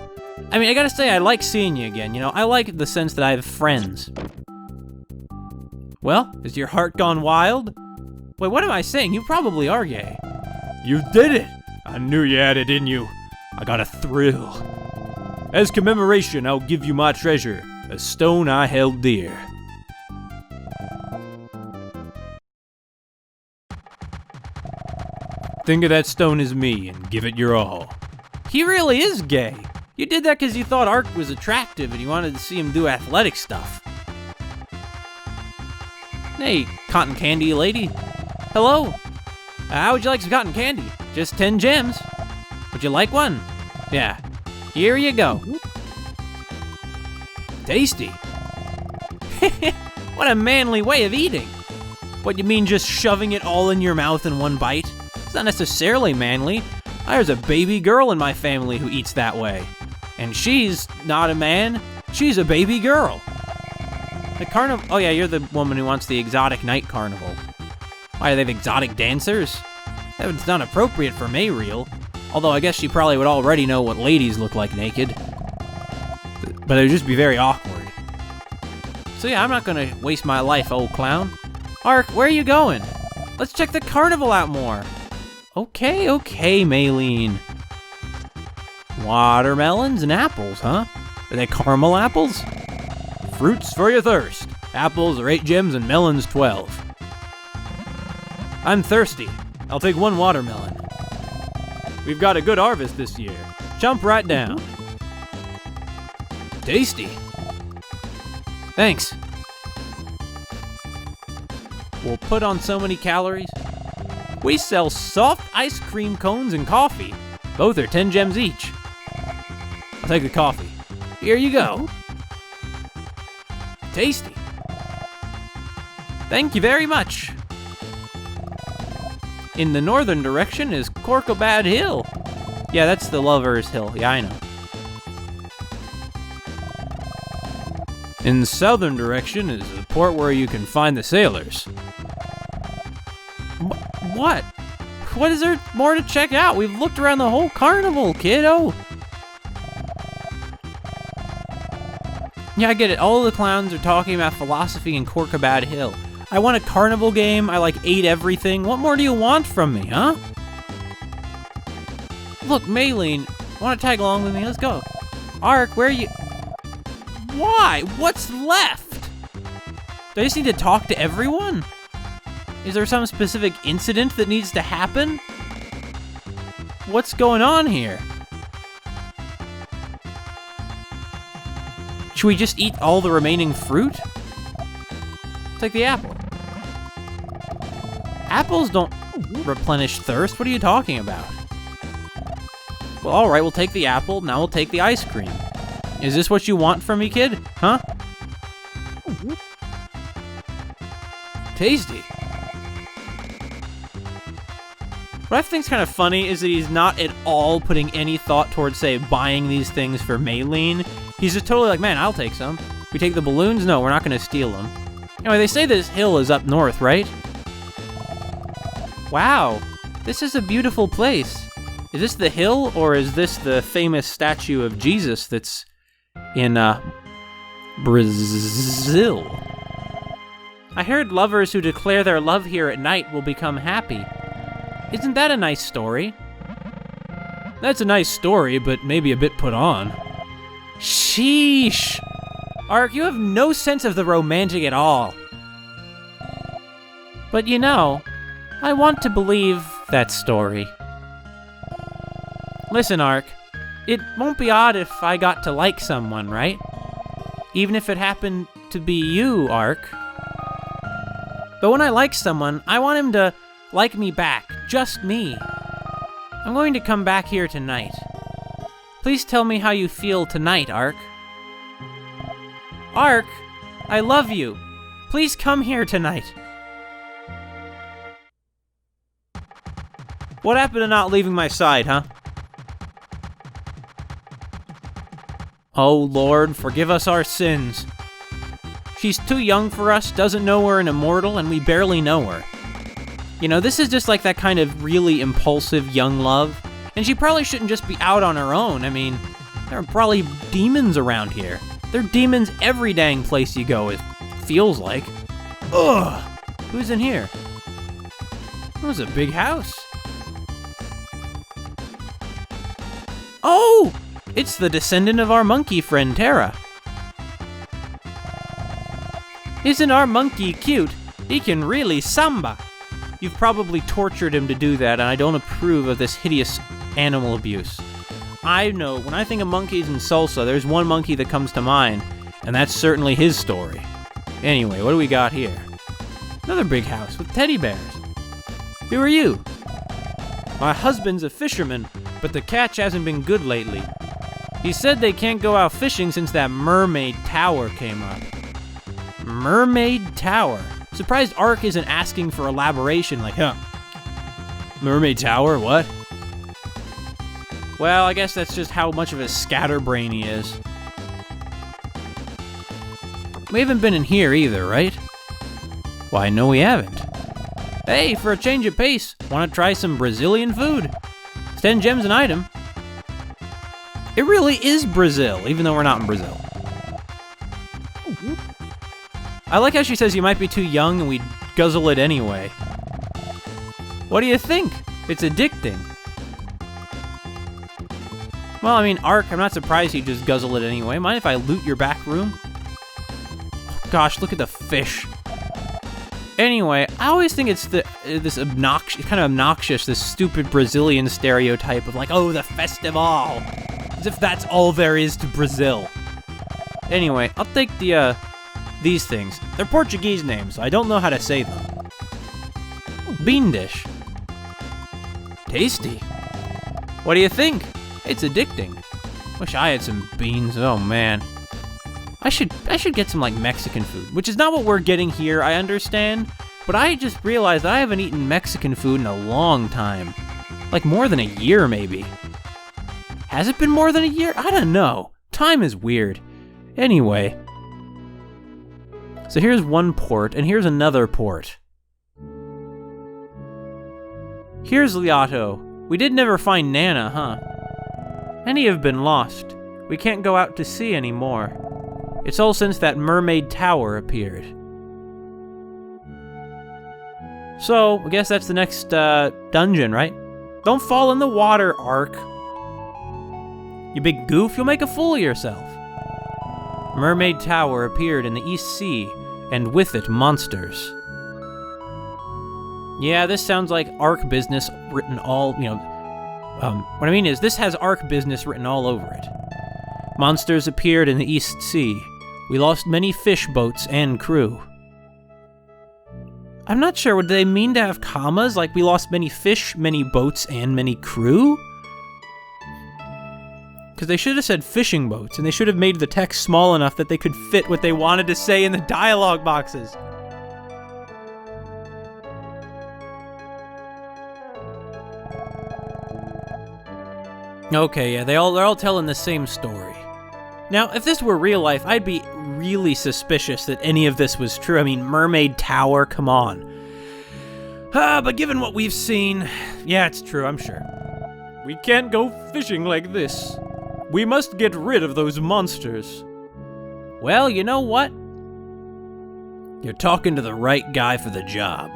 I mean, I gotta say, I like seeing you again, you know? I like the sense that I have friends. Well, is your heart gone wild? Wait, what am I saying? You probably are gay. You did it! I knew you had it in you. I got a thrill. As commemoration, I'll give you my treasure, a stone I held dear. Think of that stone as me and give it your all. He really is gay. You did that because you thought Ark was attractive and you wanted to see him do athletic stuff. Hey, cotton candy lady. Hello. How would you like some cotton candy? Just 10 gems. Would you like one? Yeah. Here you go. Tasty. What a manly way of eating. What, you mean just shoving it all in your mouth in one bite? It's not necessarily manly. There's a baby girl in my family who eats that way. And she's not a man, she's a baby girl. The carnival, oh yeah, you're the woman who wants the exotic night carnival. Why, do they have exotic dancers? That's not appropriate for Mayreal. Although I guess she probably would already know what ladies look like naked. But it would just be very awkward. So yeah, I'm not gonna waste my life, old clown. Ark, where are you going? Let's check the carnival out more. Okay, Maylene. Watermelons and apples, huh? Are they caramel apples? Fruits for your thirst. Apples are 8 gems and melons 12. I'm thirsty. I'll take 1 watermelon. We've got a good harvest this year. Jump right down. Tasty. Thanks. We'll put on so many calories. We sell soft ice cream cones and coffee. Both are 10 gems each. I'll take the coffee. Here you go. Tasty. Thank you very much. In the northern direction is Corcobad Hill. Yeah, that's the Lover's Hill. Yeah, I know. In the southern direction is the port where you can find the sailors. What? What is there more to check out? We've looked around the whole carnival, kiddo. Yeah, I get it. All the clowns are talking about philosophy in Corcobad Hill. I want a carnival game. I ate everything. What more do you want from me, huh? Look, Maylene, want to tag along with me? Let's go. Ark, where are you? Why? What's left? Do I just need to talk to everyone? Is there some specific incident that needs to happen? What's going on here? Should we just eat all the remaining fruit? Take the apple. Apples don't replenish thirst. What are you talking about? Well, alright, we'll take the apple. Now we'll take the ice cream. Is this what you want from me, kid? Huh? Tasty. What I think's kind of funny is that he's not at all putting any thought towards, say, buying these things for Maylene. He's just totally like, man, I'll take some. We take the balloons? No, we're not going to steal them. Anyway, they say this hill is up north, right? Wow, this is a beautiful place. Is this the hill, or is this the famous statue of Jesus that's in, Brazil? I heard lovers who declare their love here at night will become happy. Isn't that a nice story? That's a nice story, but maybe a bit put on. Sheesh! Ark, you have no sense of the romantic at all. But you know, I want to believe that story. Listen, Ark, It won't be odd if I got to like someone, right? Even if it happened to be you, Ark. But when I like someone, I want him to like me back, just me. I'm going to come back here tonight. Please tell me how you feel tonight, Ark. Ark, I love you. Please come here tonight. What happened to not leaving my side, huh? Oh Lord, forgive us our sins. She's too young for us, doesn't know we're an immortal, and we barely know her. You know, this is just like that kind of really impulsive young love, and she probably shouldn't just be out on her own. I mean, there are probably demons around here. There are demons every dang place you go, it feels like. Ugh! Who's in here? It was a big house. Oh! It's the descendant of our monkey friend, Terra. Isn't our monkey cute? He can really samba. You've probably tortured him to do that, and I don't approve of this hideous animal abuse. I know, when I think of monkeys and salsa, there's one monkey that comes to mind, and that's certainly his story. Anyway, what do we got here? Another big house with teddy bears. Who are you? My husband's a fisherman, but the catch hasn't been good lately. He said they can't go out fishing since that mermaid tower came up. Mermaid tower? Surprised Ark isn't asking for elaboration, like, huh? Mermaid tower, what? Well, I guess that's just how much of a scatterbrain he is. We haven't been in here either, right? Why, no we haven't. Hey, for a change of pace, want to try some Brazilian food? It's 10 gems an item. It really is Brazil, even though we're not in Brazil. I like how she says you might be too young and we'd guzzle it anyway. What do you think? It's addicting. Well, I mean, Ark, I'm not surprised you just guzzle it anyway. Mind if I loot your back room? Oh, gosh, look at the fish. Anyway, I always think it's this obnoxious, kind of obnoxious, this stupid Brazilian stereotype of like, oh, the festival. As if that's all there is to Brazil. Anyway, I'll take these things. They're Portuguese names, so I don't know how to say them. Bean dish. Tasty. What do you think? It's addicting. Wish I had some beans. Oh man. I should get some like Mexican food, which is not what we're getting here, I understand, but I just realized I haven't eaten Mexican food in a long time. Like more than a year maybe. Has it been more than a year? I don't know. Time is weird. Anyway. So here's one port, and here's another port. Here's Liato. We did never find Nana, huh? Many have been lost. We can't go out to sea anymore. It's all since that mermaid tower appeared. So, I guess that's the next dungeon, right? Don't fall in the water, Ark. You big goof, you'll make a fool of yourself. Mermaid tower appeared in the East Sea, and with it monsters. Yeah, this sounds like Ark business written all, what I mean is, this has Ark business written all over it. Monsters appeared in the East Sea. We lost many fish boats and crew. I'm not sure, would they mean to have commas? Like, we lost many fish, many boats, and many crew? Because they should have said fishing boats, and they should have made the text small enough that they could fit what they wanted to say in the dialogue boxes. Okay, yeah, they're all telling the same story. Now, if this were real life, I'd be really suspicious that any of this was true. I mean, Mermaid Tower, come on. But given what we've seen, yeah, it's true, I'm sure. We can't go fishing like this. We must get rid of those monsters. Well, you know what? You're talking to the right guy for the job.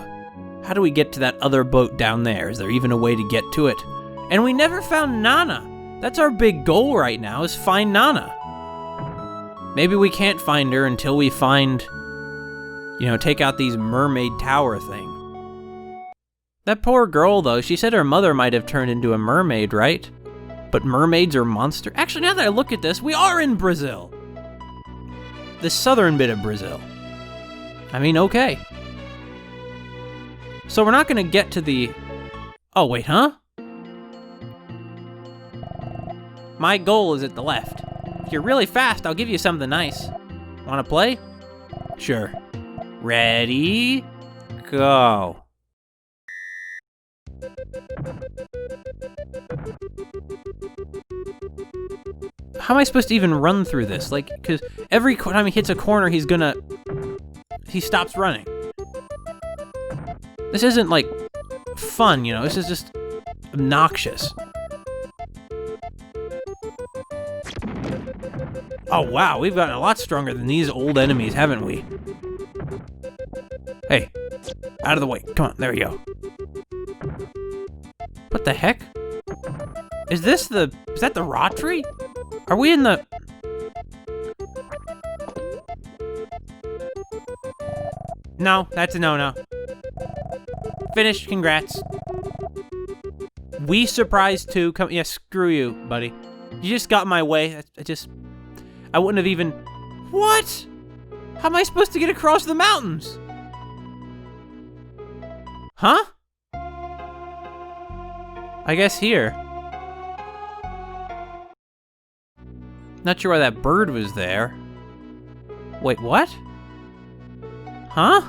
How do we get to that other boat down there? Is there even a way to get to it? And we never found Nana. That's our big goal right now, is find Nana. Maybe we can't find her until we find, take out these mermaid tower thing. That poor girl, though, she said her mother might have turned into a mermaid, right? But mermaids are monster. Actually, now that I look at this, we are in Brazil. The southern bit of Brazil. I mean, okay. So we're not gonna get to the... Oh, wait, huh? My goal is at the left. If you're really fast, I'll give you something nice. Wanna play? Sure. Ready? Go. How am I supposed to even run through this? Like, because every time he hits a corner, he stops running. This isn't, like, fun, you know? This is just obnoxious. Oh, wow, we've gotten a lot stronger than these old enemies, haven't we? Hey, out of the way. Come on, there we go. What the heck? Is that the raw tree? Are we in the... No, that's a no-no. Finished, congrats. We surprised too. Come, yeah, screw you, buddy. You just got in my way. I wouldn't have even... What? How am I supposed to get across the mountains? Huh? I guess here. Not sure why that bird was there. Wait, what? Huh?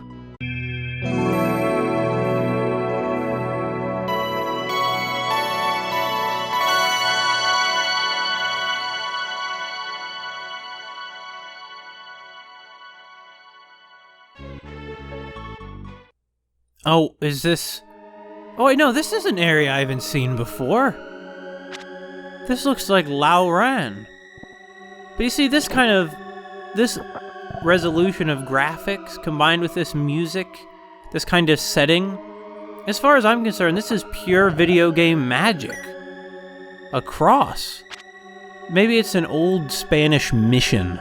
Oh, is this... Oh, wait, no, this is an area I haven't seen before. This looks like Lauran. But you see, this resolution of graphics combined with this music, this kind of setting, as far as I'm concerned, this is pure video game magic. A cross. Maybe it's an old Spanish mission.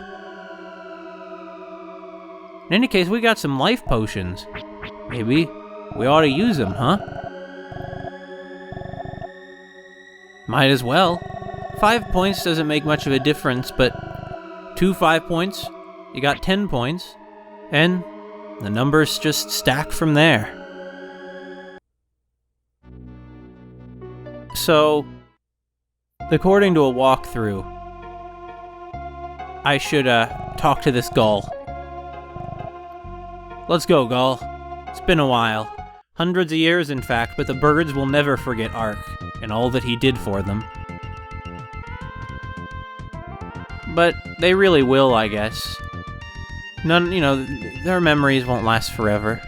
In any case, we got some life potions. Maybe we ought to use them, huh? Might as well. 5 points doesn't make much of a difference, but 2 5 points, you got 10 points, and the numbers just stack from there. So, according to a walkthrough, I should talk to this gull. Let's go, gull. It's been a while. Hundreds of years, in fact, but the birds will never forget Ark and all that he did for them. But they really will, I guess. None, you know, their memories won't last forever.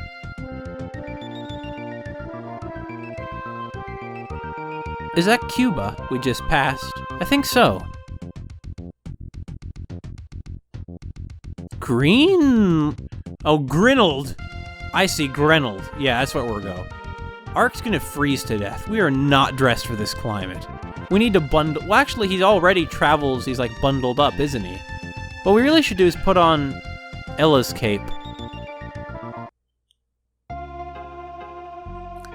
Is that Cuba we just passed? I think so. Green... Oh, Grinnelled. I see, Grinnelled. Yeah, that's where we'll go. Ark's gonna freeze to death. We are not dressed for this climate. We need to bundle... Well, actually, he already travels. He's, like, bundled up, isn't he? What we really should do is put on Ella's cape.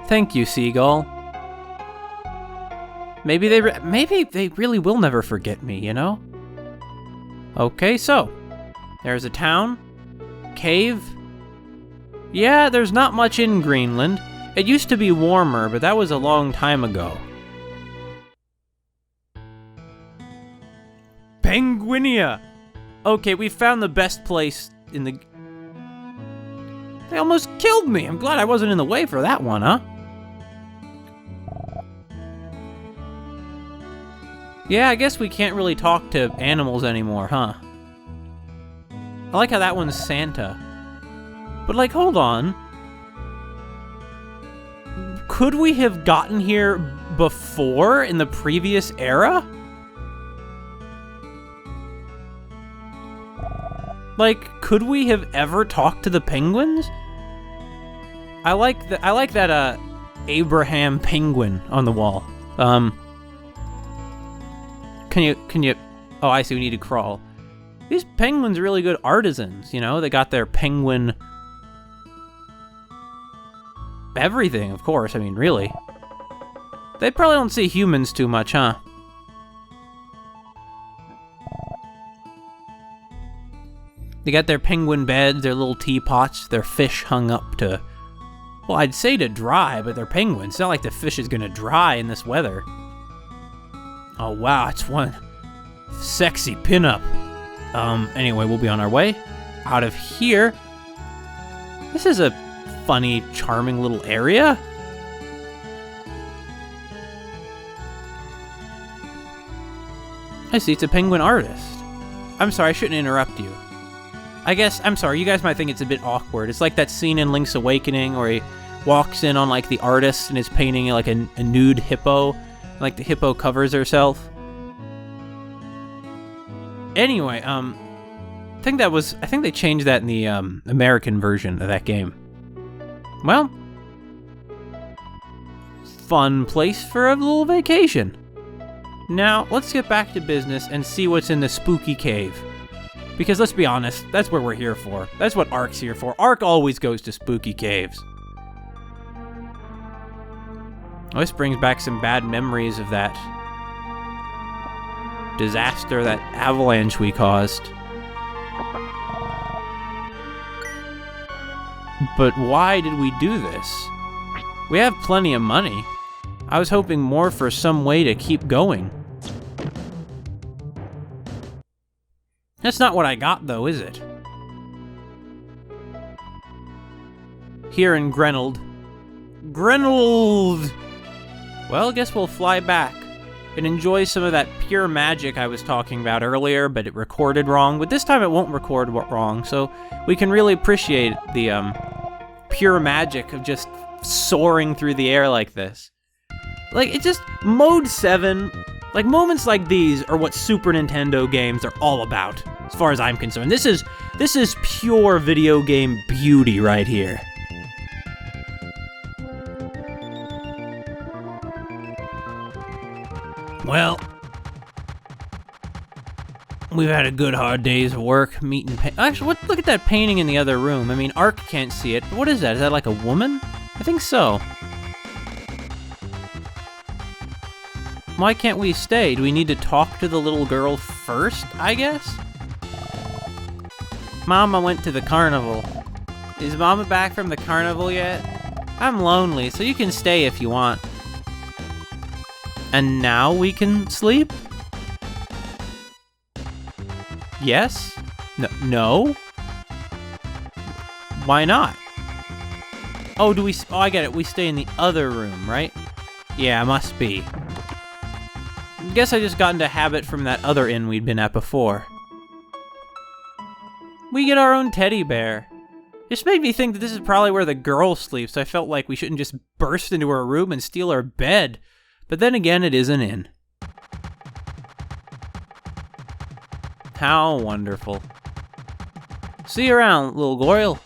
Thank you, Seagull. Maybe they really will never forget me, you know? Okay, so... There's a town. Cave. Yeah, there's not much in Greenland. It used to be warmer, but that was a long time ago. Penguinia! Okay, we found the best place in the... They almost killed me! I'm glad I wasn't in the way for that one, huh? Yeah, I guess we can't really talk to animals anymore, huh? I like how that one's Santa. But, like, hold on. Could we have gotten here before, in the previous era? Like, could we have ever talked to the penguins? I like that Abraham penguin on the wall. Can you... Oh, I see, we need to crawl. These penguins are really good artisans, you know? They got their penguin... Everything, of course, I mean, really. They probably don't see humans too much, huh? They got their penguin beds, their little teapots, their fish hung up to, well, I'd say to dry, but they're penguins. It's not like the fish is gonna dry in this weather. Oh wow, it's one sexy pinup. Anyway, we'll be on our way out of here. This is a funny, charming little area. I see, it's a penguin artist. I'm sorry, I shouldn't interrupt you. I'm sorry, you guys might think it's a bit awkward. It's like that scene in Link's Awakening where he walks in on, like, the artist and is painting, like, a nude hippo. Like, the hippo covers herself. Anyway, I think they changed that in the, American version of that game. Well, fun place for a little vacation. Now, let's get back to business and see what's in the spooky cave. Because let's be honest, that's what we're here for. That's what Ark's here for. Ark always goes to spooky caves. Oh, this brings back some bad memories of that disaster, that avalanche we caused. But why did we do this? We have plenty of money. I was hoping more for some way to keep going. That's not what I got, though, is it? Here in Grenold. Grenold! Well, I guess we'll fly back and enjoy some of that pure magic I was talking about earlier, but it recorded wrong. But this time it won't record wrong, so we can really appreciate the pure magic of just soaring through the air like this. Like, it just, Mode 7, like, moments like these are what Super Nintendo games are all about, as far as I'm concerned. This is pure video game beauty right here. Well, we've had a good hard day's work, meeting. Actually, look at that painting in the other room. I mean, Ark can't see it, but what is that? Is that like a woman? I think so. Why can't we stay? Do we need to talk to the little girl first, I guess? Mama went to the carnival. Is Mama back from the carnival yet? I'm lonely, so you can stay if you want. And now we can sleep? Yes? No? Why not? Oh, I get it. We stay in the other room, right? Yeah, must be. Guess I just got into habit from that other inn we'd been at before. We get our own teddy bear. This made me think that this is probably where the girl sleeps, so I felt like we shouldn't just burst into her room and steal her bed. But then again, it is an inn. How wonderful. See you around, little Goyle.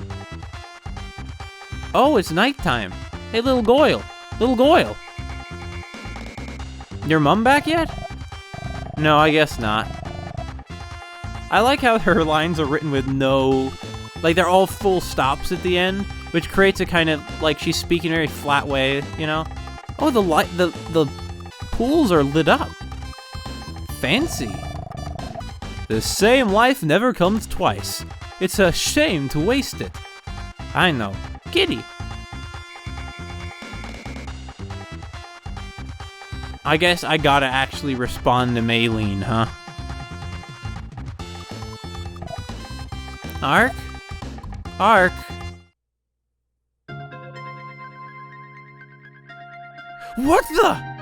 Oh, it's nighttime. Hey, little Goyle. Little Goyle. Your mom back yet? No, I guess not. I like how her lines are written with no... Like, they're all full stops at the end, which creates a kind of, like, she's speaking in a very flat way, you know? Oh, the pools are lit up. Fancy. The same life never comes twice. It's a shame to waste it. I know. Kitty. I guess I gotta actually respond to Maylene, huh? Ark? Ark? What the?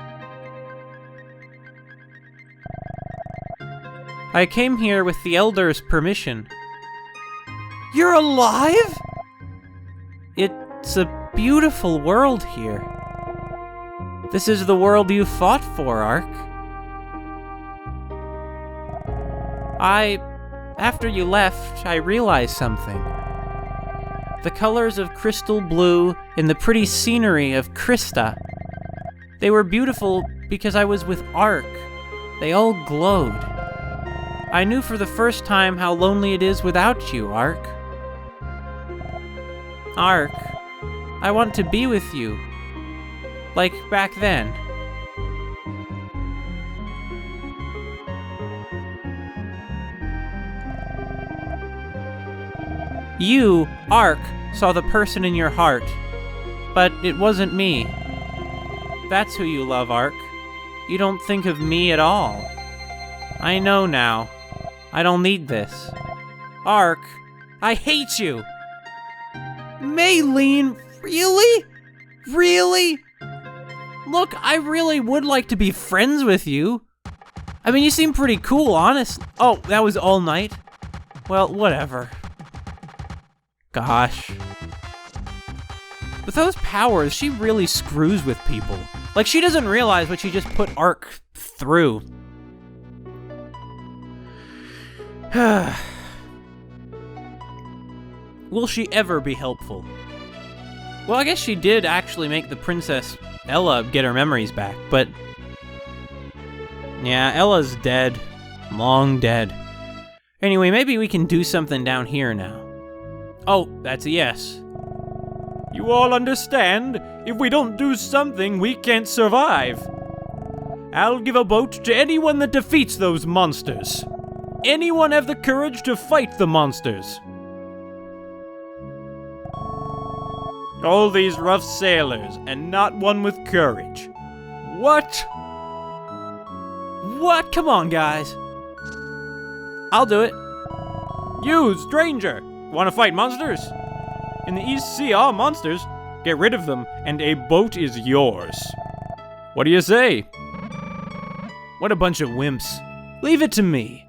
I came here with the Elder's permission. You're alive? It's a beautiful world here. This is the world you fought for, Ark. After you left, I realized something. The colors of crystal blue and the pretty scenery of Krista. They were beautiful because I was with Ark. They all glowed. I knew for the first time how lonely it is without you, Ark. Ark, I want to be with you. Like back then. You, Ark, saw the person in your heart. But it wasn't me. That's who you love, Ark. You don't think of me at all. I know now. I don't need this. Ark, I hate you! Maylene, really? Really? Look, I really would like to be friends with you. I mean, you seem pretty cool, honest. Oh, that was all night? Well, whatever. Gosh. With those powers, she really screws with people. Like, she doesn't realize what she just put Ark through. Will she ever be helpful? Well, I guess she did actually make the Princess Elle get her memories back, but... yeah, Ella's dead. Long dead. Anyway, maybe we can do something down here now. Oh, that's a yes. You all understand? If we don't do something, we can't survive. I'll give a boat to anyone that defeats those monsters. Anyone have the courage to fight the monsters? All these rough sailors, and not one with courage. What? What? Come on, guys. I'll do it. You, stranger, want to fight monsters? In the East Sea are monsters. Get rid of them, and a boat is yours. What do you say? What a bunch of wimps. Leave it to me.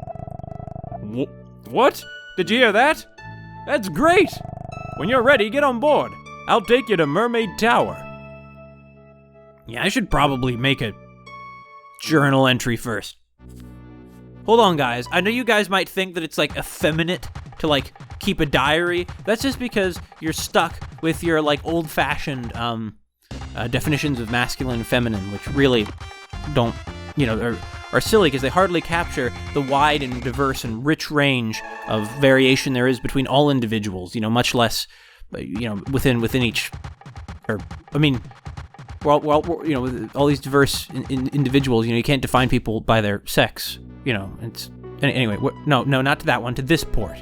What? Did you hear that? That's great! When you're ready, get on board. I'll take you to Mermaid Tower. Yeah, I should probably make a journal entry first. Hold on, guys. I know you guys might think that it's, like, effeminate to, like, keep a diary. That's just because you're stuck with your, like, old-fashioned definitions of masculine and feminine, which really don't, you know, are silly because they hardly capture the wide and diverse and rich range of variation there is between all individuals, you know, much less, you know, within each, or, I mean, well, you know, with all these diverse individuals, you know, you can't define people by their sex, you know, it's, anyway, no, not to that one, to this port.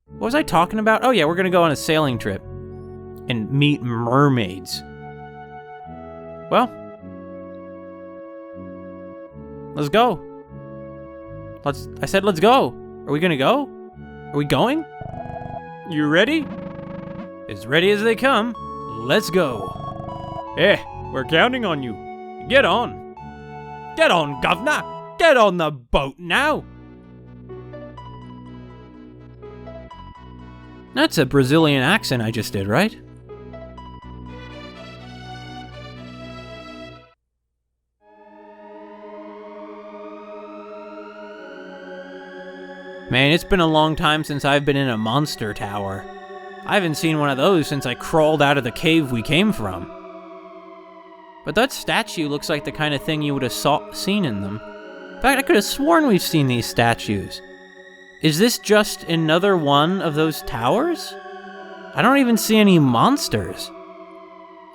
What was I talking about? Oh yeah, we're gonna go on a sailing trip and meet mermaids. Well, let's go. I said let's go. Are we gonna go? Are we going? You ready? As ready as they come. Let's go. We're counting on you. Get on. Get on, governor. Get on the boat now. That's a Brazilian accent I just did, right? Man, it's been a long time since I've been in a monster tower. I haven't seen one of those since I crawled out of the cave we came from. But that statue looks like the kind of thing you would have seen in them. In fact, I could have sworn we've seen these statues. Is this just another one of those towers? I don't even see any monsters.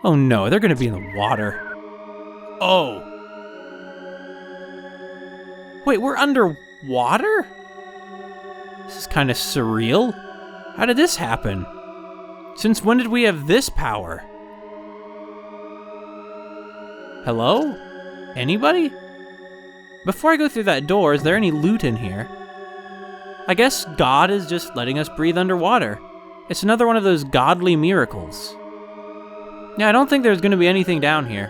Oh no, they're gonna be in the water. Oh. Wait, we're underwater? This is kind of surreal. How did this happen? Since when did we have this power? Hello? Anybody? Before I go through that door, is there any loot in here? I guess God is just letting us breathe underwater. It's another one of those godly miracles. Yeah, I don't think there's gonna be anything down here.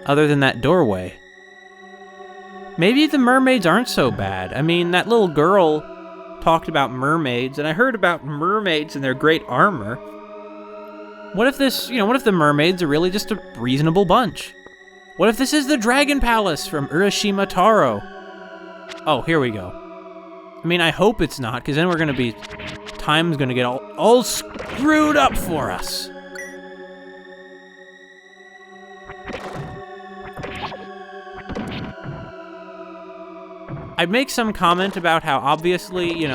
Other than that doorway. Maybe the mermaids aren't so bad. I mean, that little girl talked about mermaids, and I heard about mermaids and their great armor. What if what if the mermaids are really just a reasonable bunch? What if this is the Dragon Palace from Urashima Taro? Oh, here we go. I mean, I hope it's not, because then time's gonna get all screwed up for us. I'd make some comment about how obviously,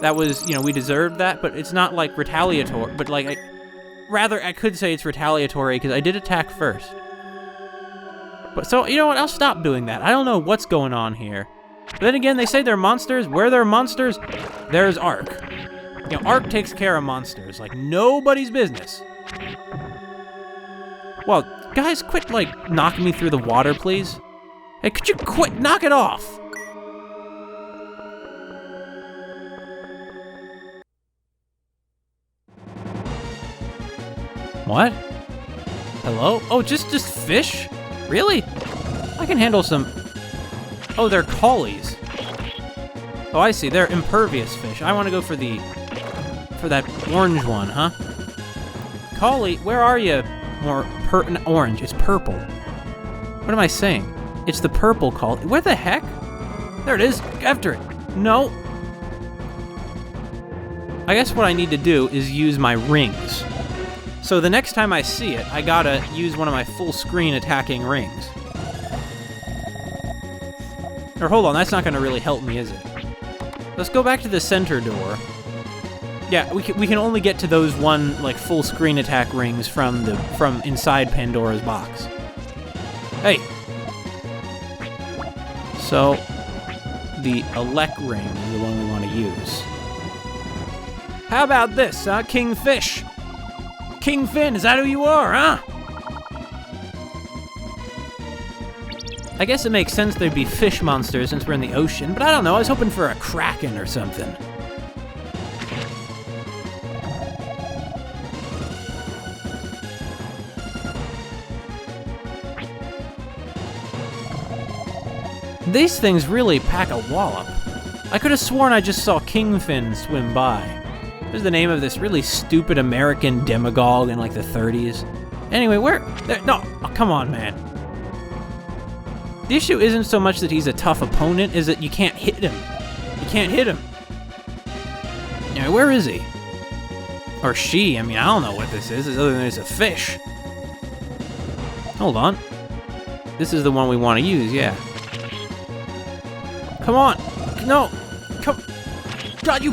that was, we deserved that, but it's not like retaliatory, but like, I could say it's retaliatory because I did attack first. But so, you know what, I'll stop doing that. I don't know what's going on here. But then again, they say they're monsters. Where there are monsters, there's Ark. You know, art takes care of monsters like nobody's business. Well, guys, quit, like, knocking me through the water, please. Hey, could you quit? Knock it off! What? Hello? Oh, just fish? Really? I can handle some... Oh, they're collies. Oh, I see. They're impervious fish. I want to go for that orange one, huh? Collie, where are you? More orange. It's purple. What am I saying? It's the purple collie. Where the heck? There it is. After it. No. I guess what I need to do is use my rings. So the next time I see it, I gotta use one of my full screen attacking rings. Or hold on, that's not gonna really help me, is it? Let's go back to the center door. Yeah, we can only get to those one, like, full screen attack rings from inside Pandora's box. Hey! So, the elect ring is the one we want to use. How about this, huh, Kingfish? King Finn, is that who you are, huh? I guess it makes sense there'd be fish monsters since we're in the ocean, but I don't know, I was hoping for a kraken or something. These things really pack a wallop. I could have sworn I just saw Kingfin swim by. What is the name of this really stupid American demagogue in like the 30s? Anyway, no, oh, come on, man. The issue isn't so much that he's a tough opponent, is that you can't hit him. You can't hit him. Anyway, where is he? Or she, I mean, I don't know what this is other than it's a fish. Hold on. This is the one we want to use, yeah. Come on! No! Come... God, you...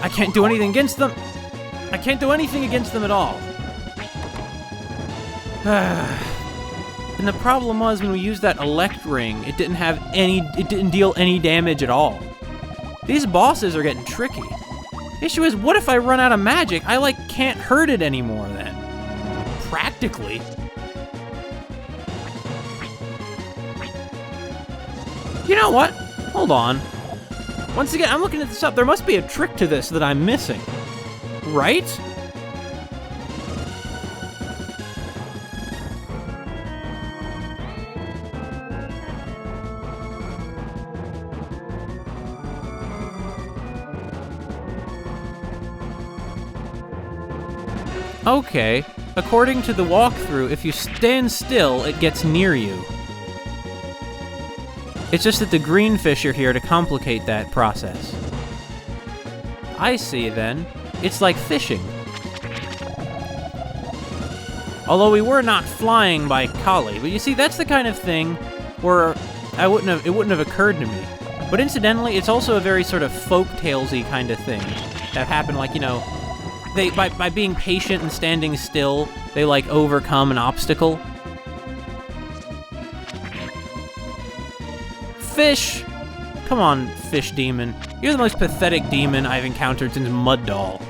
I can't do anything against them! I can't do anything against them at all. And the problem was when we used that elect ring, it didn't deal any damage at all. These bosses are getting tricky. The issue is, what if I run out of magic? I, like, can't hurt it anymore then. Practically. You know what? Hold on. Once again, I'm looking at this up. There must be a trick to this that I'm missing. Right? Okay. According to the walkthrough, if you stand still, it gets near you. It's just that the green fish are here to complicate that process. I see, then. It's like fishing. Although we were not flying by collie, but you see, that's the kind of thing where it wouldn't have occurred to me. But incidentally, it's also a very sort of folktales-y kind of thing that happened, like, you know, by being patient and standing still, they, like, overcome an obstacle. Fish! Come on, fish demon. You're the most pathetic demon I've encountered since Mud Doll.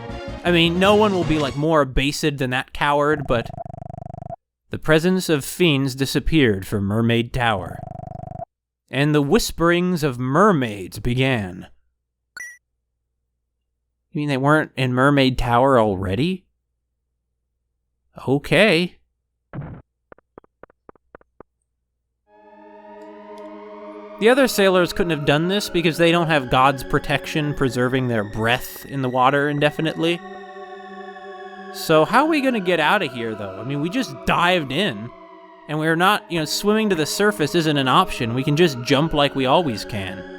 I mean, no one will be, like, more abased than that coward, but... The presence of fiends disappeared from Mermaid Tower. And the whisperings of mermaids began. You mean they weren't in Mermaid Tower already? Okay. The other sailors couldn't have done this because they don't have God's protection preserving their breath in the water indefinitely. So how are we gonna get out of here, though? I mean, we just dived in, and we're not, you know, swimming to the surface isn't an option. We can just jump like we always can.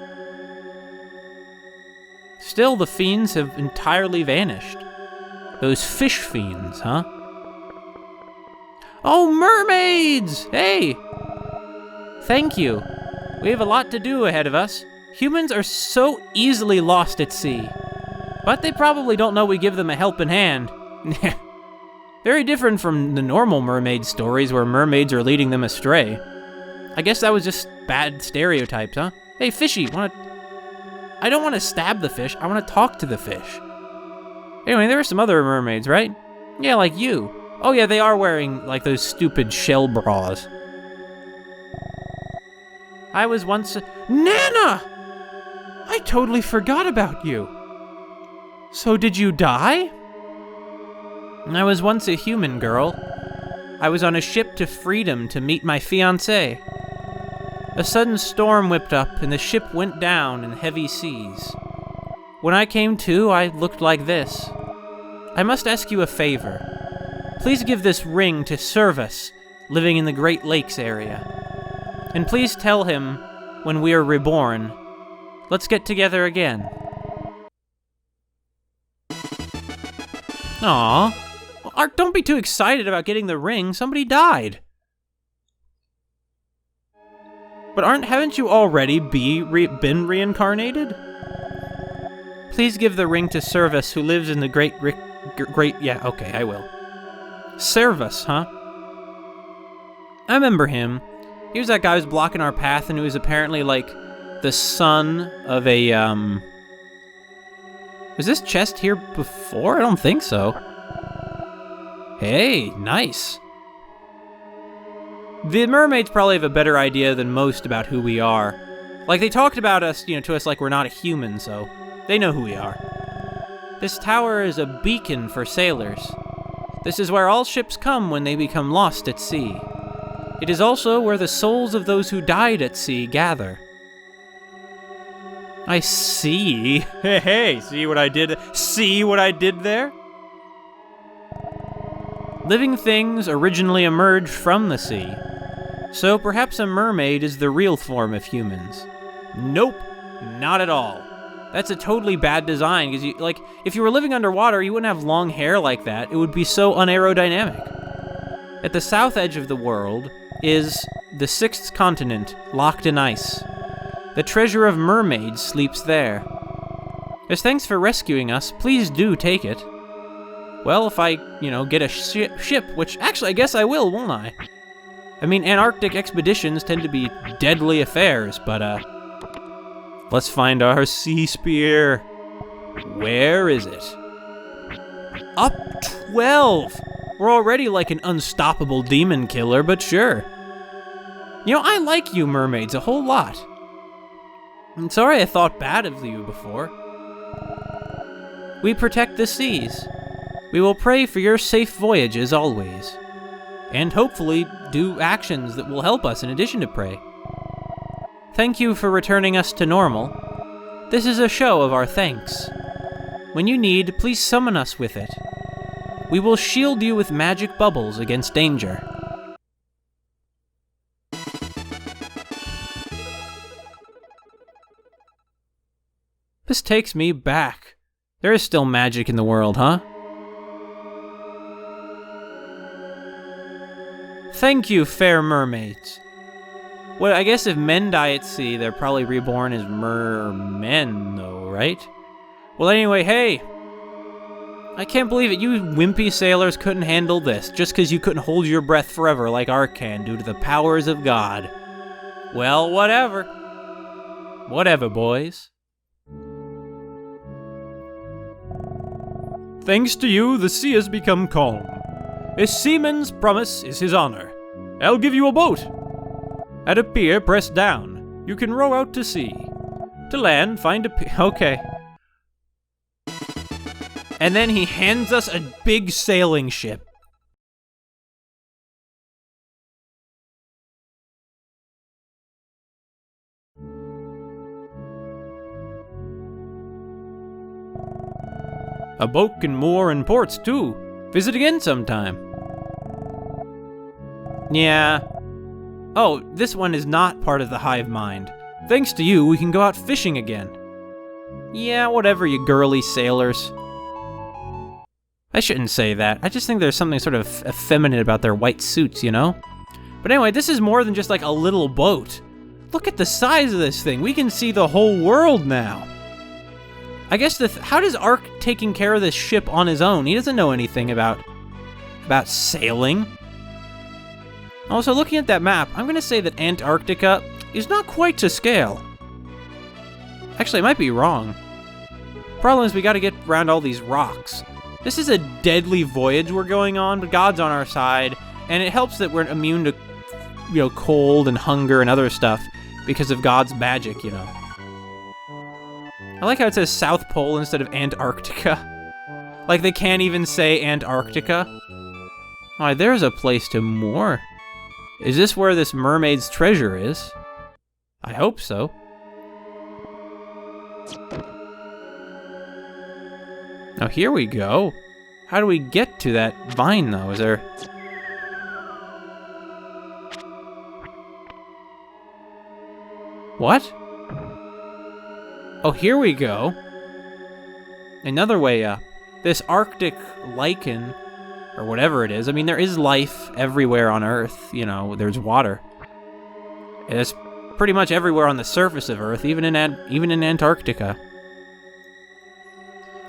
Still, the fiends have entirely vanished. Those fish fiends, huh? Oh, mermaids! Hey! Thank you. We have a lot to do ahead of us. Humans are so easily lost at sea. But they probably don't know we give them a helping hand. Very different from the normal mermaid stories where mermaids are leading them astray. I guess that was just bad stereotypes, huh? Hey, fishy, wanna... I don't want to stab the fish. I want to talk to the fish. Anyway, there are some other mermaids, right? Yeah, like you. Oh yeah, they are wearing, like, those stupid shell bras. I was once Nana! I totally forgot about you. So did you die? I was once a human girl. I was on a ship to freedom to meet my fiancé. A sudden storm whipped up and the ship went down in heavy seas. When I came to, I looked like this. I must ask you a favor. Please give this ring to Service, living in the Great Lakes area. And please tell him, when we are reborn, let's get together again. Aww. Art, don't be too excited about getting the ring. Somebody died. But haven't you already been reincarnated? Please give the ring to Service, who lives in the great, yeah, okay, I will. Service, huh? I remember him. He was that guy who was blocking our path, and he was apparently, like, the son of a, Was this chest here before? I don't think so. Hey, nice. The mermaids probably have a better idea than most about who we are. Like, they talked about us, to us like we're not a human, so they know who we are. This tower is a beacon for sailors. This is where all ships come when they become lost at sea. It is also where the souls of those who died at sea gather. I see. Hey, see what I did? See what I did there? Living things originally emerged from the sea. So perhaps a mermaid is the real form of humans. Nope, not at all. That's a totally bad design, because if you were living underwater, you wouldn't have long hair like that. It would be so unaerodynamic. At the south edge of the world is the sixth continent, locked in ice. The treasure of mermaids sleeps there. As thanks for rescuing us, please do take it. Well, if I, get a ship, which actually I guess I will, won't I? I mean, Antarctic expeditions tend to be deadly affairs, but, let's find our sea spear. Where is it? Up 12! We're already like an unstoppable demon killer, but sure. I like you mermaids a whole lot. I'm sorry I thought bad of you before. We protect the seas. We will pray for your safe voyages always. And hopefully do actions that will help us in addition to pray. Thank you for returning us to normal. This is a show of our thanks. When you need, please summon us with it. We will shield you with magic bubbles against danger. This takes me back. There is still magic in the world, huh? Thank you, fair mermaids. Well, I guess if men die at sea, they're probably reborn as mermen, though, right? Well, anyway, hey! I can't believe it, you wimpy sailors couldn't handle this, just because you couldn't hold your breath forever like Ark can due to the powers of God. Well, whatever. Whatever, boys. Thanks to you, the sea has become calm. A seaman's promise is his honor. I'll give you a boat. At a pier, press down. You can row out to sea. To land, find a pier. Okay. And then he hands us a big sailing ship. A boat can moor in ports, too. Visit again sometime. Yeah. Oh, this one is not part of the hive mind. Thanks to you, we can go out fishing again. Yeah, whatever, you girly sailors. I shouldn't say that. I just think there's something sort of effeminate about their white suits, But anyway, this is more than just like a little boat. Look at the size of this thing. We can see the whole world now. I guess how does Ark taking care of this ship on his own? He doesn't know anything about sailing. Also, looking at that map, I'm going to say that Antarctica is not quite to scale. Actually, I might be wrong. Problem is we gotta get around all these rocks. This is a deadly voyage we're going on, but God's on our side, and it helps that we're immune to, cold and hunger and other stuff because of God's magic, I like how it says South Pole instead of Antarctica. Like they can't even say Antarctica. Alright, there's a place to moor. Is this where this mermaid's treasure is? I hope so. Now here we go. How do we get to that vine though? Is there... What? Oh, here we go. Another way up. This Arctic lichen, or whatever it is. I mean, there is life everywhere on Earth. There's water. And it's pretty much everywhere on the surface of Earth, even in Antarctica.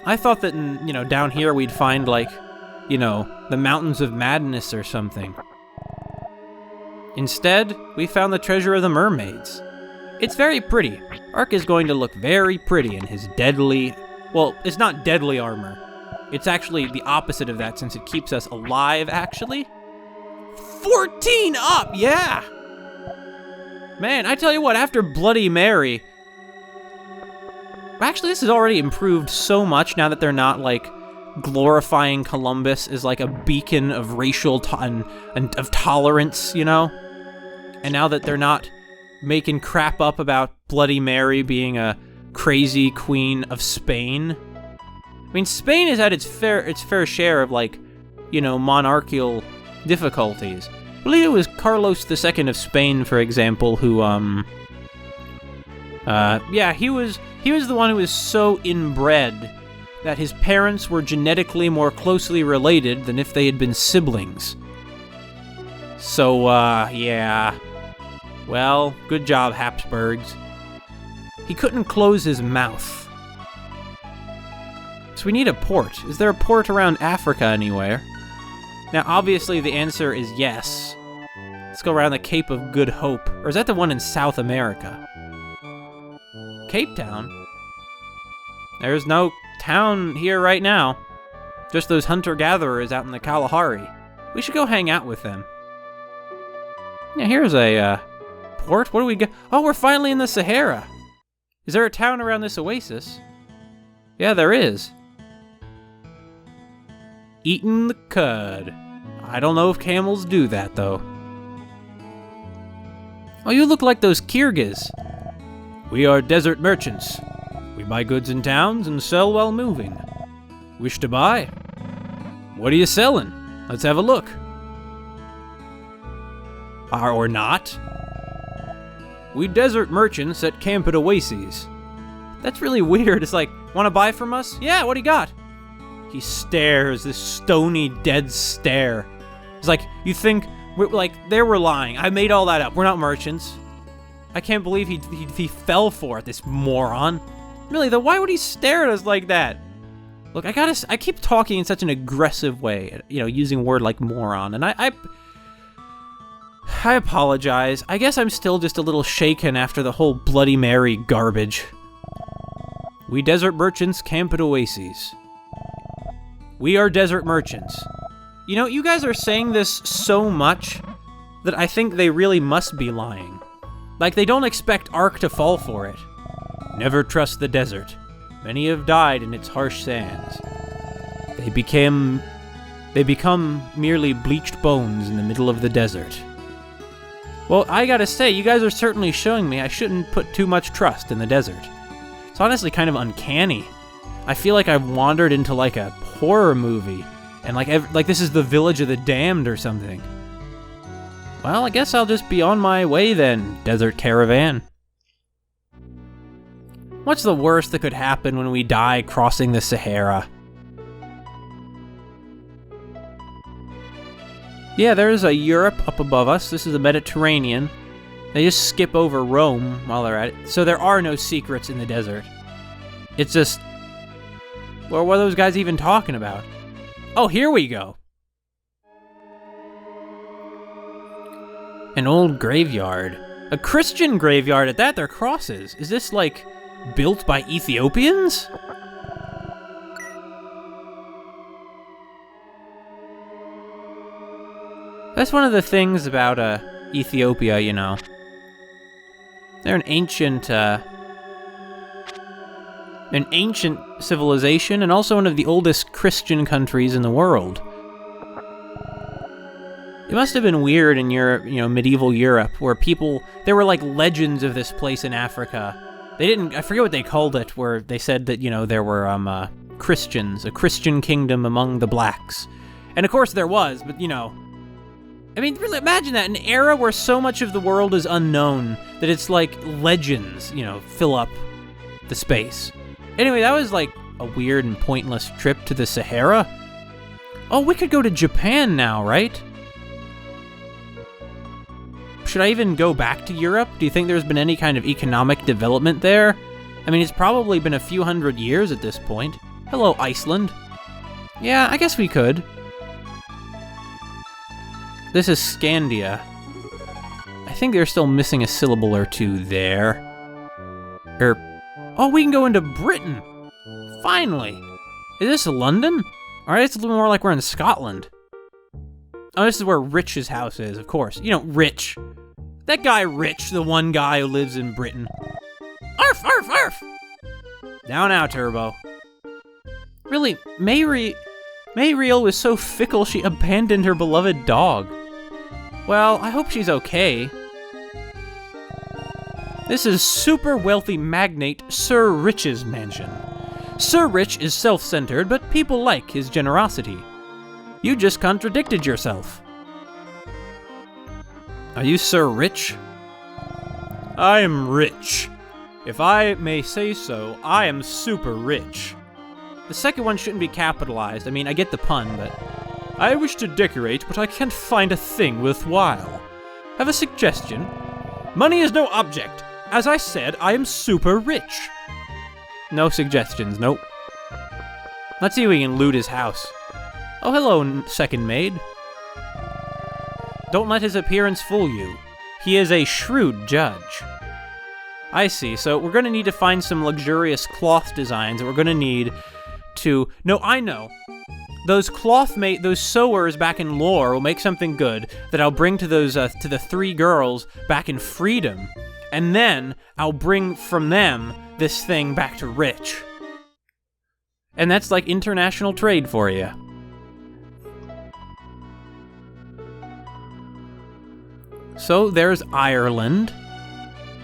I thought that down here we'd find the Mountains of Madness or something. Instead, we found the treasure of the mermaids. It's very pretty. Ark is going to look very pretty in his deadly... Well, it's not deadly armor. It's actually the opposite of that since it keeps us alive, actually. 14 up, yeah! Man, I tell you what, after Bloody Mary... Actually, this has already improved so much now that they're not, glorifying Columbus as, a beacon of racial and of tolerance, And now that they're not making crap up about Bloody Mary being a crazy queen of Spain. I mean, Spain has had its fair share of, monarchical difficulties. I believe it was Carlos II of Spain, for example, who, he was the one who was so inbred that his parents were genetically more closely related than if they had been siblings. So, yeah. Well, good job, Habsburgs. He couldn't close his mouth. So we need a port. Is there a port around Africa anywhere? Now, obviously, the answer is yes. Let's go around the Cape of Good Hope. Or is that the one in South America? Cape Town? There's no town here right now. Just those hunter-gatherers out in the Kalahari. We should go hang out with them. Yeah, here's a, port. What do we get? Oh, we're finally in the Sahara. Is there a town around this oasis? Yeah, there is. Eating the cud. I don't know if camels do that, though. Oh, you look like those Kyrgyz. We are desert merchants. We buy goods in towns and sell while moving. Wish to buy? What are you selling? Let's have a look. Or not. We desert merchants that camp at oases. That's really weird. It's like, want to buy from us? Yeah, what do you got? He stares, this stony, dead stare. It's like, you think, they were lying. I made all that up. We're not merchants. I can't believe he fell for it, this moron. Really, though, why would he stare at us like that? Look, I keep talking in such an aggressive way, using a word like moron, and I apologize. I guess I'm still just a little shaken after the whole Bloody Mary garbage. We desert merchants camp at oases. We are desert merchants. You guys are saying this so much that I think they really must be lying. Like, they don't expect Ark to fall for it. Never trust the desert. Many have died in its harsh sands. They become merely bleached bones in the middle of the desert. Well, I gotta say, you guys are certainly showing me I shouldn't put too much trust in the desert. It's honestly kind of uncanny. I feel like I've wandered into a horror movie, and like this is the Village of the Damned or something. Well, I guess I'll just be on my way then, Desert Caravan. What's the worst that could happen when we die crossing the Sahara? Yeah, there's a Europe up above us. This is the Mediterranean. They just skip over Rome while they're at it. So there are no secrets in the desert. It's just... Well, what are those guys even talking about? Oh, here we go. An old graveyard. A Christian graveyard at that, they're crosses. Is this built by Ethiopians? That's one of the things about Ethiopia, you know. They're an ancient civilization and also one of the oldest Christian countries in the world. It must have been weird in Europe, you know, medieval Europe, where there were like legends of this place in Africa. I forget what they called it, where they said that, you know, there were Christians, a Christian kingdom among the blacks. And of course there was, but you know, I mean, really imagine that, an era where so much of the world is unknown that it's like legends, you know, fill up the space. Anyway, that was like a weird and pointless trip to the Sahara. Oh, we could go to Japan now, right? Should I even go back to Europe? Do you think there's been any kind of economic development there? I mean, it's probably been a few hundred years at this point. Hello, Iceland. Yeah, I guess we could. This is Scandia. I think they're still missing a syllable or two there. Oh, we can go into Britain! Finally! Is this London? Alright, it's a little more like we're in Scotland. Oh, this is where Rich's house is, of course. You know, Rich. That guy Rich, the one guy who lives in Britain. Arf, arf, arf! Now, Turbo. Really, Mayriel was so fickle she abandoned her beloved dog. Well, I hope she's okay. This is super wealthy magnate Sir Rich's mansion. Sir Rich is self-centered, but people like his generosity. You just contradicted yourself. Are you Sir Rich? I am rich. If I may say so, I am super rich. The second one shouldn't be capitalized. I mean, I get the pun, but... I wish to decorate, but I can't find a thing worthwhile. Have a suggestion? Money is no object. As I said, I am super rich. No suggestions, nope. Let's see if we can loot his house. Oh, hello, second maid. Don't let his appearance fool you. He is a shrewd judge. I see, so we're gonna need to find some luxurious cloth designs that we're gonna need to... No, I know. Those sewers back in Lore will make something good that I'll bring to those, to the three girls back in Freedom. And then I'll bring from them this thing back to Rich. And that's like international trade for you. So there's Ireland.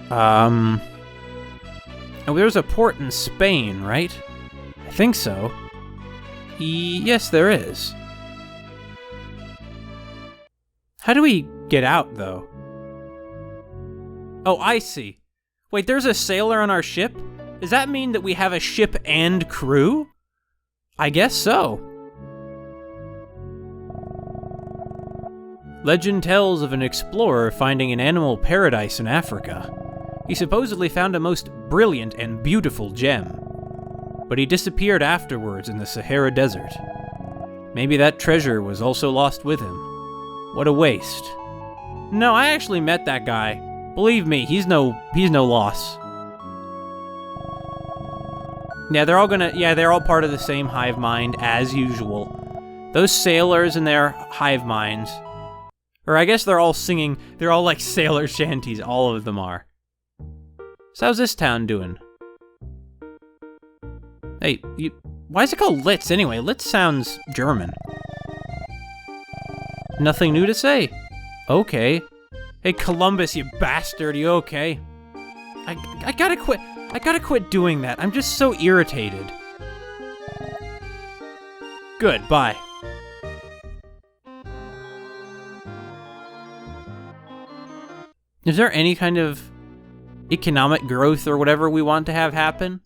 Oh, there's a port in Spain, right? I think so. Yes, there is. How do we get out, though? Oh, I see. Wait, there's a sailor on our ship? Does that mean that we have a ship and crew? I guess so. Legend tells of an explorer finding an animal paradise in Africa. He supposedly found a most brilliant and beautiful gem. But he disappeared afterwards in the Sahara Desert. Maybe that treasure was also lost with him. What a waste. No, I actually met that guy. Believe me, he's no loss. Yeah, they're all part of the same hive mind, as usual. Those sailors in their hive minds. Or I guess they're all like sailor shanties, all of them are. So how's this town doing? Hey, why is it called Litz anyway? Litz sounds German. Nothing new to say. Okay. Hey, Columbus, you bastard, you okay? I gotta quit. I gotta quit doing that. I'm just so irritated. Good, bye. Is there any kind of economic growth or whatever we want to have happen?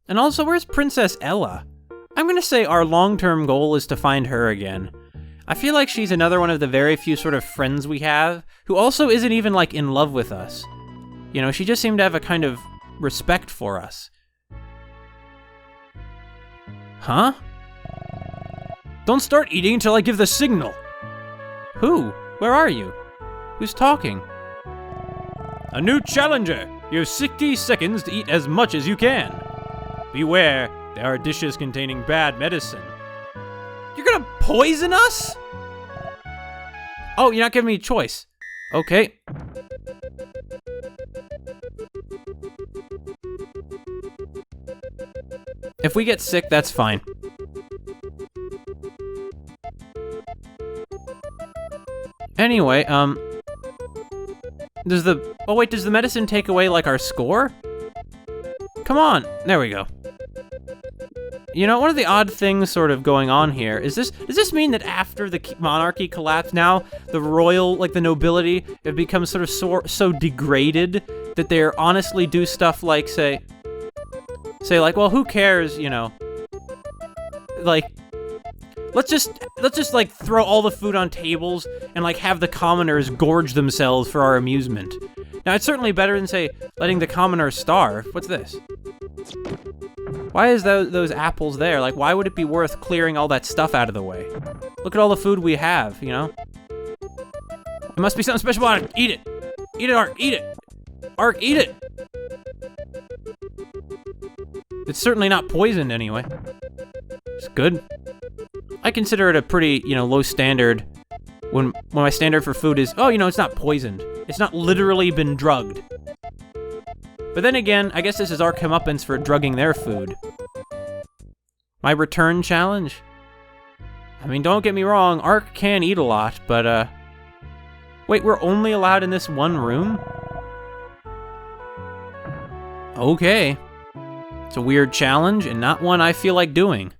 And also, where's Princess Elle? I'm gonna say our long-term goal is to find her again. I feel like she's another one of the very few sort of friends we have, who also isn't even, like, in love with us. You know, she just seemed to have a kind of respect for us. Huh? Don't start eating until I give the signal! Who? Where are you? Who's talking? A new challenger! You have 60 seconds to eat as much as you can. Beware, there are dishes containing bad medicine. You're gonna poison us? Oh, you're not giving me a choice. Okay. If we get sick, that's fine. Anyway, does the medicine take away, like, our score? Come on, there we go. You know, one of the odd things sort of going on here is does this mean that after the monarchy collapsed, now the royal, like the nobility, have become sort of so degraded that they honestly do stuff like, say like, well, who cares, you know, like, let's just like throw all the food on tables and like have the commoners gorge themselves for our amusement. Now, it's certainly better than, say, letting the commoners starve. What's this? Why is those apples there? Like, why would it be worth clearing all that stuff out of the way? Look at all the food we have, you know? There must be something special about it. Eat it. Eat it, Ark. Eat it. Ark, eat it. It's certainly not poisoned anyway. It's good. I consider it a pretty, you know, low standard when my standard for food is, oh, you know, it's not poisoned. It's not literally been drugged. But then again, I guess this is our comeuppance for drugging their food. My return challenge? I mean, don't get me wrong, Ark can eat a lot, but, wait, we're only allowed in this one room? Okay. It's a weird challenge, and not one I feel like doing.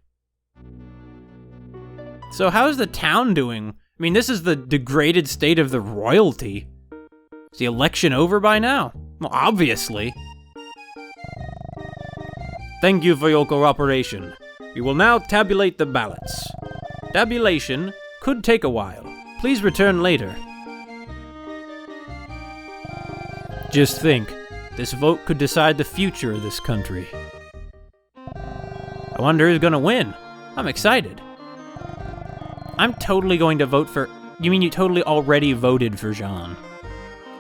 So how's the town doing? I mean, this is the degraded state of the royalty. Is the election over by now? Well, obviously. Thank you for your cooperation. We will now tabulate the ballots. Tabulation could take a while. Please return later. Just think, this vote could decide the future of this country. I wonder who's gonna win. I'm excited. I'm totally going to vote for... You mean you totally already voted for Jean?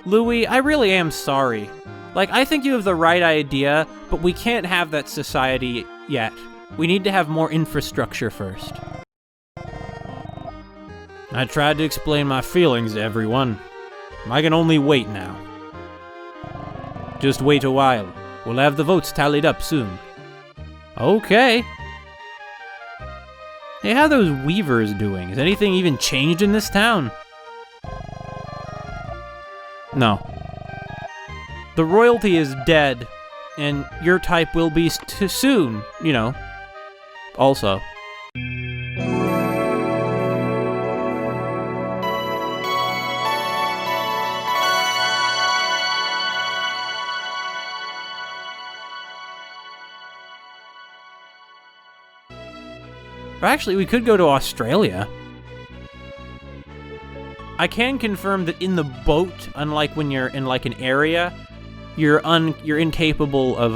Louis, I really am sorry. Like, I think you have the right idea, but we can't have that society yet. We need to have more infrastructure first. I tried to explain my feelings to everyone. I can only wait now. Just wait a while. We'll have the votes tallied up soon. Okay. Hey, how are those weavers doing? Is anything even changed in this town? No. The royalty is dead, and your type will be soon, you know. Also. Or actually, we could go to Australia. I can confirm that in the boat, unlike when you're in like an area, you're incapable of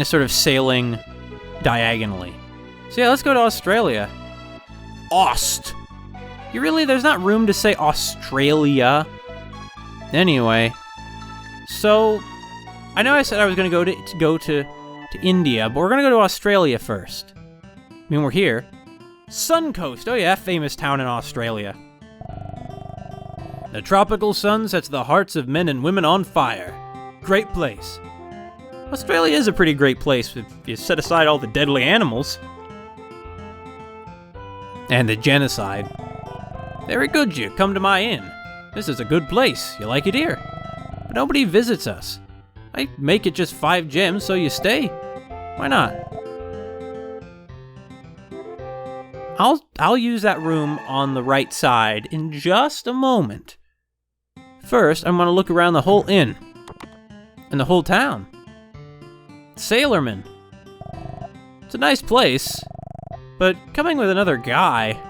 sort of sailing diagonally. So yeah, let's go to Australia. There's not room to say Australia. Anyway, so I know I said I was going to go to India, but we're gonna go to Australia first. I mean, we're here. Suncoast, oh yeah, famous town in Australia. The tropical sun sets the hearts of men and women on fire. Great place. Australia is a pretty great place if you set aside all the deadly animals. And the genocide. Very good, you come to my inn. This is a good place, you like it here. But nobody visits us. I make it just 5 gems so you stay. Why not? I'll use that room on the right side in just a moment. First, I'm gonna look around the whole inn. And the whole town. Sailorman. It's a nice place, but coming with another guy.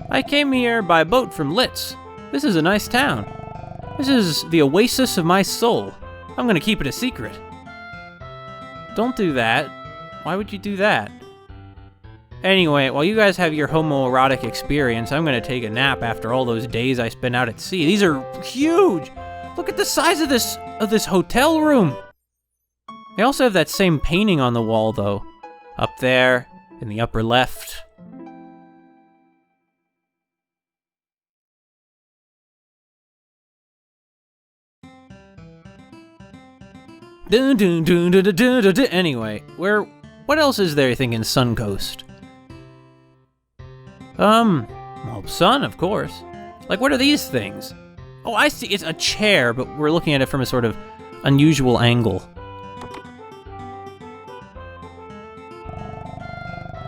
I came here by boat from Litz. This is a nice town. This is the oasis of my soul. I'm gonna keep it a secret. Don't do that. Why would you do that? Anyway, while you guys have your homoerotic experience, I'm gonna take a nap after all those days I spent out at sea. These are huge! Look at the size of this hotel room! They also have that same painting on the wall, though. Up there, in the upper left. Anyway, what else is there, you think, in Suncoast? Well, sun, of course. Like, what are these things? Oh, I see, it's a chair, but we're looking at it from a sort of unusual angle.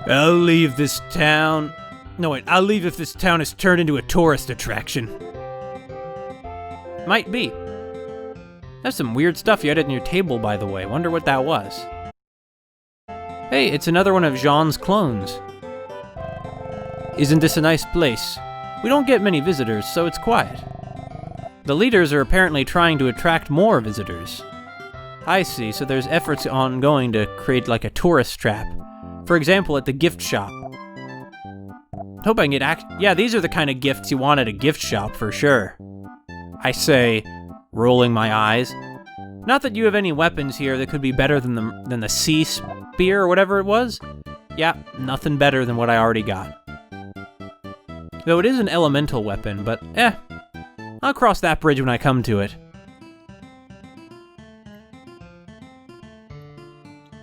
I'll leave this town. No, wait, I'll leave if this town is turned into a tourist attraction. Might be. That's some weird stuff you had on your table, by the way. Wonder what that was. Hey, it's another one of Jean's clones. Isn't this a nice place? We don't get many visitors, so it's quiet. The leaders are apparently trying to attract more visitors. I see, so there's efforts ongoing to create like a tourist trap. For example, at the gift shop. Hope I can get yeah, these are the kind of gifts you want at a gift shop for sure. I say, rolling my eyes. Not that you have any weapons here that could be better than the sea spear or whatever it was. Yeah, nothing better than what I already got. Though it is an elemental weapon, but I'll cross that bridge when I come to it.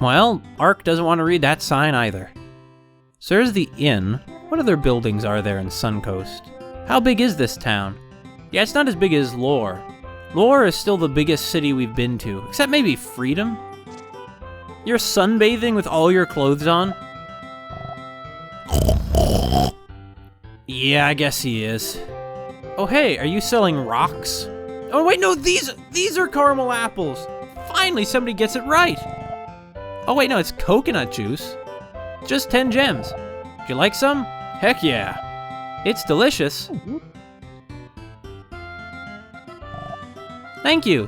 Well, Ark doesn't want to read that sign either. So there's the inn. What other buildings are there in Suncoast? How big is this town? Yeah, it's not as big as Lore. Lore is still the biggest city we've been to, except maybe Freedom? You're sunbathing with all your clothes on? Yeah, I guess he is. Oh hey, are you selling rocks? Oh wait, no, these are caramel apples! Finally, somebody gets it right! Oh wait, no, it's coconut juice. Just 10 gems. Do you like some? Heck yeah. It's delicious. Thank you.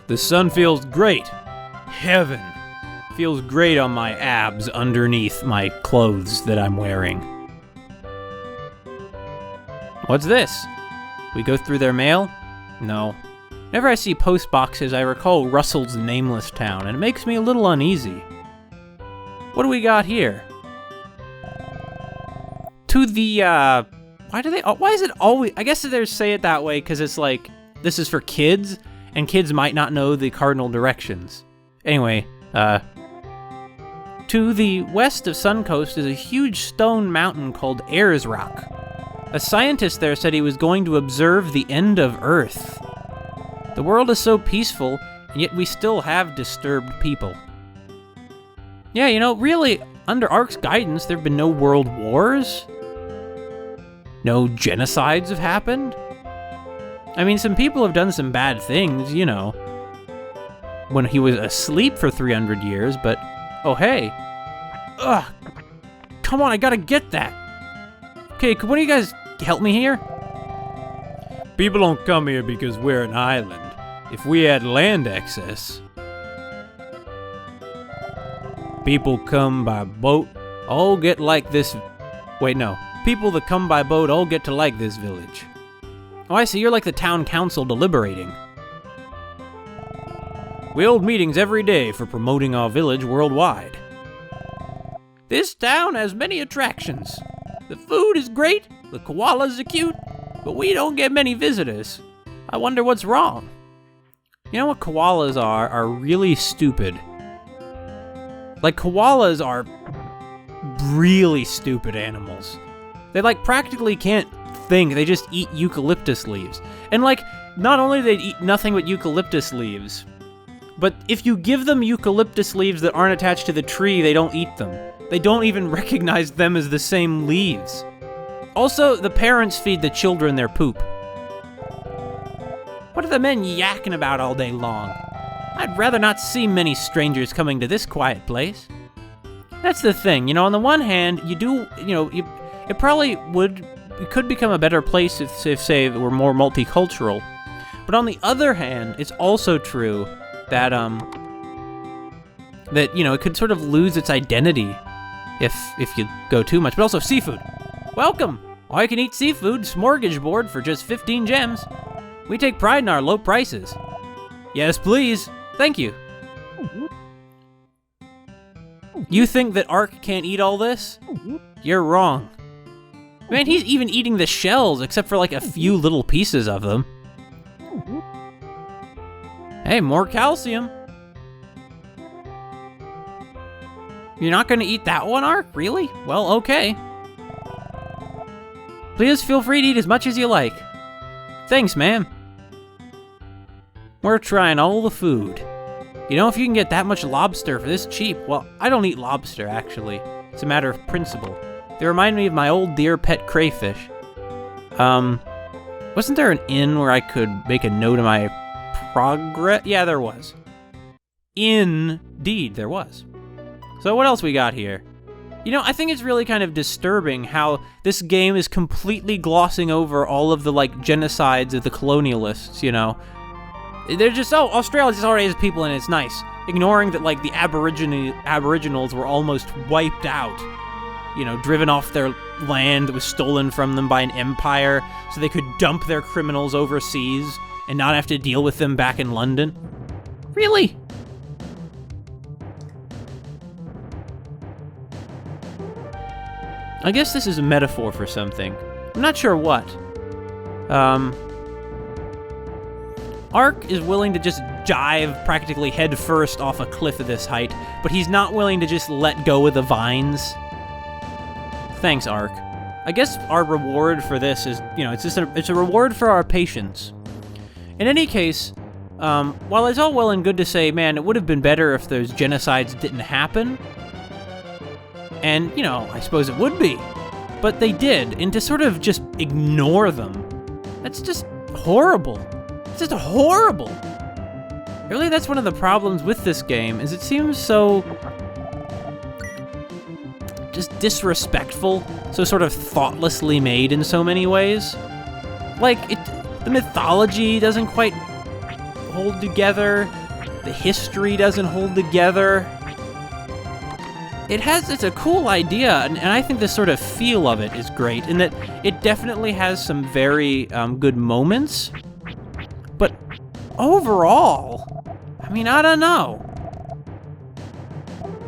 The sun feels great. Heaven. Feels great on my abs underneath my clothes that I'm wearing. What's this? We go through their mail? No. Whenever I see post boxes, I recall Russell's Nameless Town, and it makes me a little uneasy. What do we got here? To the, why is it always, I guess they say it that way because it's like, this is for kids, and kids might not know the cardinal directions. Anyway, to the west of Suncoast is a huge stone mountain called Ayers Rock. A scientist there said he was going to observe the end of Earth. The world is so peaceful, and yet we still have disturbed people. Yeah, you know, really, under Ark's guidance, there have been no world wars. No genocides have happened. I mean, some people have done some bad things, you know, when he was asleep for 300 years, but, oh hey. Ugh, come on, I gotta get that. Okay, could one of you guys help me here? People don't come here because we're an island. If we had land access. People come by boat, all get like this. Wait, no. People that come by boat all get to like this village. Oh, I see, you're like the town council deliberating. We hold meetings every day for promoting our village worldwide. This town has many attractions. The food is great, the koalas are cute, but we don't get many visitors. I wonder what's wrong. You know what koalas are really stupid. Like, koalas are really stupid animals. They, like, practically can't think, they just eat eucalyptus leaves. And, like, not only do they eat nothing but eucalyptus leaves, but if you give them eucalyptus leaves that aren't attached to the tree, they don't eat them. They don't even recognize them as the same leaves. Also, the parents feed the children their poop. What are the men yakking about all day long? I'd rather not see many strangers coming to this quiet place. That's the thing, you know, on the one hand, you do, you know, it probably it could become a better place if, say, it were more multicultural. But on the other hand, it's also true that, that, you know, it could sort of lose its identity if you go too much. But also seafood. Welcome! All you can eat seafood, smorgasbord for just 15 gems. We take pride in our low prices. Yes, please. Thank you. You think that Ark can't eat all this? You're wrong. Man, he's even eating the shells, except for like a few little pieces of them. Hey, more calcium. You're not gonna eat that one, Ark? Really? Well, okay. Please feel free to eat as much as you like. Thanks, ma'am. We're trying all the food. You know, if you can get that much lobster for this cheap, well, I don't eat lobster, actually. It's a matter of principle. They remind me of my old dear pet crayfish. Wasn't there an inn where I could make a note of my progress? Yeah, there was. Indeed, there was. So what else we got here? You know, I think it's really kind of disturbing how this game is completely glossing over all of the, like, genocides of the colonialists, you know? They're just, oh, Australia just already has people and it's nice. Ignoring that, like, the Aboriginals were almost wiped out. You know, driven off their land that was stolen from them by an empire so they could dump their criminals overseas and not have to deal with them back in London. Really? I guess this is a metaphor for something. I'm not sure what. Ark is willing to just dive practically headfirst off a cliff of this height, but he's not willing to just let go of the vines. Thanks, Ark. I guess our reward for this is, you know, it's a reward for our patience. In any case, while it's all well and good to say, man, it would have been better if those genocides didn't happen, and, you know, I suppose it would be, but they did, and to sort of just ignore them, that's just horrible. It's just horrible. Really, that's one of the problems with this game, is it seems so just disrespectful, so sort of thoughtlessly made in so many ways. Like, the mythology doesn't quite hold together, the history doesn't hold together. It's a cool idea, and I think the sort of feel of it is great, in that it definitely has some very good moments, but overall, I mean, I don't know.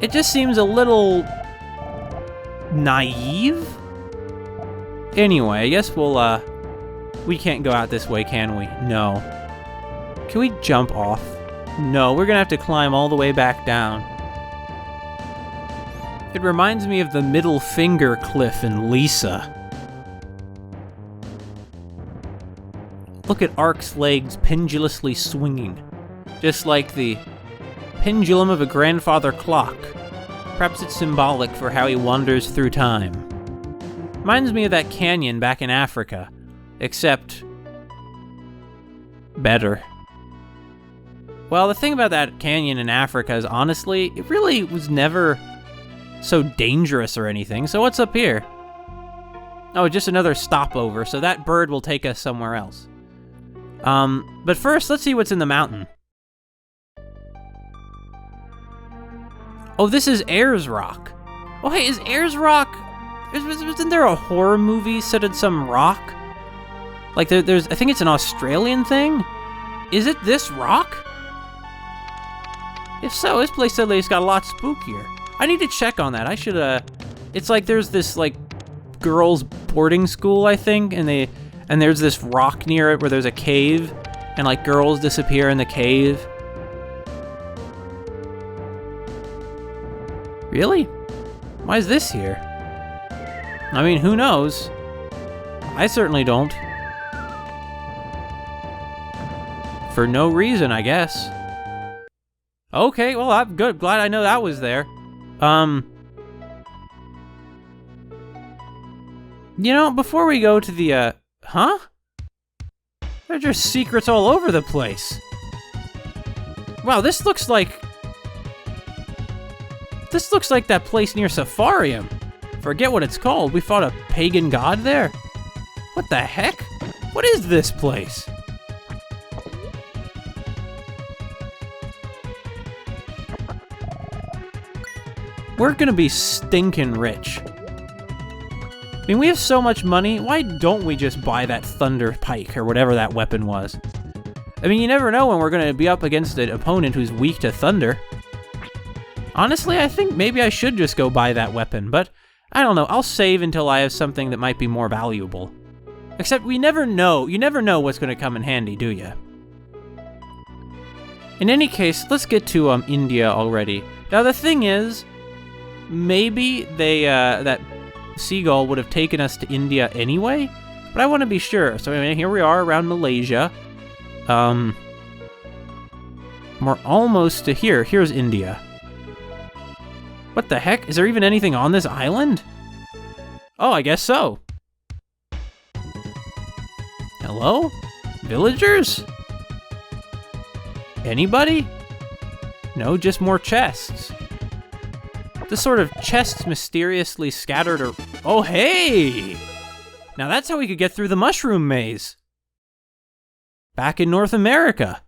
It just seems a little naive? Anyway, I guess we can't go out this way, can we? No. Can we jump off? No, we're gonna have to climb all the way back down. It reminds me of the middle finger cliff in Lisa. Look at Ark's legs pendulously swinging, just like the pendulum of a grandfather clock. Perhaps it's symbolic for how he wanders through time. Reminds me of that canyon back in Africa, except better. Well, the thing about that canyon in Africa is, honestly, it really was never so dangerous or anything. So what's up here? Oh, just another stopover, so that bird will take us somewhere else. But first, let's see what's in the mountain. Oh, this is Ayers Rock. Oh, hey, is Ayers Rock... Isn't there a horror movie set in some rock? Like, there's... I think it's an Australian thing? Is it this rock? If so, this place suddenly has got a lot spookier. I need to check on that. I should, It's like there's this, like, girls' boarding school, I think, and there's this rock near it where there's a cave, and, like, girls disappear in the cave. Really? Why is this here? I mean, who knows? I certainly don't. For no reason, I guess. Okay, well, I'm good. Glad I know that was there. You know, before we go to the, huh? There are just secrets all over the place. Wow, this looks like that place near Safarium. Forget what it's called. We fought a pagan god there? What the heck? What is this place? we're gonna be stinking rich. I mean, we have so much money, why don't we just buy that thunder pike, or whatever that weapon was? I mean, you never know when we're gonna be up against an opponent who's weak to thunder. Honestly, I think maybe I should just go buy that weapon, but I don't know, I'll save until I have something that might be more valuable. Except we never know, you never know what's gonna come in handy, do ya? In any case, let's get to India already. Now the thing is, maybe they, that seagull would have taken us to India anyway, but I want to be sure. So anyway, here we are around Malaysia. We're almost to here. Here's India. What the heck? Is there even anything on this island? Oh, I guess so. Hello? Villagers? Anybody? No, just more chests. This sort of chests mysteriously scattered or... Oh, hey! Now that's how we could get through the mushroom maze. Back in North America.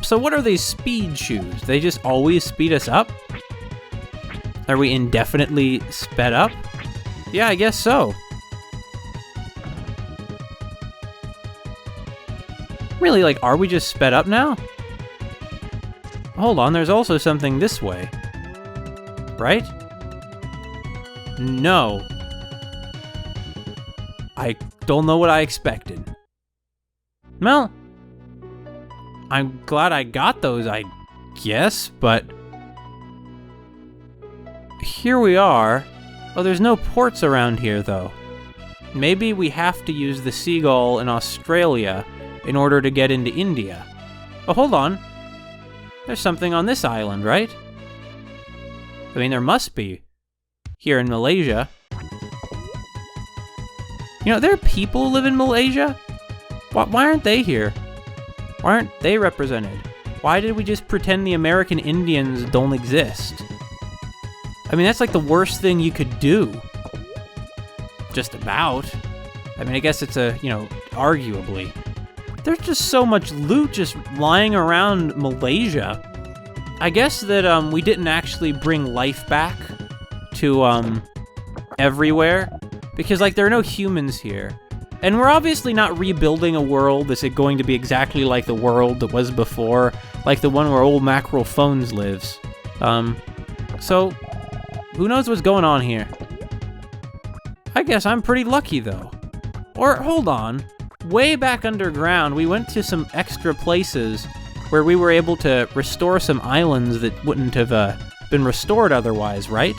So what are these speed shoes? They just always speed us up? Are we indefinitely sped up? Yeah, I guess so. Really, like, are we just sped up now? Hold on, there's also something this way. Right? No. I don't know what I expected. Well, I'm glad I got those, I guess, but... Here we are. Oh, there's no ports around here, though. Maybe we have to use the seagull in Australia in order to get into India. Oh, hold on. There's something on this island, right? I mean, there must be. Here in Malaysia. You know, there are people who live in Malaysia? Why aren't they here? Why aren't they represented? Why did we just pretend the American Indians don't exist? I mean, that's like the worst thing you could do. Just about. I mean, I guess it's a, you know, arguably. There's just so much loot just lying around Malaysia. I guess that we didn't actually bring life back to everywhere because like there are no humans here. And we're obviously not rebuilding a world that's going to be exactly like the world that was before, like the one where old Mackerel Phones lives. So who knows what's going on here? I guess I'm pretty lucky though. Or hold on. Way back underground, we went to some extra places where we were able to restore some islands that wouldn't have been restored otherwise, right?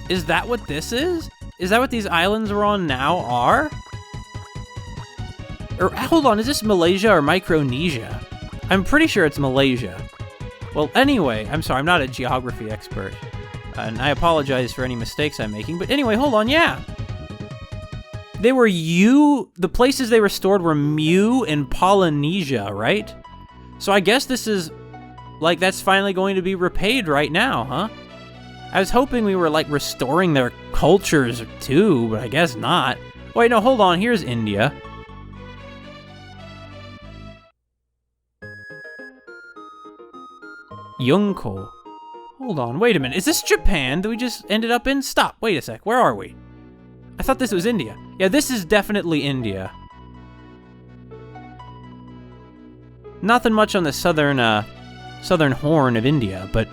Is that what this is? Is that what these islands we're on now are? Or hold on, is this Malaysia or Micronesia? I'm pretty sure it's Malaysia. Well, anyway, I'm sorry, I'm not a geography expert. And I apologize for any mistakes I'm making, but anyway, hold on, yeah. They were the places they restored were Mu and Polynesia, right? So I guess this is, like, that's finally going to be repaid right now, huh? I was hoping we were, like, restoring their cultures too, but I guess not. Wait, no, hold on, here's India. Yunko. Hold on, wait a minute, is this Japan that we just ended up in? Stop, wait a sec, where are we? I thought this was India. Yeah, this is definitely India. Nothing much on the southern horn of India, but...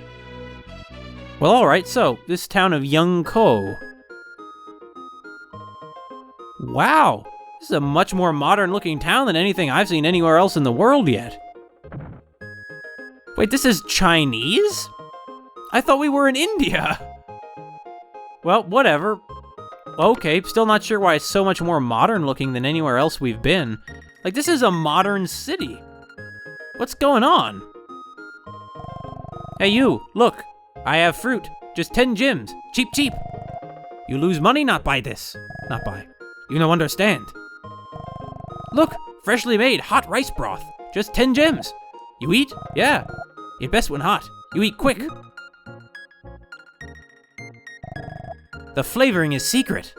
Well, alright, so, this town of Yunko. Wow! This is a much more modern-looking town than anything I've seen anywhere else in the world yet. Wait, this is Chinese? I thought we were in India! Well, whatever. Okay, still not sure why it's so much more modern looking than anywhere else we've been. Like, this is a modern city. What's going on? Hey you, look. I have fruit. Just 10 gems. Cheap, cheap. You lose money, not buy this. Not buy. You no understand. Look, freshly made hot rice broth. Just 10 gems. You eat? Yeah. Eat best when hot. You eat quick. The flavoring is secret.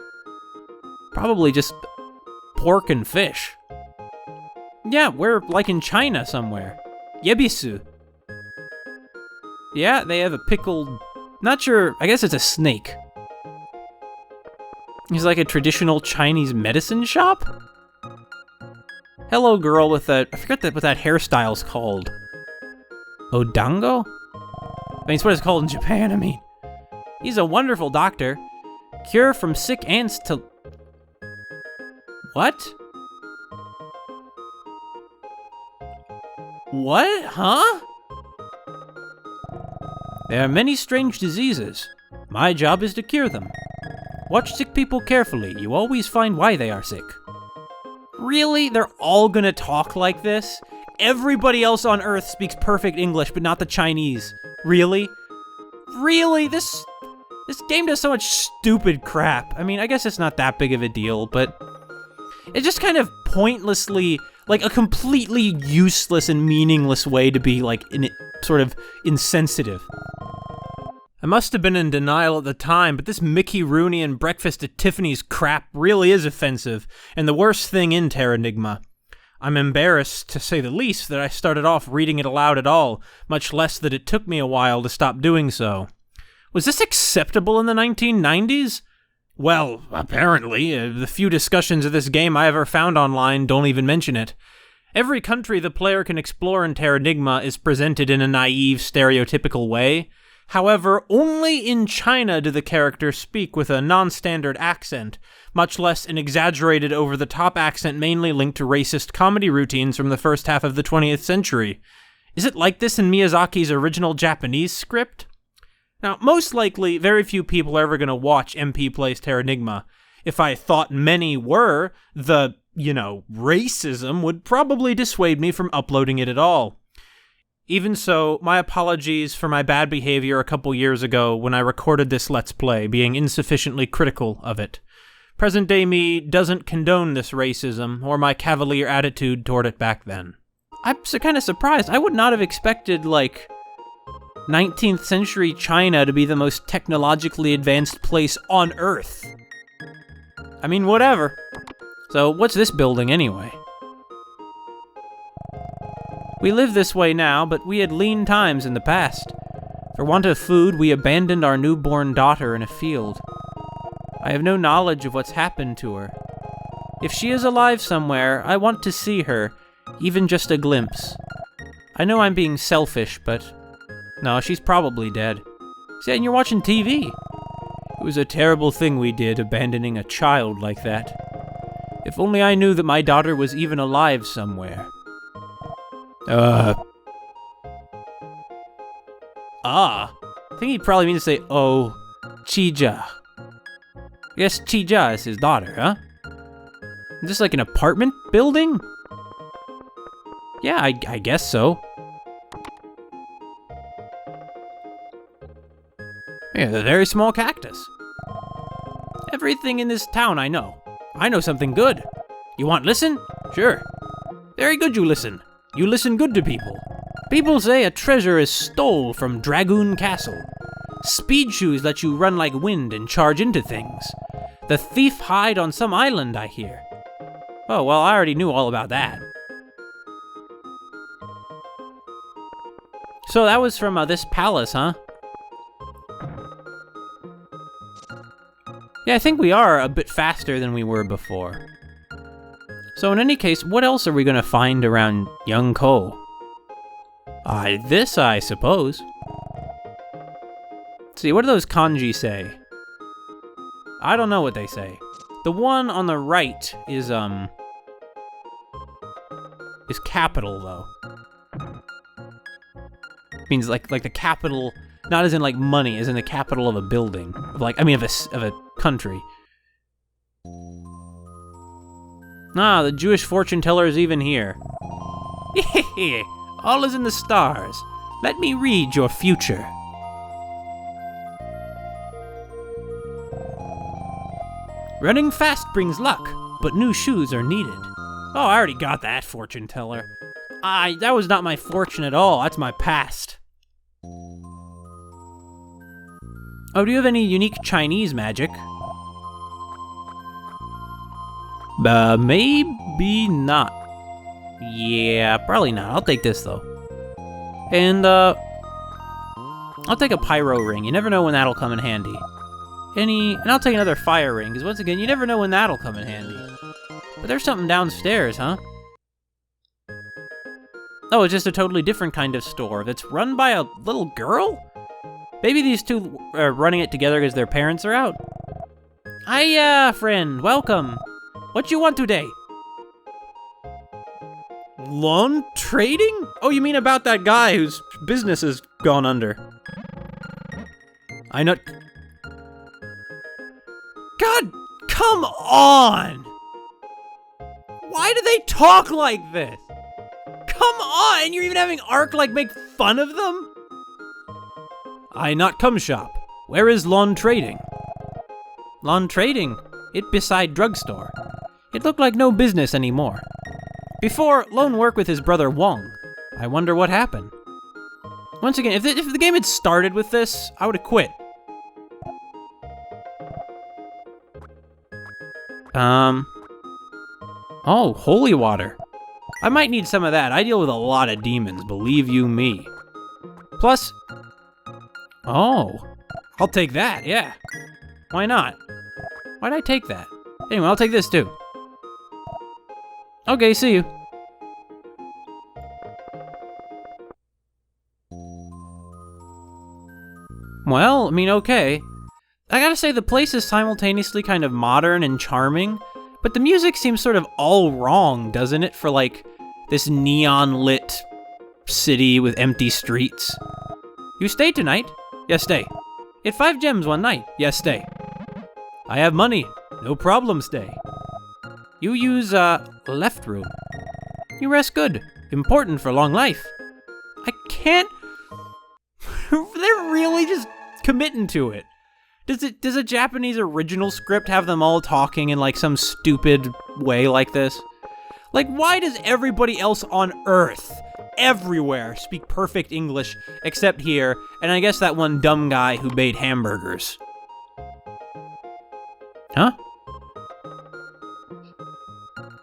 Probably just pork and fish. Yeah, we're like in China somewhere. Yebisu. Yeah, they have a pickled... Not sure, I guess it's a snake. He's like a traditional Chinese medicine shop? Hello, girl with that... I forget what that hairstyle's called. Odango? I mean, it's what it's called in Japan, I mean. He's a wonderful doctor. Cure from sick ants to... What? What? Huh? There are many strange diseases. My job is to cure them. Watch sick people carefully. You always find why they are sick. Really? They're all gonna talk like this? Everybody else on Earth speaks perfect English, but not the Chinese. Really? Really? This game does so much stupid crap. I mean, I guess it's not that big of a deal, but it's just kind of pointlessly, like a completely useless and meaningless way to be like sort of insensitive. I must have been in denial at the time, but this Mickey Rooney and Breakfast at Tiffany's crap really is offensive, and the worst thing in Terranigma. I'm embarrassed, to say the least, that I started off reading it aloud at all, much less that it took me a while to stop doing so. Was this acceptable in the 1990s? Well, apparently. The few discussions of this game I ever found online don't even mention it. Every country the player can explore in Terranigma is presented in a naive, stereotypical way. However, only in China do the characters speak with a non-standard accent, much less an exaggerated over-the-top accent mainly linked to racist comedy routines from the first half of the 20th century. Is it like this in Miyazaki's original Japanese script? Now, most likely, very few people are ever going to watch MP Plays Terranigma. If I thought many were, the, racism would probably dissuade me from uploading it at all. Even so, my apologies for my bad behavior a couple years ago when I recorded this Let's Play, being insufficiently critical of it. Present-day me doesn't condone this racism, or my cavalier attitude toward it back then. I'm kind of surprised. I would not have expected, 19th century China to be the most technologically advanced place on Earth. I mean, whatever. So, what's this building anyway? We live this way now, but we had lean times in the past. For want of food, we abandoned our newborn daughter in a field. I have no knowledge of what's happened to her. If she is alive somewhere, I want to see her, even just a glimpse. I know I'm being selfish, but... No, she's probably dead. See, and you're watching TV. It was a terrible thing we did, abandoning a child like that. If only I knew that my daughter was even alive somewhere. I think he'd probably mean to say, oh, Chija. I guess Chija is his daughter, huh? Is this like an apartment building? Yeah, I guess so. Yeah, a very small cactus. Everything in this town I know. I know something good. You want listen? Sure. Very good you listen. You listen good to people. People say a treasure is stole from Dragoon Castle. Speed shoes let you run like wind and charge into things. The thief hide on some island, I hear. Oh, well, I already knew all about that. So that was from this palace, huh? Yeah, I think we are a bit faster than we were before. So in any case, what else are we going to find around Young Ko? This, I suppose. Let's see, what do those kanji say? I don't know what they say. The one on the right is capital, though. Means like the capital, not as in like money, as in the capital of a building. Of a country. Ah, the Jewish fortune teller is even here. All is in the stars. Let me read your future. Running fast brings luck, but new shoes are needed. Oh, I already got that, fortune teller. That was not my fortune at all. That's my past. Oh, do you have any unique Chinese magic? Maybe not. Yeah, probably not. I'll take this, though. And, I'll take a pyro ring. You never know when that'll come in handy. And I'll take another fire ring, because once again, you never know when that'll come in handy. But there's something downstairs, huh? Oh, it's just a totally different kind of store that's run by a little girl? Maybe these two are running it together because their parents are out. Hiya, friend. Welcome. What you want today? Lawn trading? Oh, you mean about that guy whose business has gone under? I know. God, come on! Why do they talk like this? Come on! You're even having Ark, like, make fun of them? I not come shop. Where is lawn trading? Lawn trading? It beside drugstore. It looked like no business anymore. Before, loan work with his brother Wong. I wonder what happened. Once again, if the game had started with this, I would have quit. Oh, holy water. I might need some of that. I deal with a lot of demons, believe you me. Plus, oh, I'll take that, yeah. Why not? Why'd I take that? Anyway, I'll take this too. Okay, see you. Well, I mean, okay. I gotta say, the place is simultaneously kind of modern and charming, but the music seems sort of all wrong, doesn't it, for like this neon-lit city with empty streets? You stay tonight? Yes, stay. Get 5 gems one night? Yes, stay. I have money. No problem, stay. You use, left room. You rest good. Important for long life. I can't... They're really just committing to it. Does a Japanese original script have them all talking in like some stupid way like this? Like, why does everybody else on Earth, everywhere, speak perfect English except here, and I guess that one dumb guy who made hamburgers? Huh?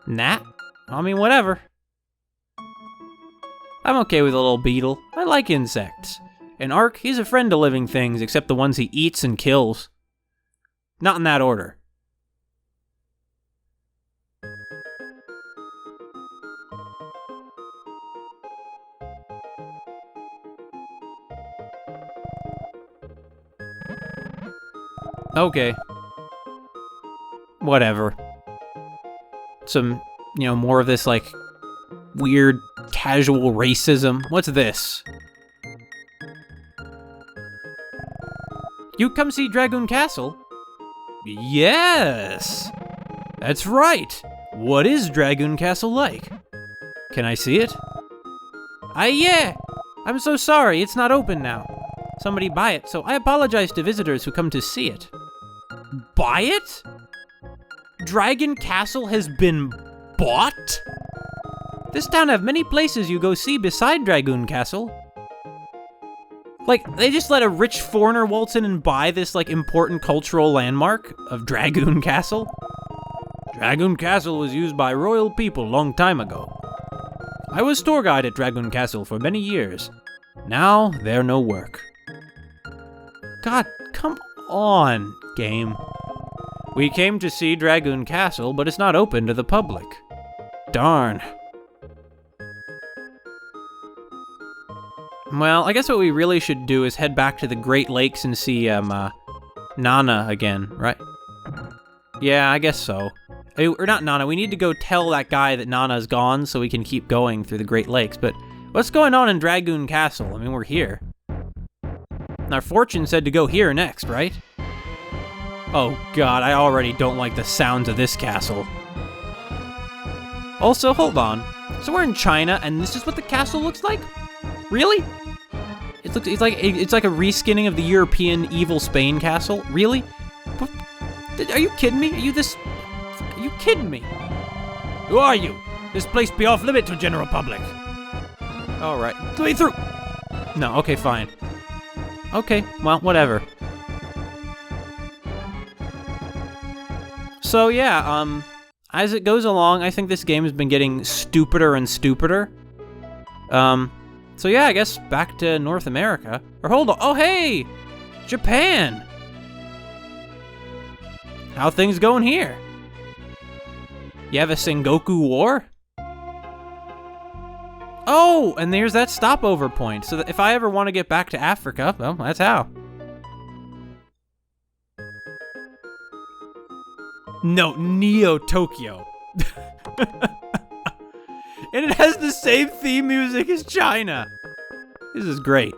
Nah. I mean, whatever. I'm okay with a little beetle. I like insects. And Ark, he's a friend to living things, except the ones he eats and kills. Not in that order. Okay. Whatever. Some, more of this, like, weird, casual racism. What's this? You come see Dragoon Castle? Yes! That's right! What is Dragoon Castle like? Can I see it? Yeah! I'm so sorry, it's not open now. Somebody buy it, so I apologize to visitors who come to see it. Buy it? Dragon Castle has been bought? This town have many places you go see beside Dragoon Castle. Like, they just let a rich foreigner waltz in and buy this, like, important cultural landmark of Dragoon Castle? Dragoon Castle was used by royal people long time ago. I was tour guide at Dragoon Castle for many years. Now, there no work. God, come on, game. We came to see Dragoon Castle, but it's not open to the public. Darn. Well, I guess what we really should do is head back to the Great Lakes and see, Nana again, right? Yeah, I guess so. Or not Nana, we need to go tell that guy that Nana's gone so we can keep going through the Great Lakes, but what's going on in Dragoon Castle? I mean, we're here. Our fortune said to go here next, right? Oh god, I already don't like the sounds of this castle. Also, hold on. So we're in China, and this is what the castle looks like? Really? It's like a reskinning of the European evil Spain castle. Really? Are you kidding me? Are you kidding me? Who are you? This place be off limit to general public. All right, let me through. No, okay, fine. Okay, well, whatever. So yeah, as it goes along, I think this game has been getting stupider and stupider. So yeah, I guess back to North America. Or hold on, oh hey! Japan! How things going here? You have a Sengoku War? Oh, and there's that stopover point, so that if I ever want to get back to Africa, well, that's how. No, Neo Tokyo. And it has the same theme music as China. This is great.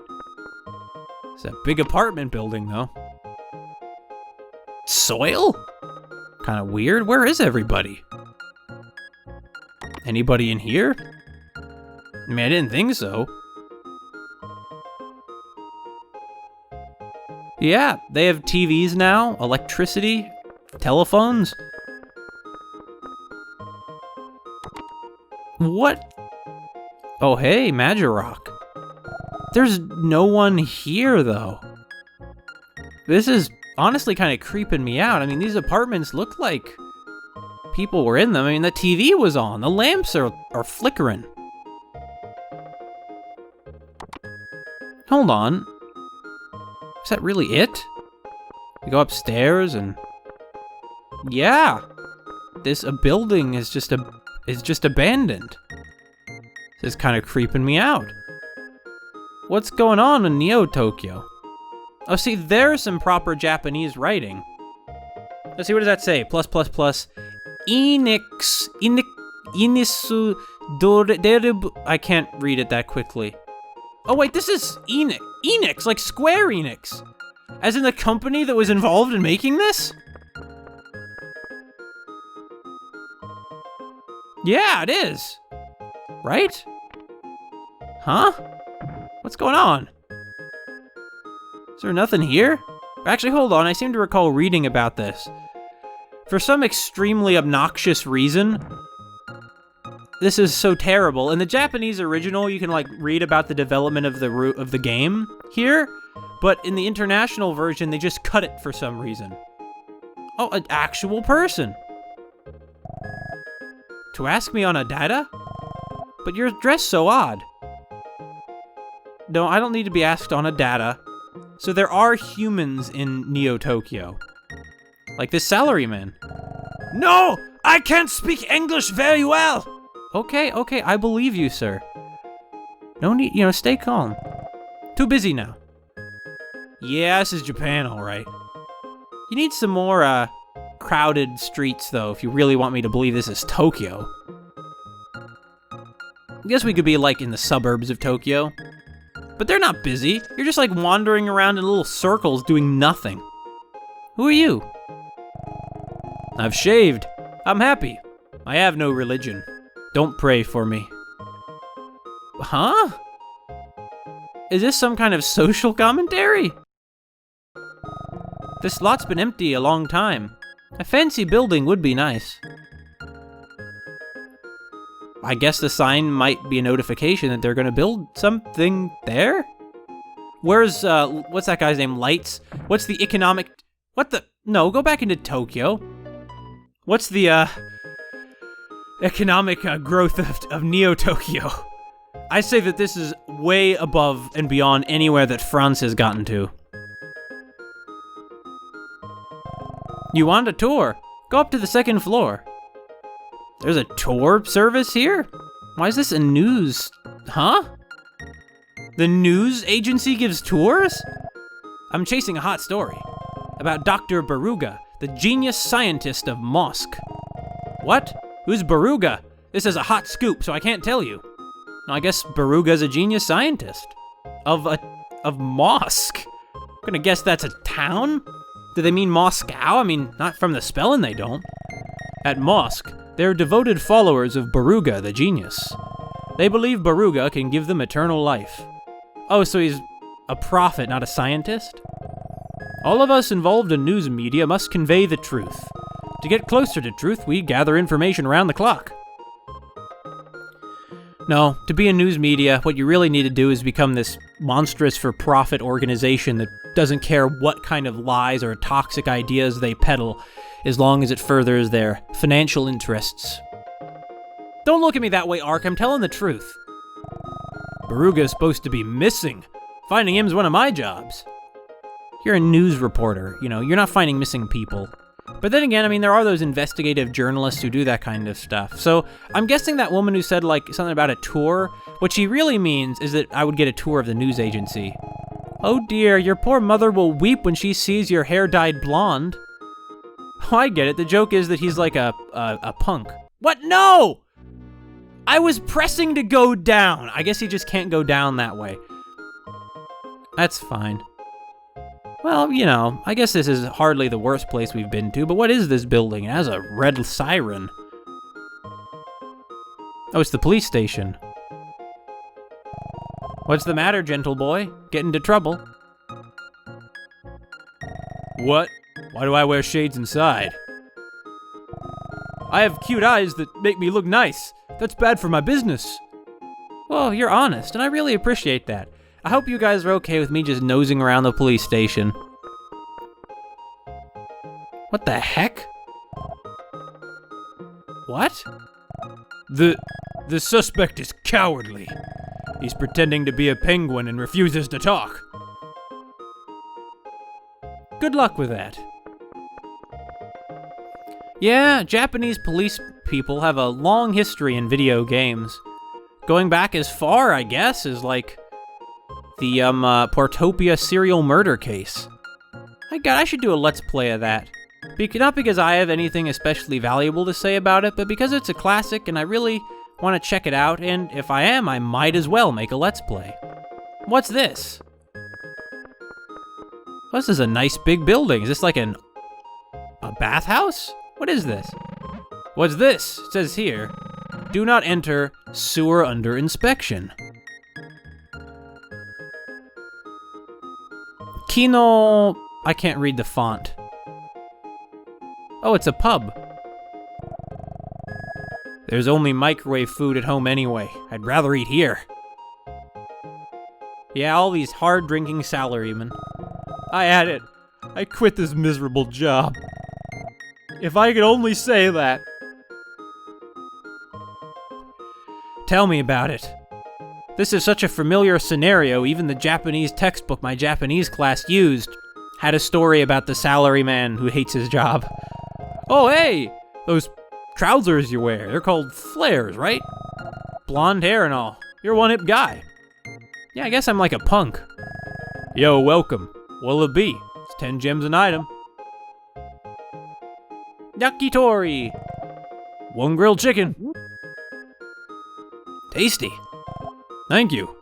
It's a big apartment building, though. Soil? Kind of weird. Where is everybody? Anybody in here? I mean, I didn't think so. Yeah, they have TVs now, electricity, telephones. What? Oh, hey, Majorok. There's no one here, though. This is honestly kind of creeping me out. I mean, these apartments look like people were in them. I mean, the TV was on. The lamps are flickering. Hold on. Is that really it? You go upstairs and... Yeah. This building is just abandoned. This is kind of creeping me out. What's going on in Neo Tokyo? Oh, see, there's some proper Japanese writing. Let's see, what does that say? Plus, plus, plus. Inisu Derebu... I can't read it that quickly. Oh, wait, this is Enix, like Square Enix. As in the company that was involved in making this? Yeah, it is. Right? Huh? What's going on? Is there nothing here? Actually, hold on, I seem to recall reading about this. For some extremely obnoxious reason, this is so terrible. In the Japanese original, you can like read about the development of the game here, but in the international version, they just cut it for some reason. Oh, an actual person. To ask me on a data? But you're dressed so odd. No, I don't need to be asked on a data. So there are humans in Neo Tokyo. Like this salaryman. No! I can't speak English very well! Okay, I believe you, sir. No need, stay calm. Too busy now. Yeah, this is Japan, alright. You need some more, crowded streets, though, if you really want me to believe this is Tokyo. I guess we could be, like, in the suburbs of Tokyo. But they're not busy. You're just, like, wandering around in little circles doing nothing. Who are you? I've shaved. I'm happy. I have no religion. Don't pray for me. Huh? Is this some kind of social commentary? This lot's been empty a long time. A fancy building would be nice. I guess the sign might be a notification that they're gonna build something there? Where's, what's that guy's name? Lights? What's the economic... No, go back into Tokyo. What's the, economic growth of Neo Tokyo? I say that this is way above and beyond anywhere that France has gotten to. You want a tour? Go up to the second floor. There's a tour service here? Why is this a news... Huh? The news agency gives tours? I'm chasing a hot story. About Dr. Baruga, the genius scientist of Mosque. What? Who's Baruga? This is a hot scoop, so I can't tell you. I guess Baruga's a genius scientist. Of Mosque? I'm gonna guess that's a town? Do they mean Moscow? I mean, not from the spelling they don't. At Mosque, they're devoted followers of Baruga, the genius. They believe Baruga can give them eternal life. Oh, so he's a prophet, not a scientist? All of us involved in news media must convey the truth. To get closer to truth, we gather information around the clock. No, to be in news media, what you really need to do is become this monstrous for-profit organization that doesn't care what kind of lies or toxic ideas they peddle, as long as it furthers their financial interests. Don't look at me that way, Ark. I'm telling the truth. Baruga is supposed to be missing. Finding him's one of my jobs. You're a news reporter, you know, you're not finding missing people. But then again, I mean, there are those investigative journalists who do that kind of stuff. So I'm guessing that woman who said, like, something about a tour, what she really means is that I would get a tour of the news agency. Oh dear, your poor mother will weep when she sees your hair dyed blonde. Oh, I get it. The joke is that he's like a punk. What? No! I was pressing to go down. I guess he just can't go down that way. That's fine. Well, you know, I guess this is hardly the worst place we've been to, but what is this building? It has a red siren. Oh, it's the police station. What's the matter, gentle boy? Get into trouble. What? Why do I wear shades inside? I have cute eyes that make me look nice. That's bad for my business. Well, you're honest, and I really appreciate that. I hope you guys are okay with me just nosing around the police station. What the heck? What? The suspect is cowardly. He's pretending to be a penguin and refuses to talk. Good luck with that. Yeah, Japanese police people have a long history in video games. Going back as far, I guess, as like the Portopia serial murder case. I should do a Let's Play of that. Not because I have anything especially valuable to say about it, but because it's a classic and I really want to check it out, and if I am, I might as well make a Let's Play. What's this? This is a nice big building. Is this like a bathhouse? What is this? What's this? It says here, do not enter, sewer under inspection. Kino... I can't read the font. Oh, it's a pub. There's only microwave food at home anyway. I'd rather eat here. Yeah, all these hard-drinking salarymen. I had it. I quit this miserable job. If I could only say that. Tell me about it. This is such a familiar scenario, even the Japanese textbook my Japanese class used had a story about the salaryman who hates his job. Oh, hey! Those trousers you wear, they're called flares, right? Blonde hair and all. You're a one-hip guy. Yeah, I guess I'm like a punk. Yo, welcome. What'll it be? It's 10 gems an item. Yakitori! 1 grilled chicken. Tasty. Thank you.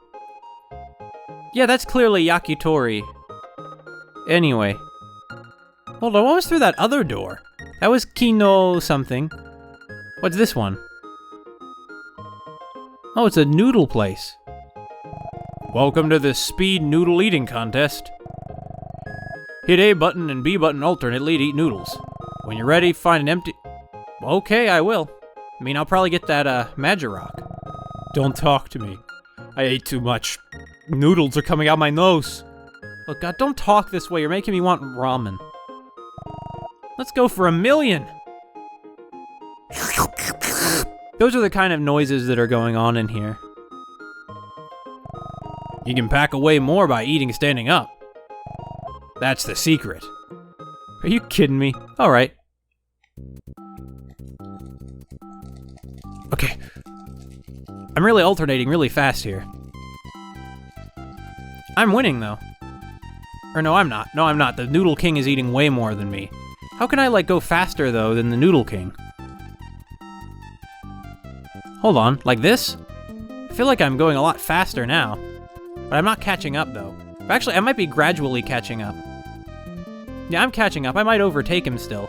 Yeah, that's clearly yakitori. Anyway. Hold on, what was through that other door? That was Kino something. What's this one? Oh, it's a noodle place. Welcome to the speed noodle eating contest. Hit A button and B button alternately to eat noodles. When you're ready, find an empty... Okay, I will. I mean, I'll probably get that, Magirock. Don't talk to me. I ate too much. Noodles are coming out my nose. Look, God, don't talk this way. You're making me want ramen. Let's go for 1,000,000. Those are the kind of noises that are going on in here. You can pack away more by eating standing up. That's the secret. Are you kidding me? All right. Okay. I'm really alternating really fast here. I'm winning, though. Or no, I'm not. No, I'm not. The Noodle King is eating way more than me. How can I, like, go faster, though, than the Noodle King? Hold on. Like this? I feel like I'm going a lot faster now. But I'm not catching up, though. Actually, I might be gradually catching up. Yeah, I'm catching up. I might overtake him still.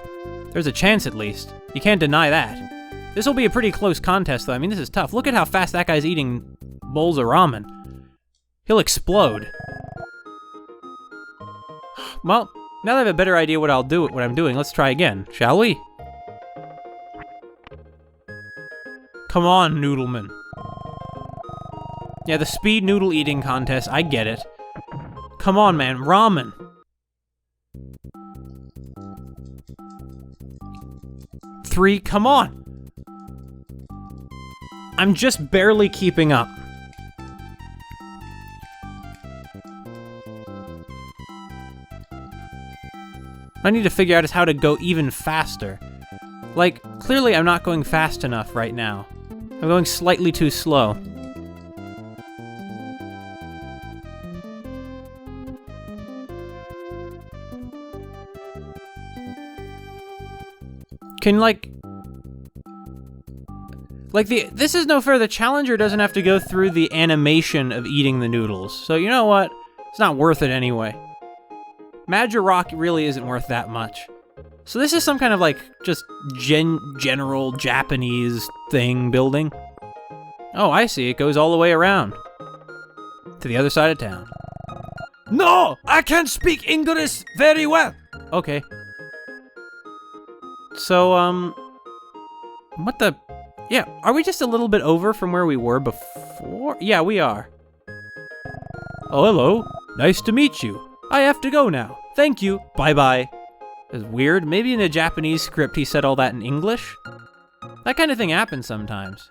There's a chance, at least. You can't deny that. This will be a pretty close contest, though. I mean, this is tough. Look at how fast that guy's eating bowls of ramen. He'll explode. Well, now that I have a better idea what I'm doing, let's try again, shall we? Come on, Noodleman. Yeah, the speed noodle eating contest, I get it. Come on, man, ramen. 3, come on! I'm just barely keeping up. What I need to figure out is how to go even faster. Like, clearly I'm not going fast enough right now. I'm going slightly too slow. Can, this is no fair. The challenger doesn't have to go through the animation of eating the noodles. So you know what? It's not worth it anyway. Major Rock really isn't worth that much. So this is some kind of just general Japanese thing building. Oh, I see. It goes all the way around to the other side of town. No, I can't speak English very well. Okay. So, what the... Yeah, are we just a little bit over from where we were before? Yeah, we are. Oh, hello. Nice to meet you. I have to go now. Thank you. Bye-bye. It's weird. Maybe in a Japanese script he said all that in English? That kind of thing happens sometimes.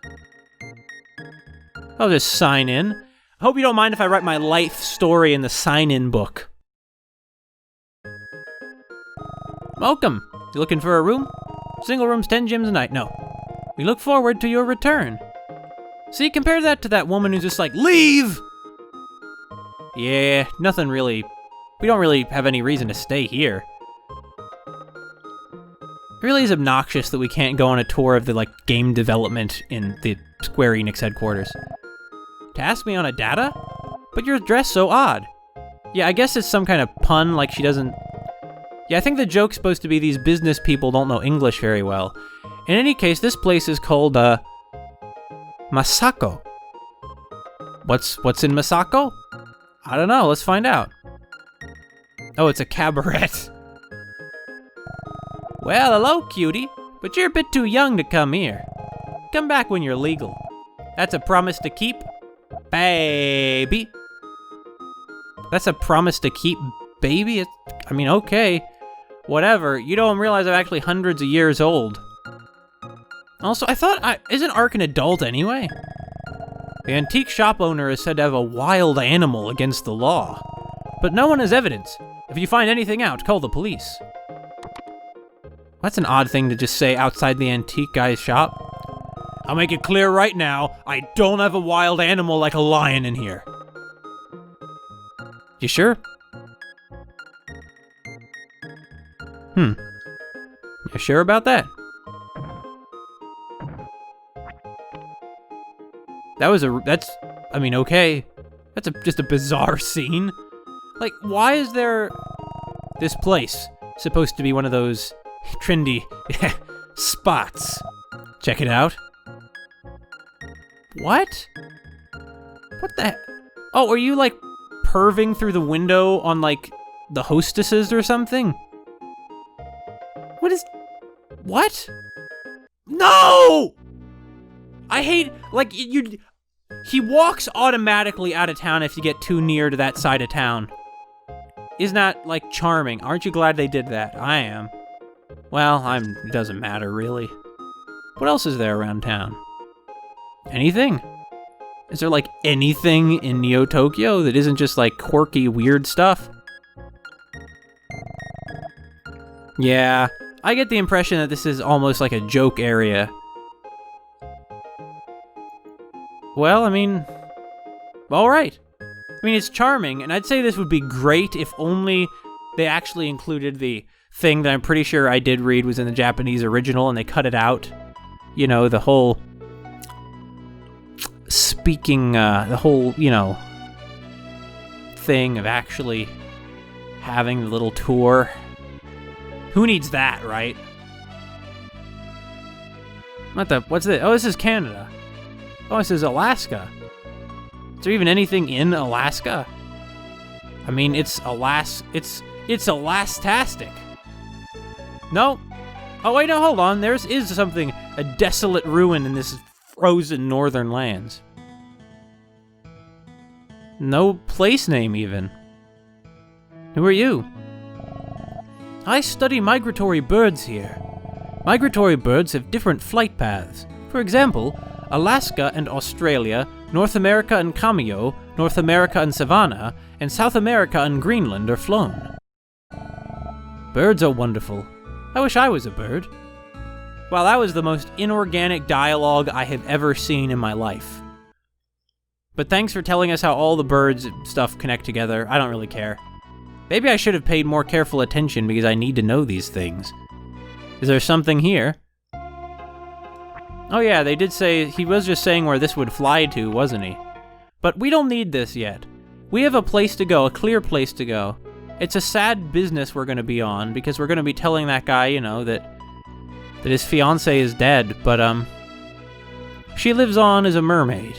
I'll just sign in. I hope you don't mind if I write my life story in the sign-in book. Welcome. You looking for a room? Single rooms, 10 gems a night. No. We look forward to your return. See, compare that to that woman who's just like, leave! Yeah, nothing really. We don't really have any reason to stay here. It really is obnoxious that we can't go on a tour of the, game development in the Square Enix headquarters. To ask me on a data? But you're dressed so odd. Yeah, I guess it's some kind of pun, like she doesn't... Yeah, I think the joke's supposed to be these business people don't know English very well. In any case, this place is called, Masako. What's in Masako? I don't know, let's find out. Oh, it's a cabaret. Well, hello, cutie, but you're a bit too young to come here. Come back when you're legal. That's a promise to keep, baby. That's a promise to keep, baby? I mean, okay. Whatever, you don't realize I'm actually hundreds of years old. Also, I thought, isn't Ark an adult anyway? The antique shop owner is said to have a wild animal against the law. But no one has evidence. If you find anything out, call the police. That's an odd thing to just say outside the antique guy's shop. I'll make it clear right now, I don't have a wild animal like a lion in here. You sure? You sure about that? Okay. That's just a bizarre scene. Like, why is there... This place supposed to be one of those trendy spots. Check it out. What? What the... Oh, are you, perving through the window on, the hostesses or something? What? No! I hate, he walks automatically out of town if you get too near to that side of town. Isn't that, charming? Aren't you glad they did that? I am. Well, it doesn't matter, really. What else is there around town? Anything? Is there, anything in Neo-Tokyo that isn't just, quirky, weird stuff? Yeah, I get the impression that this is almost like a joke area. Well, alright. It's charming, and I'd say this would be great if only they actually included the thing that I'm pretty sure I did read was in the Japanese original, and they cut it out. You know, the whole... thing of actually having the little tour. Who needs that, right? What's this? Oh, this is Canada. Oh, this is Alaska. Is there even anything in Alaska? It's Elastastic. No. Oh, wait, no, hold on. There is something, a desolate ruin in this frozen northern lands. No place name, even. Who are you? I study migratory birds here. Migratory birds have different flight paths. For example, Alaska and Australia, North America and Cameo, North America and Savannah, and South America and Greenland are flown. Birds are wonderful. I wish I was a bird. Well, that was the most inorganic dialogue I have ever seen in my life. But thanks for telling us how all the birds and stuff connect together. I don't really care. Maybe I should have paid more careful attention because I need to know these things. Is there something here? Oh yeah, they did say, he was just saying where this would fly to, wasn't he? But we don't need this yet. We have a place to go, a clear place to go. It's a sad business we're going to be on, because we're going to be telling that guy, you know, that his fiancée is dead, but, she lives on as a mermaid.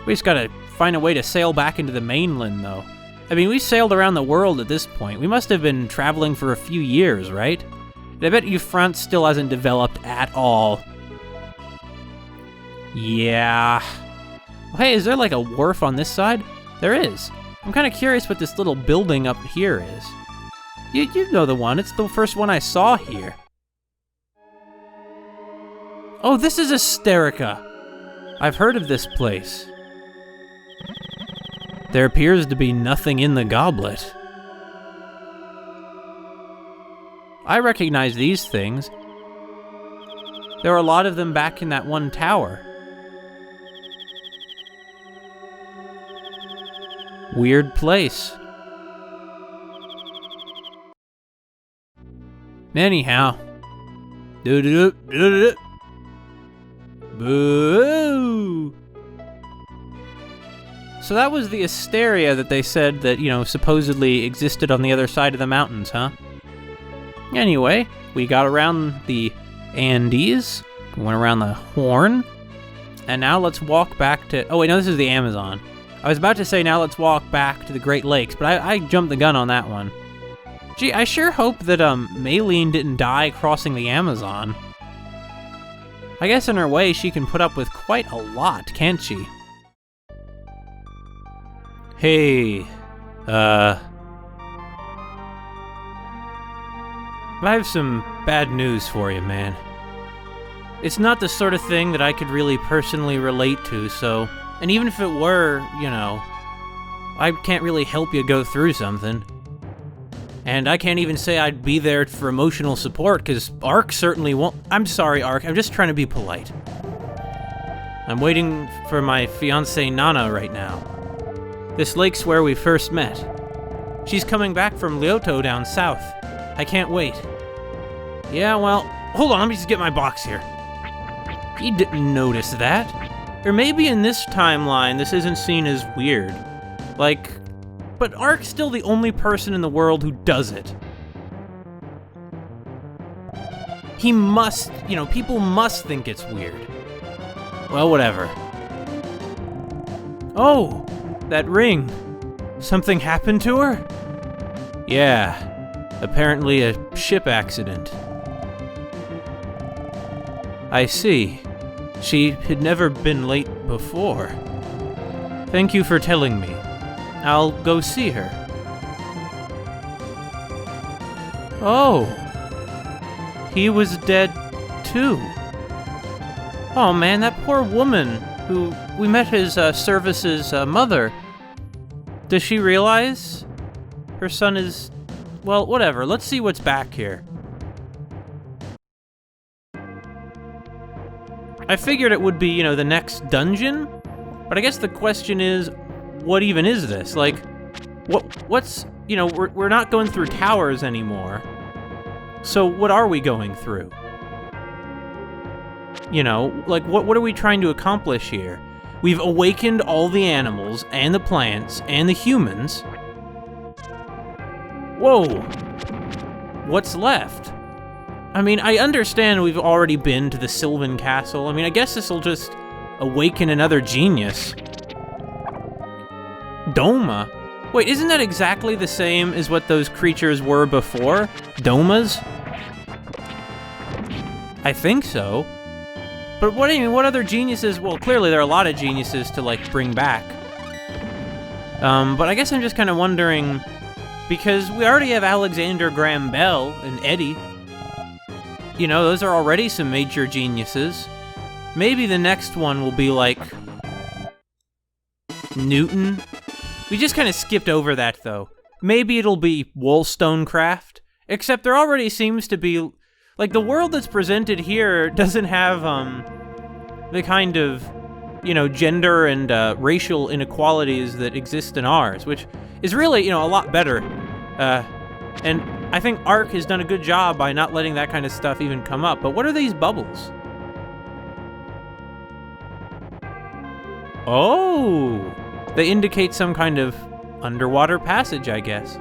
We just gotta find a way to sail back into the mainland, though. I mean, we sailed around the world at this point. We must have been traveling for a few years, right? And I bet you France still hasn't developed at all. Yeah. Oh, hey, is there like a wharf on this side? There is. I'm kind of curious what this little building up here is. You know the one. It's the first one I saw here. Oh, this is Hysterica. I've heard of this place. There appears to be nothing in the goblet. I recognize these things. There are a lot of them back in that one tower. Weird place. Anyhow. Boo! So that was the hysteria that they said that, you know, supposedly existed on the other side of the mountains, huh? Anyway, we got around the Andes, went around the Horn, and now let's walk back to... Oh wait, no, this is the Amazon. I was about to say now let's walk back to the Great Lakes, but I jumped the gun on that one. Gee, I sure hope that Maylene didn't die crossing the Amazon. I guess in her way she can put up with quite a lot, can't she? Hey, I have some bad news for you, man. It's not the sort of thing that I could really personally relate to, so... And even if it were, you know, I can't really help you go through something. And I can't even say I'd be there for emotional support, because Ark certainly won't... I'm sorry, Ark, I'm just trying to be polite. I'm waiting for my fiancée Nana right now. This lake's where we first met. She's coming back from Lyoto down south. I can't wait. Yeah, well, hold on, let me just get my box here. You didn't notice that. Or maybe in this timeline, this isn't seen as weird. Like, but Ark's still the only person in the world who does it. He must, you know, people must think it's weird. Well, whatever. Oh! That ring. Something happened to her? Yeah. Apparently a ship accident. I see. She had never been late before. Thank you for telling me. I'll go see her. Oh. He was dead too. Oh man, that poor woman who we met his service's mother. Does she realize her son is... Well, whatever. Let's see what's back here. I figured it would be, you know, the next dungeon, but I guess the question is, what even is this? Like, what's, you know, we're not going through towers anymore. So what are we going through? You know, like, what are we trying to accomplish here? We've awakened all the animals, and the plants, and the humans. Whoa! What's left? I mean, I understand we've already been to the Sylvan Castle. I mean, I guess this'll just awaken another genius. Doma? Wait, isn't that exactly the same as what those creatures were before? Domas? I think so. But what, I mean, what other geniuses? Well, clearly there are a lot of geniuses to, like, bring back. But I guess I'm just kind of wondering, because we already have Alexander Graham Bell and Eddie. you know, those are already some major geniuses. Maybe the next one will be like Newton. We just kind of skipped over that, though. Maybe it'll be Wollstonecraft. Except there already seems to be... Like, the world that's presented here doesn't have, the kind of, you know, gender and racial inequalities that exist in ours, which is really, you know, a lot better. And I think Ark has done a good job by not letting that kind of stuff even come up. But what are these bubbles? Oh! They indicate some kind of underwater passage, I guess.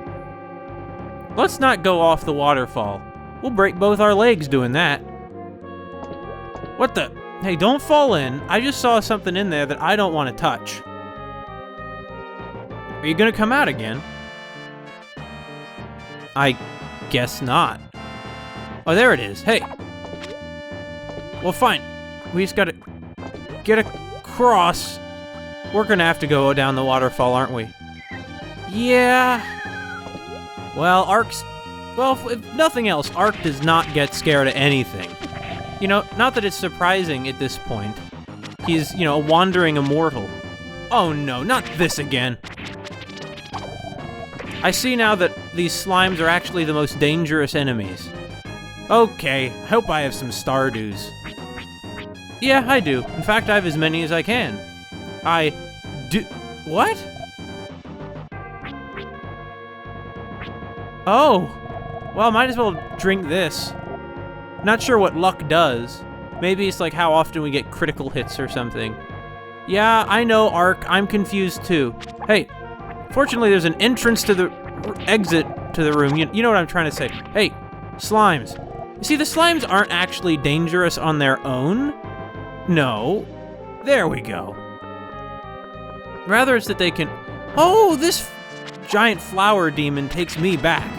Let's not go off the waterfall. We'll break both our legs doing that. What the? Hey, don't fall in. I just saw something in there that I don't want to touch. Are you gonna come out again? I guess not. Oh, there it is. Hey. Well, fine. We just gotta get across. We're gonna have to go down the waterfall, aren't we? Yeah. Well, if nothing else, Ark does not get scared of anything. You know, not that it's surprising at this point. He's, you know, a wandering immortal. Oh no, not this again. I see now that these slimes are actually the most dangerous enemies. Okay, I hope I have some Stardews. Yeah, I do. In fact, I have as many as I can. I do... What? Oh! Well, might as well drink this. Not sure what luck does. Maybe it's like how often we get critical hits or something. Yeah, I know, Ark. I'm confused too. Hey, fortunately there's an entrance to the exit to the room. You know what I'm trying to say. Hey, slimes. You see, the slimes aren't actually dangerous on their own. No. There we go. Rather, it's that they can... Oh, this giant flower demon takes me back.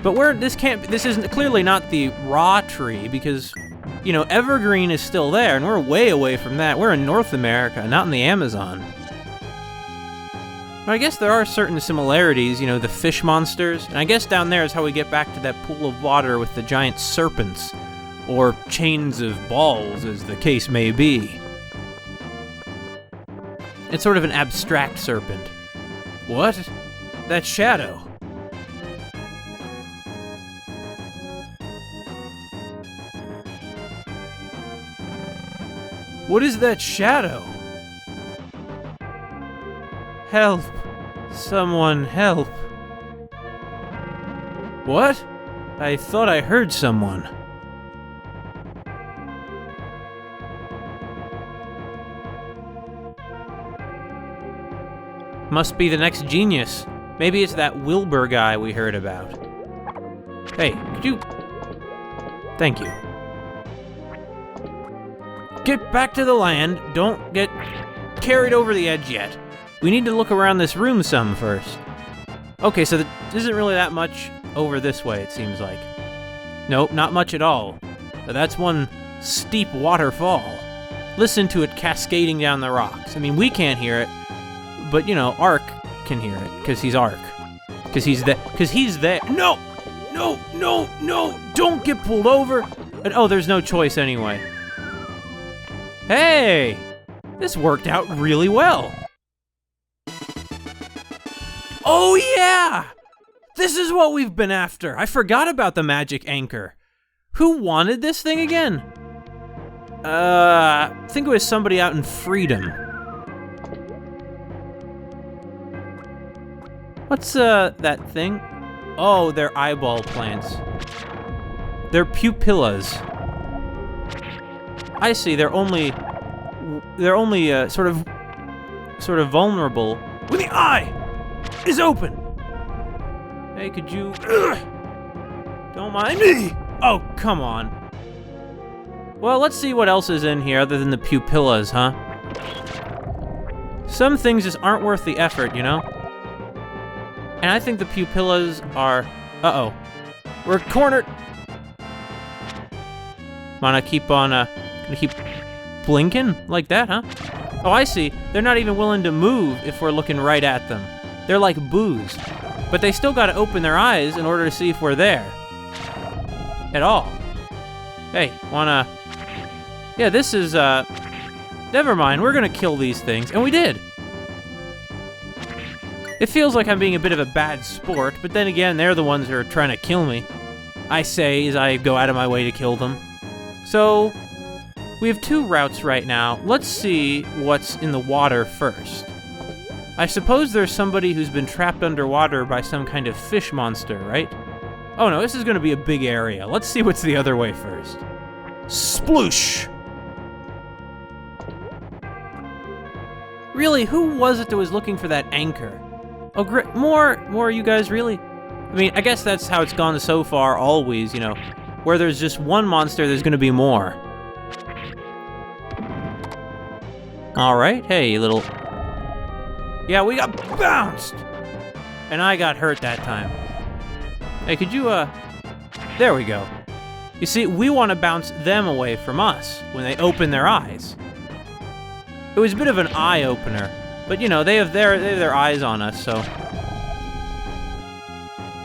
But this isn't clearly not the raw tree because, you know, evergreen is still there and we're way away from that. We're in North America, not in the Amazon. But I guess there are certain similarities, you know, the fish monsters. And I guess down there is how we get back to that pool of water with the giant serpents. Or chains of balls, as the case may be. It's sort of an abstract serpent. What? That shadow. What is that shadow? Help. Someone help. What? I thought I heard someone. Must be the next genius. Maybe it's that Wilbur guy we heard about. Hey, could you... Thank you. Get back to the land. Don't get carried over the edge yet. We need to look around this room some first. Okay, so there isn't really that much over this way, it seems like. Nope, not much at all. But that's one steep waterfall. Listen to it cascading down the rocks. I mean, we can't hear it, but, you know, Ark can hear it, because he's Ark. Because he's there. No! No, no, no! Don't get pulled over! And, oh, there's no choice anyway. Hey! This worked out really well. Oh yeah! This is what we've been after. I forgot about the magic anchor. Who wanted this thing again? I think it was somebody out in Freedom. What's, that thing? Oh, they're eyeball plants. They're pupillas. I see, they're only sort of vulnerable when the eye is open. Hey, could you... Don't mind me! Oh, come on. Well, let's see what else is in here other than the pupillas, huh? Some things just aren't worth the effort, you know? And I think the pupillas are... Uh-oh. We're cornered! Wanna keep on, gonna keep blinking like that, huh? Oh, I see. They're not even willing to move if we're looking right at them. They're like booze. But they still gotta open their eyes in order to see if we're there. at all. Hey, wanna... Yeah, this is, never mind, we're gonna kill these things, and we did! It feels like I'm being a bit of a bad sport, but then again, they're the ones who are trying to kill me. I say as I go out of my way to kill them. So, we have 2 routes right now. Let's see what's in the water first. I suppose there's somebody who's been trapped underwater by some kind of fish monster, right? Oh no, this is gonna be a big area. Let's see what's the other way first. Sploosh! Really, who was it that was looking for that anchor? Oh, great. More, you guys, really? I mean, I guess that's how it's gone so far, always, you know. Where there's just one monster, there's gonna be more. Alright, hey, little... Yeah, we got bounced! And I got hurt that time. Hey, could you, There we go. You see, we want to bounce them away from us when they open their eyes. It was a bit of an eye-opener, but you know, they have their eyes on us, so...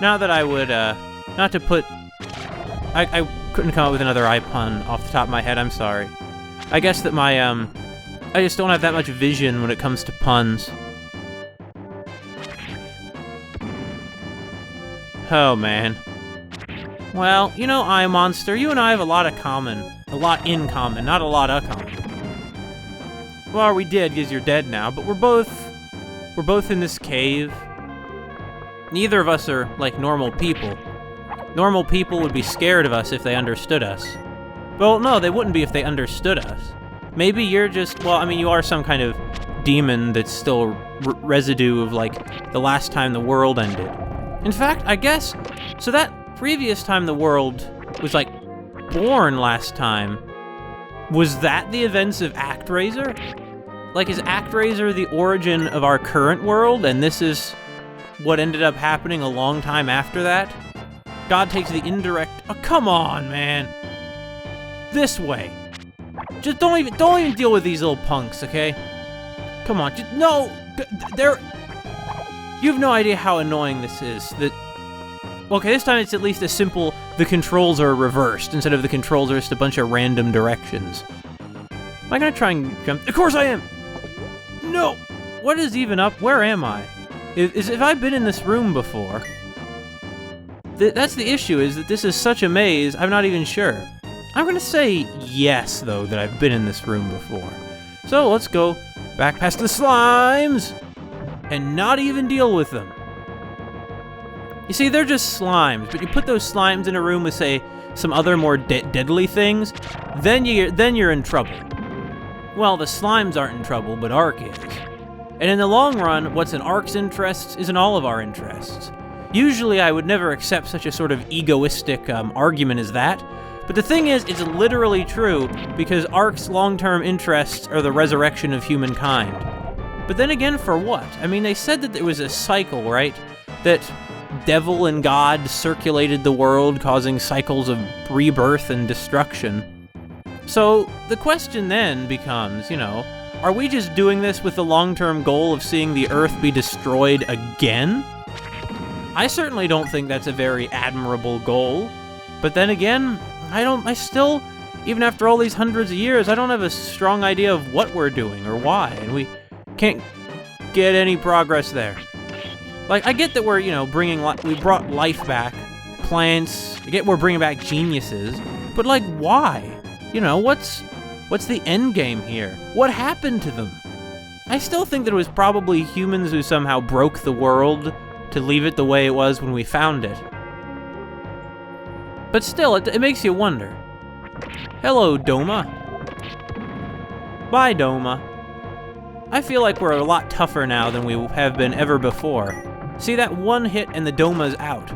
Now that I would, not to put... I couldn't come up with another eye pun off the top of my head, I'm sorry. I guess that my, I just don't have that much vision when it comes to puns. Oh, man. Well, you know, Eye Monster, you and I have a lot in common, not a lot of common. Well, we did, because you're dead now, but we're both in this cave. Neither of us are, like, normal people. Normal people would be scared of us if they understood us. Well, no, they wouldn't be if they understood us. Maybe you're just, well, I mean, you are some kind of demon that's still residue of, like, the last time the world ended. In fact, I guess, so that previous time the world was, like, born last time, was that the events of ActRaiser? Like, is ActRaiser the origin of our current world, and this is what ended up happening a long time after that? God takes the indirect... Oh, come on, man! This way! Just don't even deal with these little punks, okay? Come on, just, no! They're... You have no idea how annoying this is. Okay, this time it's at least a simple, the controls are reversed, instead of the controls are just a bunch of random directions. Am I gonna try and jump? Of course I am! No! What is even up? Where am I? Have I been in this room before? That's the issue, is that this is such a maze, I'm not even sure. I'm gonna say yes, though, that I've been in this room before. So, let's go back past the slimes! And not even deal with them. You see, they're just slimes, but you put those slimes in a room with, say, some other more deadly things, then you're in trouble. Well, the slimes aren't in trouble, but Ark is. And in the long run, what's in Ark's interests is in all of our interests. Usually I would never accept such a sort of egoistic argument as that, but the thing is, it's literally true, because Ark's long-term interests are the resurrection of humankind. But then again, for what? I mean, they said that there was a cycle, right? That devil and God circulated the world, causing cycles of rebirth and destruction. So, the question then becomes, you know, are we just doing this with the long-term goal of seeing the Earth be destroyed again? I certainly don't think that's a very admirable goal. But then again, I still, even after all these hundreds of years, I don't have a strong idea of what we're doing or why, and we can't get any progress there. Like, I get that we're, you know, we brought life back, plants, I get we're bringing back geniuses, but like, why? You know, what's the end game here? What happened to them? I still think that it was probably humans who somehow broke the world to leave it the way it was when we found it. But still, it makes you wonder. Hello, Doma. Bye, Doma. I feel like we're a lot tougher now than we have been ever before. See, that one hit and the Doma's out.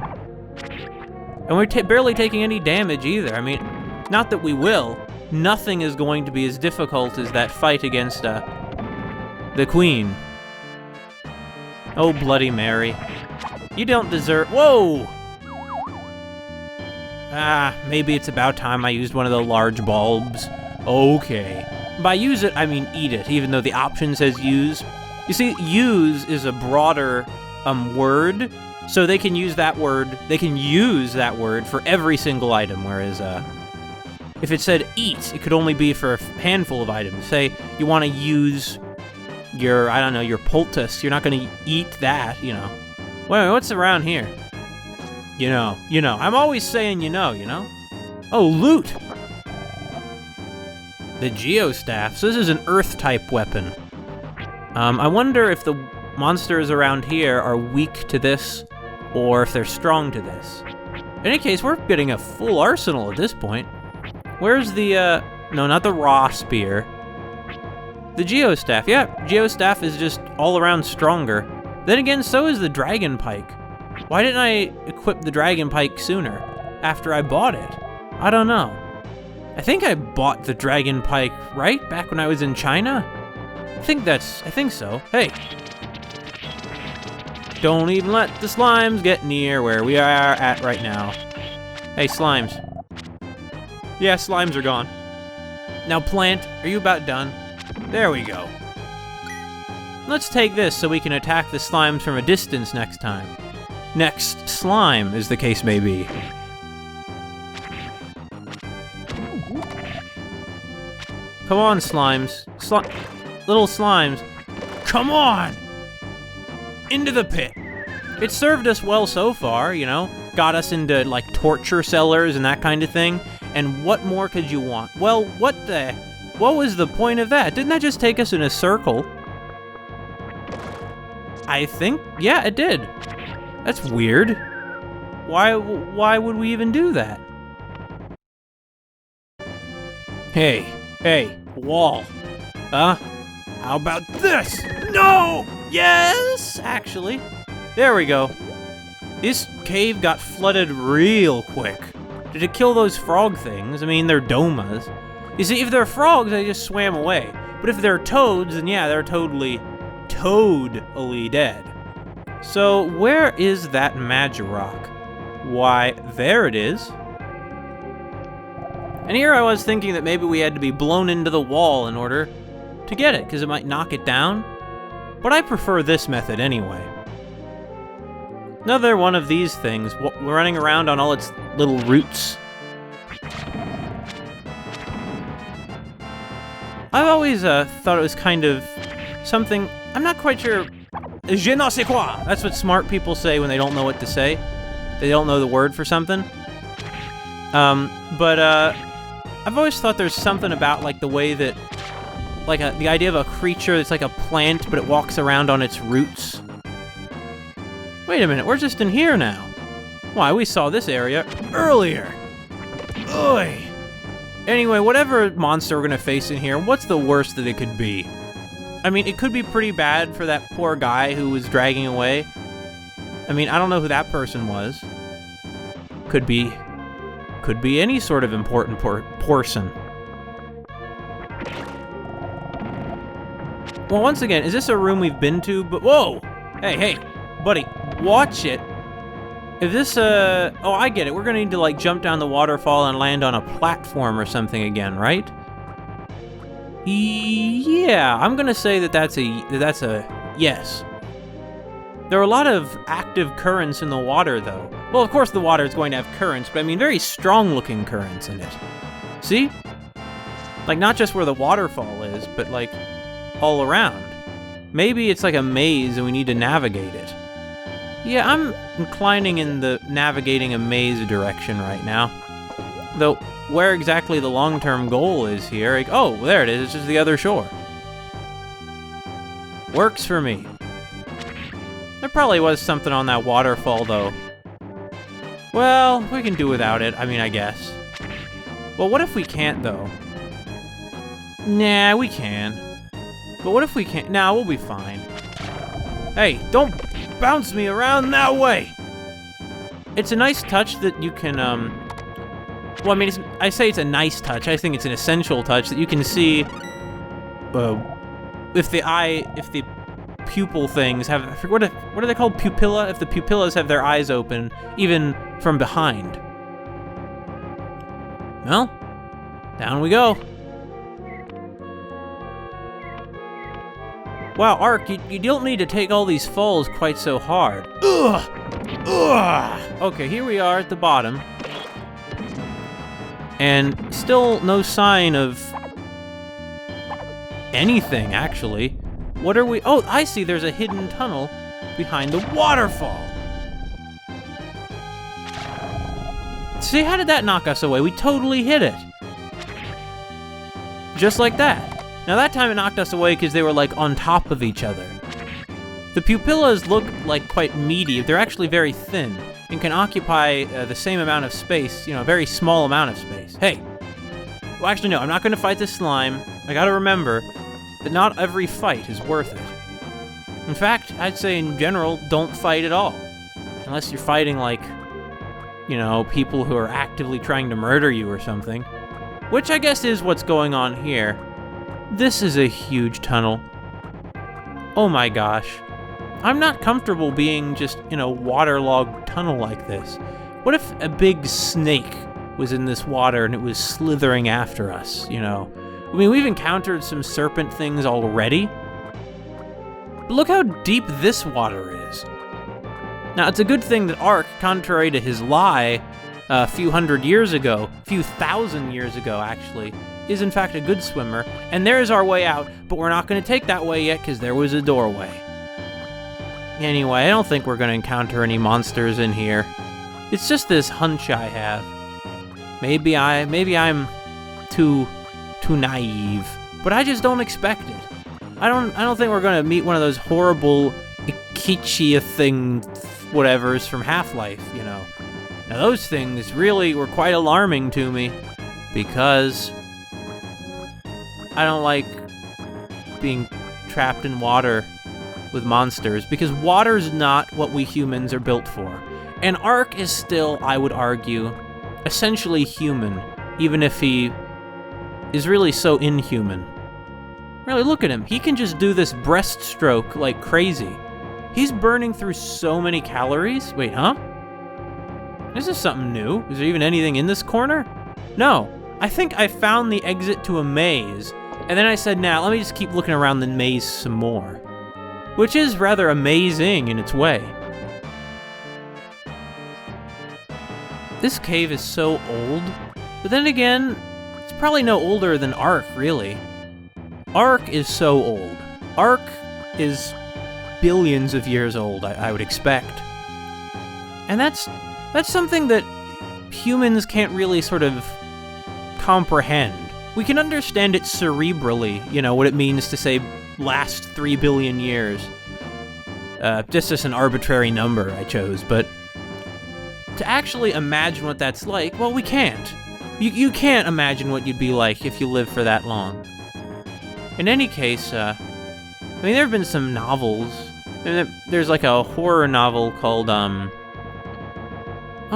And we're barely taking any damage either. I mean, not that we will. Nothing is going to be as difficult as that fight against, the Queen. Oh, Bloody Mary. You don't deserve— Whoa! Maybe it's about time I used one of the large bulbs. Okay. By use it, I mean eat it, even though the option says use. You see, use is a broader, word So they can use that word for every single item, whereas if it said eat, it could only be for a handful of items. Say you want to use your, I don't know, your poultice, you're not going to eat that, you know. Wait, what's around here? You know. I'm always saying you know. Oh, loot! The geostaff. So this is an earth-type weapon. I wonder if the monsters around here are weak to this, or if they're strong to this. In any case, we're getting a full arsenal at this point. Where's the, no, not the raw spear. The geostaff. Yeah, geostaff is just all around stronger. Then again, so is the dragon pike. Why didn't I equip the dragon pike sooner, after I bought it? I don't know. I think I bought the dragon pike, right? Back when I was in China? I think so. Hey. Don't even let the slimes get near where we are at right now. Hey, slimes. Yeah, slimes are gone. Now, plant, are you about done? There we go. Let's take this so we can attack the slimes from a distance next time. Next slime, as the case may be. Come on, slimes. Little slimes. Come on! Into the pit. It served us well so far, you know? Got us into, like, torture cellars and that kind of thing. And what more could you want? Well, what was the point of that? Didn't that just take us in a circle? I think, yeah, it did. That's weird. Why would we even do that? Hey, wall. How about this? No! Yes, actually. There we go. This cave got flooded real quick. Did it kill those frog things? I mean, they're domas. You see, if they're frogs, they just swam away. But if they're toads, then yeah, they're totally dead. So, where is that Magirock? Why, there it is. And here I was thinking that maybe we had to be blown into the wall in order to get it, because it might knock it down. But I prefer this method anyway. Another one of these things, running around on all its little roots. I've always thought it was kind of something, I'm not quite sure. Je ne sais quoi. That's what smart people say when they don't know what to say. They don't know the word for something. But I've always thought there's something about like the way that, like the idea of a creature that's like a plant, but it walks around on its roots. Wait a minute, we're just in here now. Why, we saw this area earlier. Oy. Anyway, whatever monster we're gonna face in here, what's the worst that it could be? I mean, it could be pretty bad for that poor guy who was dragging away. I mean, I don't know who that person was. Could be any sort of important person. Well, once again, is this a room we've been to? But whoa! Hey, buddy, watch it. If this, oh, I get it. We're gonna need to like jump down the waterfall and land on a platform or something again, right? Yeah, I'm gonna say that that's a yes. There are a lot of active currents in the water, though. Well, of course the water is going to have currents, but I mean very strong-looking currents in it. See? Like, not just where the waterfall is, but like all around. Maybe it's like a maze and we need to navigate it. Yeah, I'm inclining in the navigating a maze direction right now. Though, where exactly the long-term goal is here, like, oh, there it is, it's just the other shore. Works for me. There probably was something on that waterfall, though. Well, we can do without it, I mean, I guess. Well, what if we can't, though? Nah, we can. But what if we can't? Nah, we'll be fine. Hey, don't bounce me around that way! It's a nice touch that you can, well, I mean, I say it's a nice touch. I think it's an essential touch that you can see, if the pupil things have, what are they called? Pupilla? If the pupillas have their eyes open, even from behind. Well, down we go. Wow, Ark, you don't need to take all these falls quite so hard. Ugh! Ugh! Okay, here we are at the bottom. And still no sign of anything, actually. What are we... Oh, I see there's a hidden tunnel behind the waterfall. See, how did that knock us away? We totally hit it. Just like that. Now that time it knocked us away because they were like on top of each other. The pupillas look like quite meaty. They're actually very thin and can occupy the same amount of space, a very small amount of space. Hey. Well, actually, no, I'm not going to fight this slime. I gotta remember that not every fight is worth it. In fact, I'd say in general, don't fight at all. Unless you're fighting like, people who are actively trying to murder you or something. Which I guess is what's going on here. This is a huge tunnel. Oh my gosh. I'm not comfortable being just in a waterlogged tunnel like this. What if a big snake was in this water and it was slithering after us, I mean, we've encountered some serpent things already. But look how deep this water is. Now, it's a good thing that Ark, contrary to his lie a few thousand years ago, actually, is in fact a good swimmer, and there's our way out, but we're not going to take that way yet because there was a doorway. Anyway, I don't think we're going to encounter any monsters in here. It's just this hunch I have. Maybe I'm too naive, but I just don't expect it. I don't think we're going to meet one of those horrible Ikichia thing whatevers from Half-Life, Now those things really were quite alarming to me because I don't like being trapped in water with monsters, because water's not what we humans are built for. And Ark is still, I would argue, essentially human, even if he is really so inhuman. Really, look at him. He can just do this breaststroke like crazy. He's burning through so many calories. Wait, huh? This is something new. Is there even anything in this corner? No. I think I found the exit to a maze, and then I said, nah, let me just keep looking around the maze some more. Which is rather amazing in its way. This cave is so old, but then again, it's probably no older than Ark, really. Ark is so old. Ark is billions of years old, I would expect. And that's something that humans can't really sort of comprehend. We can understand it cerebrally, what it means to say last 3 billion years. Just as an arbitrary number I chose, but to actually imagine what that's like, well, we can't. You can't imagine what you'd be like if you lived for that long. In any case, there have been some novels. There's like a horror novel called, oh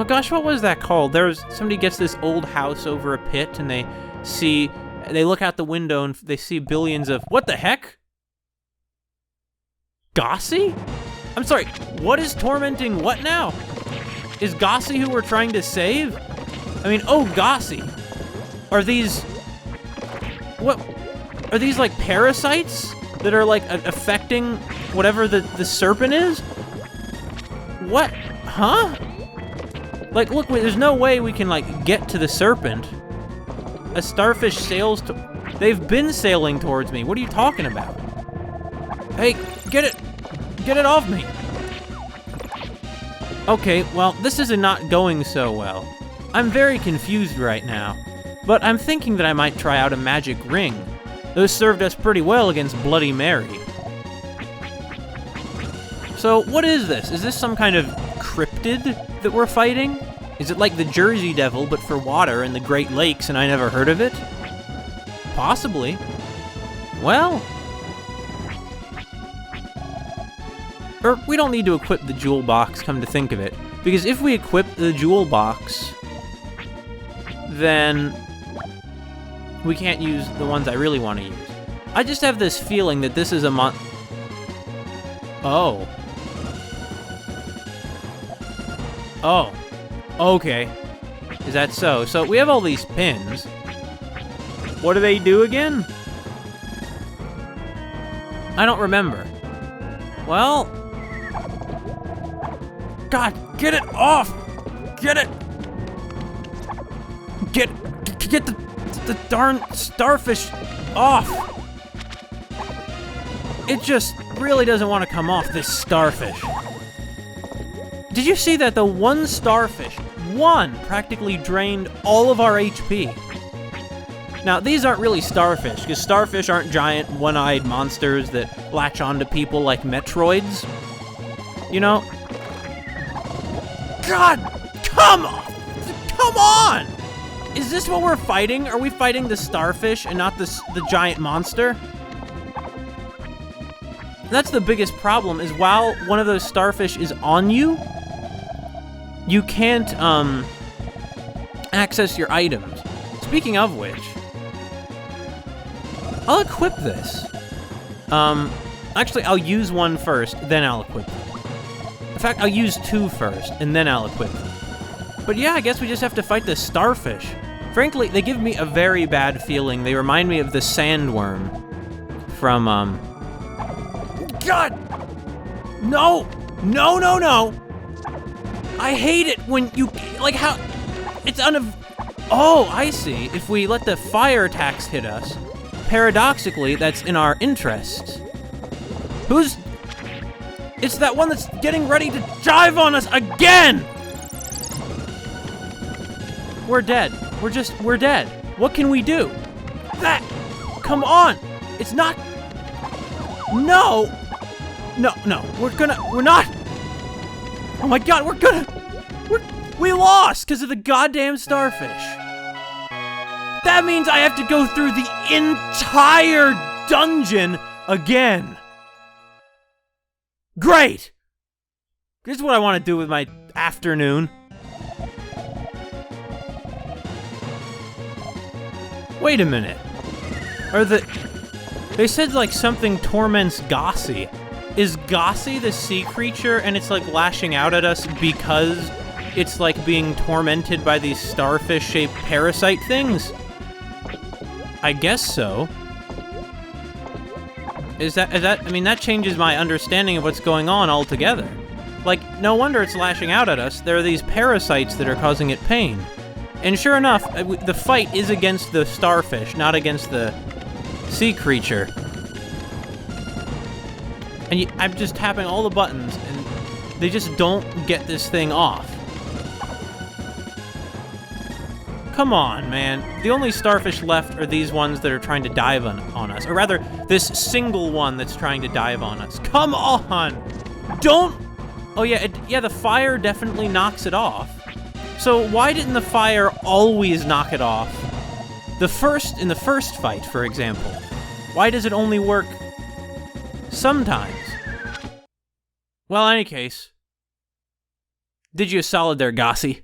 gosh, what was that called? Somebody gets this old house over a pit, and they look out the window and they see billions of, what the heck? Gossi? I'm sorry, what is tormenting what now? Is Gossi who we're trying to save? I mean, oh, Gossi. Are these like parasites that are like affecting whatever the serpent is? What? Huh? Like, look, there's no way we can like get to the serpent. A starfish sails they've been sailing towards me. What are you talking about? Hey, get it off me. Okay, well, this is not going so well. I'm very confused right now, but I'm thinking that I might try out a magic ring. Those served us pretty well against Bloody Mary. So, what is this? Is this some kind of cryptid that we're fighting? Is it like the Jersey Devil, but for water in the Great Lakes, and I never heard of it? Possibly. Well... Or, we don't need to equip the jewel box, come to think of it. Because if we equip the jewel box, then we can't use the ones I really want to use. I just have this feeling that this is a Oh. Oh. Okay. Is that so? So we have all these pins. What do they do again? I don't remember. Well... God, get it off! Get it! Get the darn starfish off! It just really doesn't want to come off, this starfish. Did you see that the one starfish, practically drained all of our HP? Now, these aren't really starfish, because starfish aren't giant, one-eyed monsters that latch onto people like Metroids. You know? God! Come on! Is this what we're fighting? Are we fighting the starfish and not the giant monster? That's the biggest problem, is while one of those starfish is on you, you can't, access your items. Speaking of which, I'll equip this. Actually, I'll use one first, then I'll equip it. In fact, I'll use two first, and then I'll equip them. But yeah, I guess we just have to fight the starfish. Frankly, they give me a very bad feeling. They remind me of the sandworm from, God! No! No! I hate it when you, like, how, it's oh, I see. If we let the fire attacks hit us, paradoxically, that's in our interests. It's that one that's getting ready to dive on us again! We're dead. We're dead. What can we do? Come on! It's not, no, we're not, oh my God, we lost because of the goddamn starfish. That means I have to go through the entire dungeon again. Great! This is what I want to do with my afternoon. Wait a minute. They said like something torments Gossi. Is Gossi the sea creature and it's like lashing out at us because it's like being tormented by these starfish-shaped parasite things? I guess so. Is that, I mean, that changes my understanding of what's going on altogether. Like, no wonder it's lashing out at us. There are these parasites that are causing it pain. And sure enough, the fight is against the starfish, not against the sea creature. And I'm just tapping all the buttons, and they just don't get this thing off. Come on, man. The only starfish left are these ones that are trying to dive on us. Or rather, this single one that's trying to dive on us. Come on! Don't... Oh yeah, the fire definitely knocks it off. So why didn't the fire always knock it off? In the first fight, for example. Why does it only work sometimes? Well, in any case, did you a solid there, Gossi?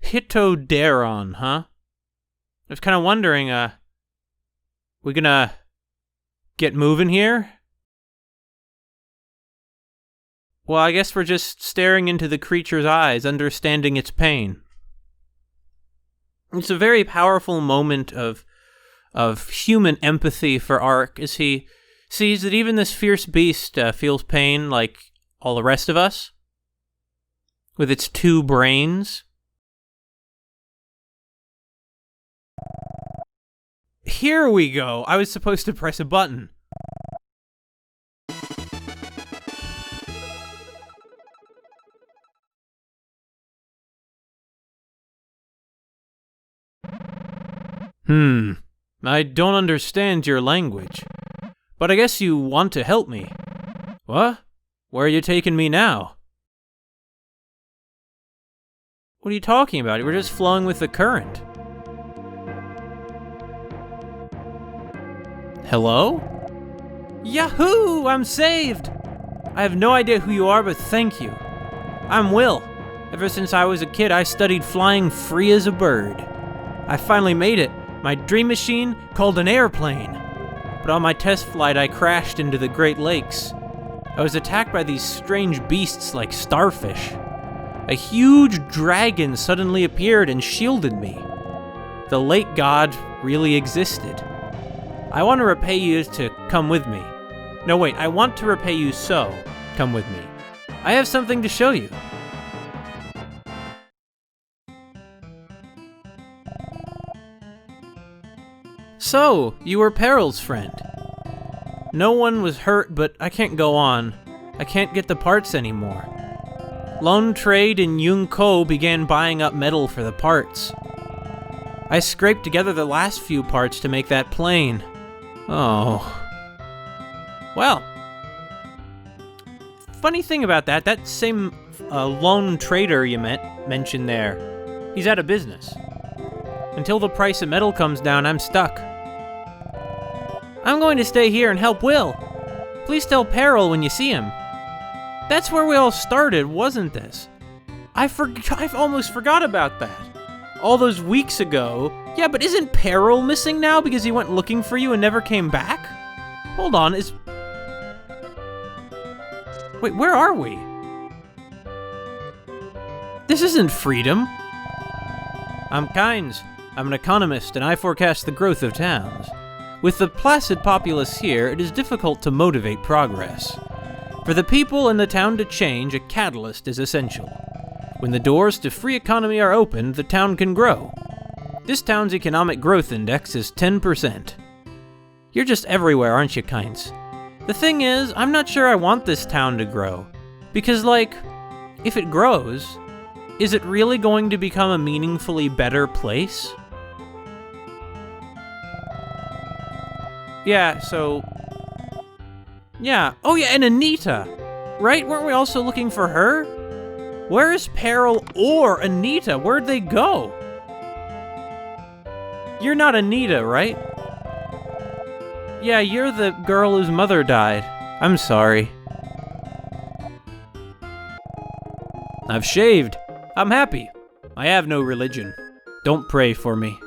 Hitoderon, huh? I was kind of wondering, we gonna get moving here? Well, I guess we're just staring into the creature's eyes, understanding its pain. It's a very powerful moment of human empathy for Ark as he sees that even this fierce beast feels pain like all the rest of us, with its two brains. Here we go. I was supposed to press a button. I don't understand your language, but I guess you want to help me. What? Where are you taking me now? What are you talking about? We're just flowing with the current. Hello? Yahoo! I'm saved! I have no idea who you are, but thank you. I'm Will. Ever since I was a kid, I studied flying free as a bird. I finally made it. My dream machine called an airplane. But on my test flight, I crashed into the Great Lakes. I was attacked by these strange beasts like starfish. A huge dragon suddenly appeared and shielded me. The lake god really existed. I want to repay you to come with me. No, wait, I want to repay you, so come with me. I have something to show you. So, you were Peril's friend. No one was hurt, but I can't go on. I can't get the parts anymore. Lone Trade and Yung Ko began buying up metal for the parts. I scraped together the last few parts to make that plane. Oh. Well. Funny thing about that same lone trader you mentioned there, he's out of business. Until the price of metal comes down, I'm stuck. I'm going to stay here and help Will. Please tell Peril when you see him. That's where we all started, wasn't this? I've almost forgot about that. All those weeks ago. Yeah, but isn't Peril missing now because he went looking for you and never came back? Hold on, Wait, where are we? This isn't freedom. I'm Kynes. I'm an economist and I forecast the growth of towns. With the placid populace here, it is difficult to motivate progress. For the people in the town to change, a catalyst is essential. When the doors to free economy are opened, the town can grow. This town's economic growth index is 10%. You're just everywhere, aren't you, Kynes? The thing is, I'm not sure I want this town to grow. Because, if it grows, is it really going to become a meaningfully better place? Yeah, Yeah. Oh yeah, and Anita! Right? Weren't we also looking for her? Where is Peril or Anita? Where'd they go? You're not Anita, right? Yeah, you're the girl whose mother died. I'm sorry. I've shaved. I'm happy. I have no religion. Don't pray for me.